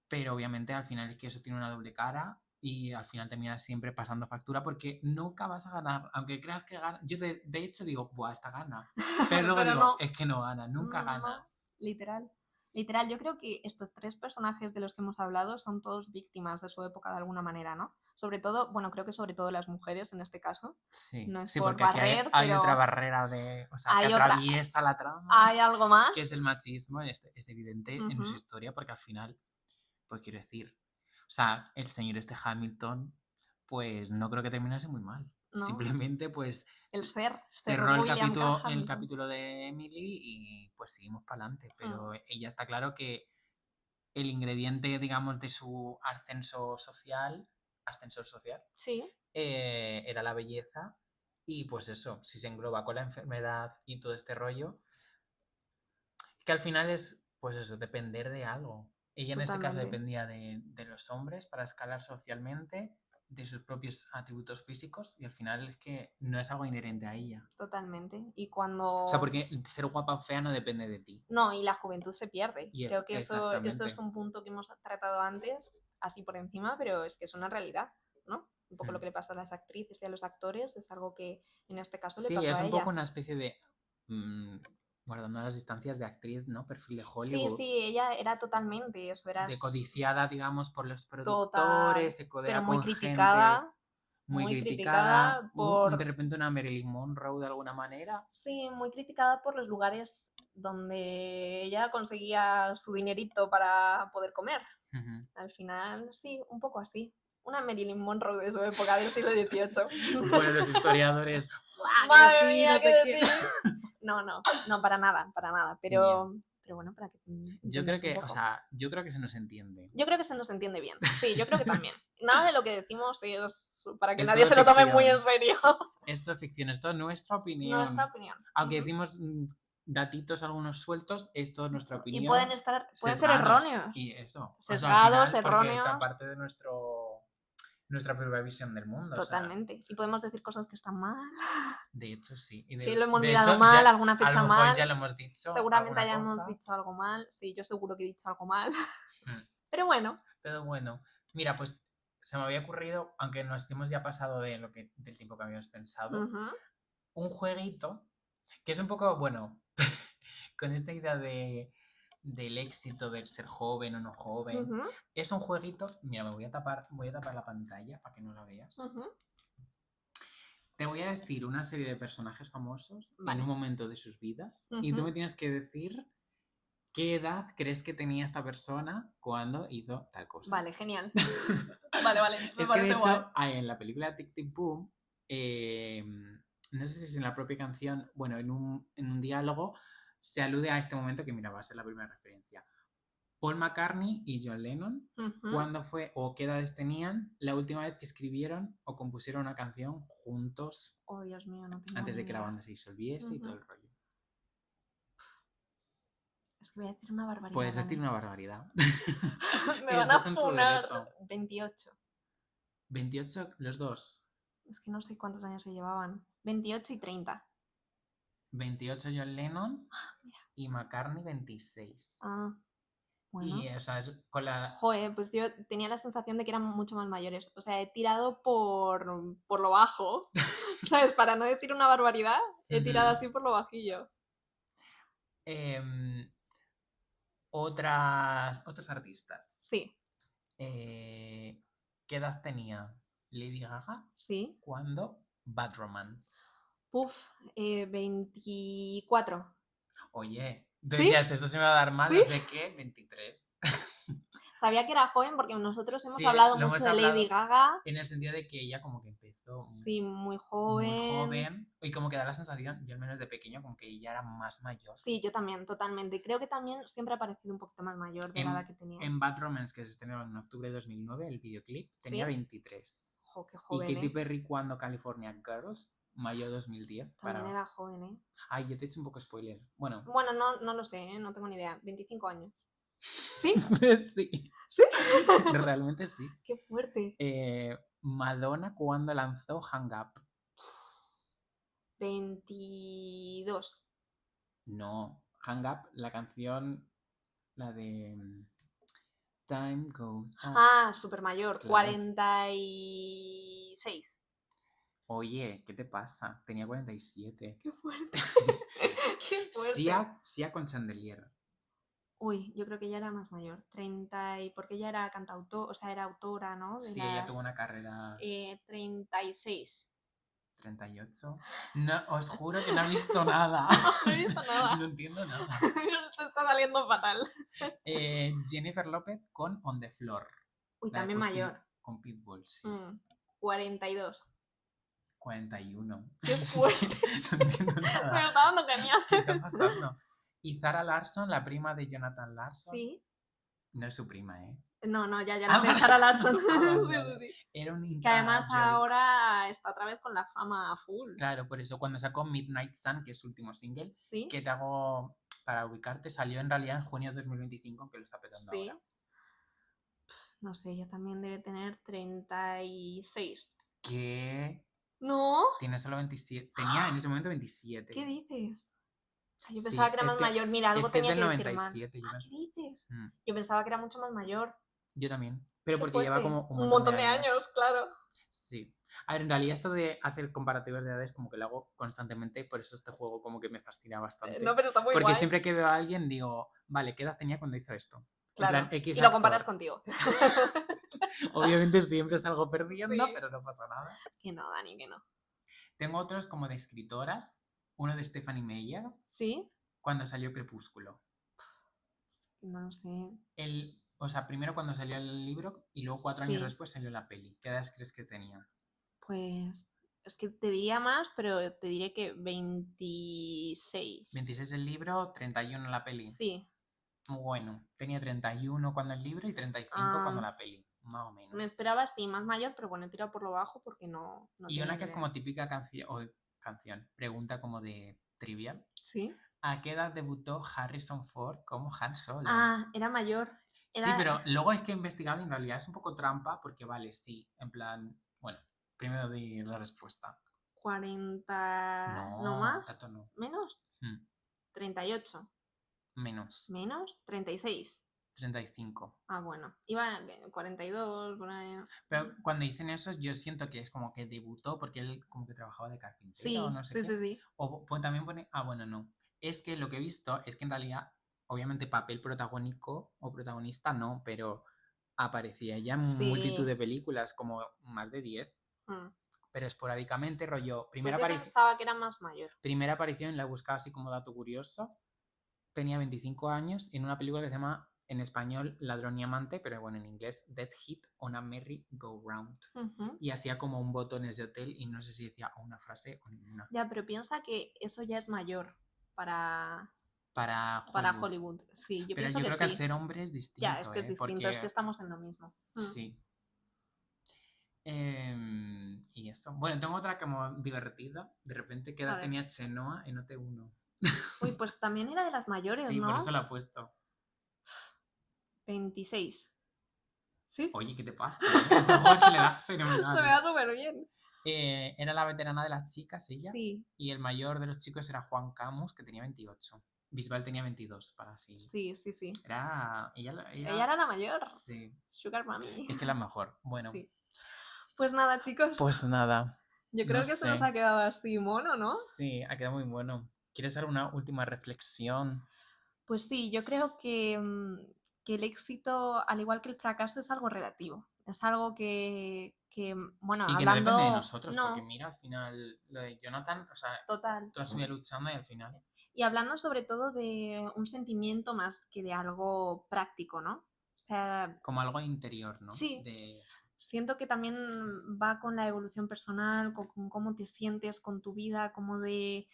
[SPEAKER 2] Pero obviamente al final es que eso tiene una doble cara y al final terminas siempre pasando factura porque nunca vas a ganar, aunque creas que ganas. Yo de hecho digo, buah, esta gana. Pero luego digo, no. Es que no ganas, nunca ganas.
[SPEAKER 1] Literal. Literal, yo creo que estos 3 personajes de los que hemos hablado son todos víctimas de su época de alguna manera, ¿no? Sobre todo, bueno, creo que sobre todo las mujeres en este caso.
[SPEAKER 2] Sí,
[SPEAKER 1] No es
[SPEAKER 2] sí,
[SPEAKER 1] por
[SPEAKER 2] porque aquí
[SPEAKER 1] barrer,
[SPEAKER 2] hay otra
[SPEAKER 1] pero
[SPEAKER 2] barrera de, o sea, que
[SPEAKER 1] hay otra,
[SPEAKER 2] atraviesa la trama,
[SPEAKER 1] hay algo
[SPEAKER 2] que es
[SPEAKER 1] más.
[SPEAKER 2] el machismo, es evidente en su
[SPEAKER 1] Ujú.
[SPEAKER 2] historia, porque al final, pues quiero decir, o sea, el señor este Hamilton, pues no creo que terminase muy mal.
[SPEAKER 1] ¿No?
[SPEAKER 2] Simplemente, pues,
[SPEAKER 1] El ser
[SPEAKER 2] cerró
[SPEAKER 1] William K.
[SPEAKER 2] el
[SPEAKER 1] Hamilton.
[SPEAKER 2] capítulo de Emily y pues seguimos para adelante.
[SPEAKER 1] Mm.
[SPEAKER 2] Pero ella está claro que el ingrediente, digamos, de su ascensor social,
[SPEAKER 1] Sí,
[SPEAKER 2] era la belleza. Y pues eso, si se engloba con la enfermedad y todo este rollo, que al final es, pues eso, depender de algo. Ella en este caso
[SPEAKER 1] totalmente.
[SPEAKER 2] dependía de los hombres para escalar socialmente, de sus propios atributos físicos, y al final es que no es algo inherente a ella.
[SPEAKER 1] Totalmente. Y
[SPEAKER 2] O sea,
[SPEAKER 1] cuando...
[SPEAKER 2] porque ser guapa o fea no depende de ti.
[SPEAKER 1] No, y la juventud se pierde.
[SPEAKER 2] Y
[SPEAKER 1] Creo
[SPEAKER 2] es
[SPEAKER 1] que eso es
[SPEAKER 2] exactamente.
[SPEAKER 1] un punto que hemos tratado antes, así por encima, pero es que es una realidad, ¿no? Un poco lo
[SPEAKER 2] Hmm.
[SPEAKER 1] que le pasa a las actrices y a los actores es algo que en este caso le
[SPEAKER 2] Sí,
[SPEAKER 1] pasó
[SPEAKER 2] es
[SPEAKER 1] a
[SPEAKER 2] un poco
[SPEAKER 1] ella.
[SPEAKER 2] una especie de, guardando las distancias de actriz, ¿no? Perfil de
[SPEAKER 1] Sí,
[SPEAKER 2] Hollywood,
[SPEAKER 1] sí, ella era totalmente eso, era
[SPEAKER 2] de codiciada, digamos, por los
[SPEAKER 1] total,
[SPEAKER 2] productores, se
[SPEAKER 1] pero
[SPEAKER 2] codea con gente muy
[SPEAKER 1] muy
[SPEAKER 2] criticada,
[SPEAKER 1] criticada
[SPEAKER 2] de
[SPEAKER 1] por,
[SPEAKER 2] repente una Marilyn Monroe de alguna manera.
[SPEAKER 1] sí, muy criticada por los lugares donde ella conseguía su dinerito para poder comer.
[SPEAKER 2] Ujú.
[SPEAKER 1] Al final, sí, un poco así. Una Marilyn Monroe de su época del siglo XVIII.
[SPEAKER 2] Bueno, los historiadores, ¡guau! Que
[SPEAKER 1] Madre
[SPEAKER 2] nací,
[SPEAKER 1] mía,
[SPEAKER 2] no
[SPEAKER 1] ¿qué
[SPEAKER 2] sé qué.
[SPEAKER 1] decís? No, no, no, para nada, para nada.
[SPEAKER 2] Yeah.
[SPEAKER 1] Pero bueno, para que
[SPEAKER 2] Yo creo
[SPEAKER 1] entendáis un
[SPEAKER 2] que, o
[SPEAKER 1] poco.
[SPEAKER 2] sea, yo creo que se nos entiende.
[SPEAKER 1] Yo creo que se nos entiende bien. Sí, yo creo que también. Nada de lo que decimos es para que
[SPEAKER 2] Es
[SPEAKER 1] nadie
[SPEAKER 2] todo
[SPEAKER 1] se lo tome muy en
[SPEAKER 2] ficción.
[SPEAKER 1] serio.
[SPEAKER 2] Esto es ficción, esto es nuestra
[SPEAKER 1] Nuestra
[SPEAKER 2] opinión.
[SPEAKER 1] opinión.
[SPEAKER 2] Aunque
[SPEAKER 1] Ujú.
[SPEAKER 2] decimos datitos algunos sueltos, esto es nuestra
[SPEAKER 1] Y
[SPEAKER 2] opinión,
[SPEAKER 1] pueden ser
[SPEAKER 2] sesgados.
[SPEAKER 1] erróneos.
[SPEAKER 2] Y eso, o sea, al
[SPEAKER 1] Sesgados,
[SPEAKER 2] final, porque esta
[SPEAKER 1] erróneos.
[SPEAKER 2] parte de nuestra propia visión del mundo, o sea,
[SPEAKER 1] Totalmente. Y podemos decir cosas que están mal,
[SPEAKER 2] de hecho sí.
[SPEAKER 1] que lo hemos
[SPEAKER 2] De
[SPEAKER 1] mirado
[SPEAKER 2] hecho,
[SPEAKER 1] mal,
[SPEAKER 2] ya
[SPEAKER 1] alguna
[SPEAKER 2] a lo
[SPEAKER 1] fecha
[SPEAKER 2] mejor
[SPEAKER 1] mal.
[SPEAKER 2] ya lo hemos dicho,
[SPEAKER 1] Seguramente
[SPEAKER 2] alguna
[SPEAKER 1] hayamos
[SPEAKER 2] cosa.
[SPEAKER 1] dicho algo mal. Sí, yo seguro que he dicho algo mal.
[SPEAKER 2] Hmm.
[SPEAKER 1] Pero bueno.
[SPEAKER 2] Pero bueno, mira, pues se me había ocurrido, aunque nos hemos ya pasado del tiempo que habíamos pensado,
[SPEAKER 1] Ujú,
[SPEAKER 2] un jueguito que es un poco, bueno, con esta idea del éxito, del ser joven o no joven.
[SPEAKER 1] ujú,
[SPEAKER 2] Es un jueguito, mira, voy a tapar la pantalla para que no la veas.
[SPEAKER 1] ujú.
[SPEAKER 2] Te voy a decir una serie de personajes famosos en un
[SPEAKER 1] Vale.
[SPEAKER 2] momento de sus vidas y tú
[SPEAKER 1] Ujú.
[SPEAKER 2] me tienes que decir qué edad crees que tenía esta persona cuando hizo tal cosa.
[SPEAKER 1] Vale, genial. Vale, vale, me
[SPEAKER 2] Es que de
[SPEAKER 1] parece guay.
[SPEAKER 2] hecho, en la película Tic Tic Boom, no sé si es en la propia canción, bueno, en un diálogo, se alude a este momento que, mira, va a ser la primera referencia. Paul McCartney y John Lennon,
[SPEAKER 1] Ujú.
[SPEAKER 2] ¿cuándo fue o qué edades tenían la última vez que escribieron o compusieron una canción juntos
[SPEAKER 1] Oh, Dios mío, no tengo
[SPEAKER 2] antes
[SPEAKER 1] ni
[SPEAKER 2] de que la
[SPEAKER 1] idea.
[SPEAKER 2] banda se disolviese y todo
[SPEAKER 1] Ujú.
[SPEAKER 2] el rollo?
[SPEAKER 1] Es que voy a decir una barbaridad
[SPEAKER 2] Puedes decir
[SPEAKER 1] también.
[SPEAKER 2] una barbaridad.
[SPEAKER 1] Me van a
[SPEAKER 2] Estás en tu
[SPEAKER 1] funar.
[SPEAKER 2] derecho.
[SPEAKER 1] 28.
[SPEAKER 2] 28 los dos.
[SPEAKER 1] Es que no sé cuántos años se llevaban. 28 y 30.
[SPEAKER 2] 28 John Lennon y McCartney 26.
[SPEAKER 1] Ah,
[SPEAKER 2] Y,
[SPEAKER 1] bueno.
[SPEAKER 2] o sea, es con la...
[SPEAKER 1] Joder, pues yo tenía la sensación de que eran mucho más mayores. O sea, he tirado por lo bajo. ¿Sabes? Para no decir una barbaridad, he tirado así por lo bajillo.
[SPEAKER 2] Em, otros artistas.
[SPEAKER 1] Sí,
[SPEAKER 2] ¿Qué edad tenía Lady Gaga
[SPEAKER 1] sí.
[SPEAKER 2] cuando Bad Romance?
[SPEAKER 1] Puf, 24.
[SPEAKER 2] Oye, tú
[SPEAKER 1] ¿Sí?
[SPEAKER 2] decías, esto se me va a dar mal,
[SPEAKER 1] ¿Sí?
[SPEAKER 2] no sé qué, 23.
[SPEAKER 1] Sabía que era joven porque nosotros hemos
[SPEAKER 2] Sí,
[SPEAKER 1] hablado
[SPEAKER 2] lo
[SPEAKER 1] mucho
[SPEAKER 2] hemos
[SPEAKER 1] de Lady
[SPEAKER 2] hablado
[SPEAKER 1] Gaga.
[SPEAKER 2] en el sentido de que ella como que empezó
[SPEAKER 1] Sí, muy
[SPEAKER 2] muy
[SPEAKER 1] joven.
[SPEAKER 2] joven y como que da la sensación, yo al menos de pequeño, como que ella era más mayor.
[SPEAKER 1] Sí, yo también, totalmente. Creo que también siempre ha parecido un poquito más mayor de la edad
[SPEAKER 2] En,
[SPEAKER 1] que tenía.
[SPEAKER 2] en Bad Romance, que se estrenó en octubre de 2009, el videoclip tenía
[SPEAKER 1] ¿Sí?
[SPEAKER 2] 23.
[SPEAKER 1] Jo, qué
[SPEAKER 2] Y
[SPEAKER 1] joven,
[SPEAKER 2] Katy
[SPEAKER 1] ¿eh?
[SPEAKER 2] Perry cuando California Girls, mayo 2010,
[SPEAKER 1] También era joven, ¿eh?
[SPEAKER 2] Ay, yo te he hecho un poco spoiler. Bueno,
[SPEAKER 1] Bueno, no, no lo sé, ¿eh? No tengo ni idea. 25 años. ¿Sí?
[SPEAKER 2] sí,
[SPEAKER 1] ¿Sí?
[SPEAKER 2] realmente sí.
[SPEAKER 1] Qué fuerte.
[SPEAKER 2] Madonna cuando lanzó Hang Up.
[SPEAKER 1] 22.
[SPEAKER 2] No, Hang Up, la canción, la de Time Goes On.
[SPEAKER 1] Ah, súper mayor.
[SPEAKER 2] Claro.
[SPEAKER 1] 46.
[SPEAKER 2] Oye, ¿qué te pasa? Tenía 47.
[SPEAKER 1] Qué fuerte. Qué fuerte.
[SPEAKER 2] Sia con Chandelier.
[SPEAKER 1] Uy, yo creo que ella era más mayor, 30 y porque ella era cantautora, o sea, era autora, ¿no? De
[SPEAKER 2] Sí, ella tuvo
[SPEAKER 1] las
[SPEAKER 2] una carrera
[SPEAKER 1] 36.
[SPEAKER 2] 38. No, os juro que no he visto nada.
[SPEAKER 1] No he visto nada.
[SPEAKER 2] No entiendo nada.
[SPEAKER 1] Te está saliendo fatal.
[SPEAKER 2] Jennifer López con On the Floor.
[SPEAKER 1] Uy,
[SPEAKER 2] La de
[SPEAKER 1] también mayor.
[SPEAKER 2] Con Pitbull, sí.
[SPEAKER 1] 42.
[SPEAKER 2] 41.
[SPEAKER 1] ¡Qué fuerte!
[SPEAKER 2] No entiendo
[SPEAKER 1] Me
[SPEAKER 2] nada.
[SPEAKER 1] está dando genial.
[SPEAKER 2] ¿Qué está pasando? Y Zara Larson, la prima de Jonathan Larson.
[SPEAKER 1] Sí.
[SPEAKER 2] No es su prima, ¿eh?
[SPEAKER 1] No, ya
[SPEAKER 2] Ah,
[SPEAKER 1] lo sé,
[SPEAKER 2] vale.
[SPEAKER 1] Zara Larson.
[SPEAKER 2] Vale.
[SPEAKER 1] Sí.
[SPEAKER 2] Era un
[SPEAKER 1] Que
[SPEAKER 2] inside
[SPEAKER 1] además
[SPEAKER 2] joke.
[SPEAKER 1] ahora está otra vez con la fama a full.
[SPEAKER 2] Claro, por eso cuando sacó Midnight Sun, que es su último single,
[SPEAKER 1] Sí.
[SPEAKER 2] que te hago para ubicarte, salió en realidad en junio de 2025, aunque lo está petando
[SPEAKER 1] Sí.
[SPEAKER 2] ahora.
[SPEAKER 1] No sé, ella también debe tener 36.
[SPEAKER 2] ¿Qué?
[SPEAKER 1] ¿No?
[SPEAKER 2] Tiene solo 27. Tenía en ese momento 27.
[SPEAKER 1] ¿Qué dices? Yo
[SPEAKER 2] Sí,
[SPEAKER 1] pensaba que era
[SPEAKER 2] es
[SPEAKER 1] más
[SPEAKER 2] que,
[SPEAKER 1] mayor. Mira, algo
[SPEAKER 2] es que es
[SPEAKER 1] tenía
[SPEAKER 2] del
[SPEAKER 1] que decir mal.
[SPEAKER 2] 97.
[SPEAKER 1] ¿Qué dices?
[SPEAKER 2] Mm,
[SPEAKER 1] Yo pensaba que era mucho más mayor.
[SPEAKER 2] yo también. Pero
[SPEAKER 1] Qué
[SPEAKER 2] porque lleva
[SPEAKER 1] fuerte.
[SPEAKER 2] como un
[SPEAKER 1] Un
[SPEAKER 2] montón de
[SPEAKER 1] montón de
[SPEAKER 2] años.
[SPEAKER 1] años, claro.
[SPEAKER 2] Sí. A ver, en realidad esto de hacer comparativos de edades como que lo hago constantemente, por eso este juego como que me fascina bastante.
[SPEAKER 1] No, pero está muy
[SPEAKER 2] Porque
[SPEAKER 1] guay.
[SPEAKER 2] siempre que veo a alguien digo, vale, ¿qué edad tenía cuando hizo esto?
[SPEAKER 1] Claro.
[SPEAKER 2] En plan, X
[SPEAKER 1] Y lo
[SPEAKER 2] actor.
[SPEAKER 1] comparas contigo.
[SPEAKER 2] Obviamente siempre salgo perdiendo,
[SPEAKER 1] Sí.
[SPEAKER 2] pero no pasa nada.
[SPEAKER 1] Que no, Dani, que no.
[SPEAKER 2] Tengo otros como de escritoras. Uno de Stephanie Meyer,
[SPEAKER 1] ¿Sí?
[SPEAKER 2] cuando salió Crepúsculo.
[SPEAKER 1] No lo sé.
[SPEAKER 2] O sea, primero cuando salió el libro y luego 4 años
[SPEAKER 1] Sí.
[SPEAKER 2] después salió la peli. ¿Qué edad crees que tenía?
[SPEAKER 1] Pues es que te diría más, pero te diré que 26.
[SPEAKER 2] 26 el libro, 31 la peli.
[SPEAKER 1] Sí.
[SPEAKER 2] Bueno, tenía 31 cuando el libro y 35 cuando la peli, más o menos.
[SPEAKER 1] Me esperaba así, más mayor, pero bueno, he tirado por lo bajo porque no
[SPEAKER 2] Y
[SPEAKER 1] tenía
[SPEAKER 2] una que
[SPEAKER 1] idea.
[SPEAKER 2] es como típica canción, pregunta como de trivia.
[SPEAKER 1] ¿Sí?
[SPEAKER 2] ¿A qué edad debutó Harrison Ford como Han Solo?
[SPEAKER 1] Ah, era mayor.
[SPEAKER 2] Sí, pero luego es que he investigado y en realidad es un poco trampa porque vale, sí, en plan, bueno, primero di la respuesta.
[SPEAKER 1] 40... ¿No
[SPEAKER 2] No,
[SPEAKER 1] más?
[SPEAKER 2] tanto no.
[SPEAKER 1] ¿Menos? 38.
[SPEAKER 2] Menos.
[SPEAKER 1] ¿Menos? 36.
[SPEAKER 2] 35.
[SPEAKER 1] Ah, bueno. Iba 42, por ahí.
[SPEAKER 2] Pero cuando dicen eso, yo siento que es como que debutó porque él como que trabajaba de carpintero
[SPEAKER 1] Sí,
[SPEAKER 2] o no sé qué.
[SPEAKER 1] sí.
[SPEAKER 2] O también pone, bueno, no. Es que lo que he visto es que en realidad, obviamente papel protagónico o protagonista no, pero aparecía ya en multitud de películas, como más de 10. Pero esporádicamente, rollo,
[SPEAKER 1] Pues yo pensaba que era más mayor.
[SPEAKER 2] Primera aparición, la he buscado así como dato curioso, tenía 25 años en una película que se llama en español Ladrón y Amante, pero bueno, en inglés Death Hit on a Merry Go Round. Y hacía como un botones de hotel y no sé si decía una frase o ninguna.
[SPEAKER 1] Ya, pero piensa que eso ya es mayor para Hollywood. Sí, yo
[SPEAKER 2] pero
[SPEAKER 1] pienso
[SPEAKER 2] yo creo que
[SPEAKER 1] sí.
[SPEAKER 2] al ser hombre es distinto.
[SPEAKER 1] Ya, es que es distinto,
[SPEAKER 2] porque...
[SPEAKER 1] es que estamos en lo mismo.
[SPEAKER 2] Sí. Y eso. Bueno, tengo otra como divertida. De repente, ¿qué edad tenía Chenoa en OT1?
[SPEAKER 1] Uy, pues también era de las mayores,
[SPEAKER 2] sí,
[SPEAKER 1] ¿no?
[SPEAKER 2] por eso la he puesto.
[SPEAKER 1] 26. ¿Sí?
[SPEAKER 2] Oye, ¿qué te pasa? Este juego se le da fenomenal.
[SPEAKER 1] Se me da súper bien.
[SPEAKER 2] Era la veterana de las chicas, ella.
[SPEAKER 1] Sí.
[SPEAKER 2] Y el mayor de los chicos era Juan Camus, que tenía 28. Bisbal tenía 22, para así.
[SPEAKER 1] Sí.
[SPEAKER 2] Ella
[SPEAKER 1] era la mayor.
[SPEAKER 2] Sí.
[SPEAKER 1] Sugar Mami.
[SPEAKER 2] Es que la mejor. Bueno.
[SPEAKER 1] Sí. Pues nada, chicos.
[SPEAKER 2] Pues nada.
[SPEAKER 1] Yo creo que se nos ha quedado así mono, ¿no?
[SPEAKER 2] Sí, ha quedado muy bueno. ¿Quieres dar una última reflexión?
[SPEAKER 1] Pues sí, yo creo que el éxito, al igual que el fracaso, es algo relativo. Es algo que bueno,
[SPEAKER 2] y que
[SPEAKER 1] hablando...
[SPEAKER 2] no depende de nosotros, porque mira, al final, lo de Jonathan, o sea,
[SPEAKER 1] total.
[SPEAKER 2] Tú has subido luchando y al final...
[SPEAKER 1] Y hablando sobre todo de un sentimiento más que de algo práctico, ¿no? O sea...
[SPEAKER 2] Como algo interior, ¿no?
[SPEAKER 1] Sí. Siento que también va con la evolución personal, con cómo te sientes con tu vida, cómo de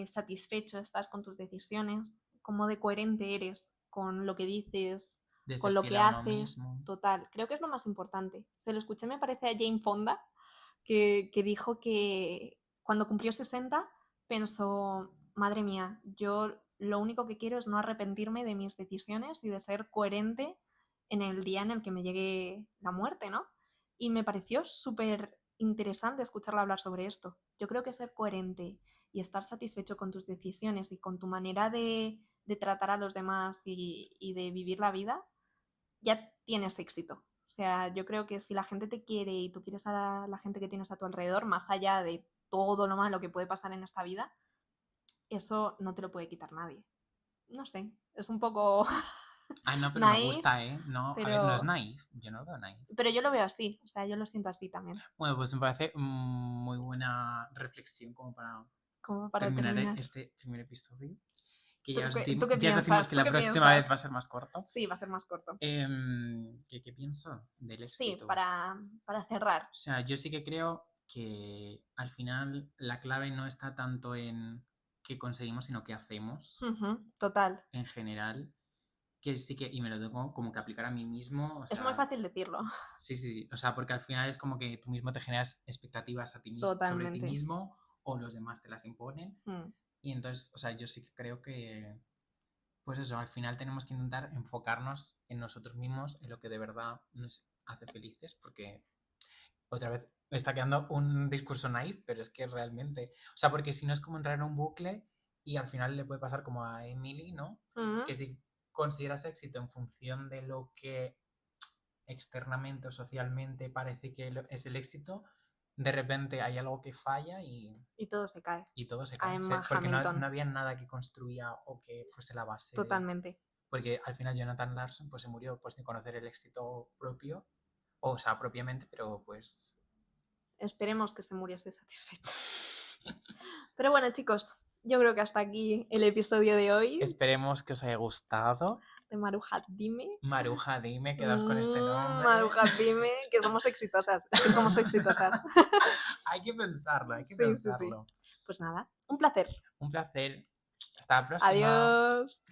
[SPEAKER 1] satisfecho estás con tus decisiones, cómo de coherente eres con lo que dices, con lo que haces. Total, creo que es lo más importante. Se lo escuché, me parece, a Jane Fonda, que dijo que cuando cumplió 60 pensó, madre mía, yo lo único que quiero es no arrepentirme de mis decisiones y de ser coherente en el día en el que me llegue la muerte, ¿no? Y me pareció súper interesante escucharla hablar sobre esto. Yo creo que ser coherente y estar satisfecho con tus decisiones y con tu manera de tratar a los demás y de vivir la vida, ya tienes éxito. O sea, yo creo que si la gente te quiere y tú quieres a la gente que tienes a tu alrededor, más allá de todo lo malo que puede pasar en esta vida, eso no te lo puede quitar nadie. no sé, es un poco
[SPEAKER 2] Ah, no, pero me
[SPEAKER 1] naif,
[SPEAKER 2] gusta, ¿eh? No, a ver, no es
[SPEAKER 1] pero,
[SPEAKER 2] naif, yo no lo veo naif.
[SPEAKER 1] pero yo lo veo así, o sea, yo lo siento así también,
[SPEAKER 2] Bueno, pues me parece muy buena reflexión como para
[SPEAKER 1] como para
[SPEAKER 2] terminar
[SPEAKER 1] terminar.
[SPEAKER 2] este primer episodio. Que
[SPEAKER 1] ¿Tú qué
[SPEAKER 2] ya os decimos
[SPEAKER 1] piensas?
[SPEAKER 2] que
[SPEAKER 1] ¿Tú
[SPEAKER 2] la
[SPEAKER 1] qué
[SPEAKER 2] próxima vez
[SPEAKER 1] piensas?
[SPEAKER 2] va a ser más corto.
[SPEAKER 1] Sí, va a ser más corto.
[SPEAKER 2] ¿Qué pienso del
[SPEAKER 1] Sí,
[SPEAKER 2] éxito?
[SPEAKER 1] para cerrar.
[SPEAKER 2] O sea, yo sí que creo que al final la clave no está tanto en qué conseguimos, sino qué hacemos
[SPEAKER 1] Total.
[SPEAKER 2] en general. Que sí que, y me lo tengo como que aplicar a mí mismo, o
[SPEAKER 1] Es muy
[SPEAKER 2] sea,
[SPEAKER 1] fácil decirlo.
[SPEAKER 2] sí, sí, sí, o sea, porque al final es como que tú mismo te generas expectativas a ti mismo, sobre ti
[SPEAKER 1] Totalmente.
[SPEAKER 2] mismo o los demás te las imponen.
[SPEAKER 1] Mm.
[SPEAKER 2] Y entonces, o sea, yo sí que creo que, pues eso, al final tenemos que intentar enfocarnos en nosotros mismos, en lo que de verdad nos hace felices, porque otra vez me está quedando un discurso naif, pero es que realmente, o sea, porque si no es como entrar en un bucle y al final le puede pasar como a Emily, ¿no?
[SPEAKER 1] Mm.
[SPEAKER 2] Que si consideras éxito en función de lo que externamente o socialmente parece que es el éxito, de repente hay algo que falla
[SPEAKER 1] Y todo se cae.
[SPEAKER 2] y todo se
[SPEAKER 1] A
[SPEAKER 2] cae.
[SPEAKER 1] Emma
[SPEAKER 2] Porque no,
[SPEAKER 1] Hamilton.
[SPEAKER 2] no había nada que construía o que fuese la base de...
[SPEAKER 1] Totalmente.
[SPEAKER 2] Porque al final Jonathan Larson pues se murió pues sin conocer el éxito propio, o sea, propiamente, pero pues...
[SPEAKER 1] Esperemos que se muriese satisfecho. Pero bueno, chicos, yo creo que hasta aquí el episodio de hoy
[SPEAKER 2] Esperemos que os haya gustado.
[SPEAKER 1] de Maruja Dime.
[SPEAKER 2] Maruja, dime, quedaos con este nombre.
[SPEAKER 1] Maruja Dime, que somos exitosas. Es que somos exitosas.
[SPEAKER 2] Hay que pensarlo, hay que
[SPEAKER 1] Sí, sí, sí.
[SPEAKER 2] pensarlo.
[SPEAKER 1] Pues nada, un placer.
[SPEAKER 2] Un placer. Hasta la próxima.
[SPEAKER 1] Adiós.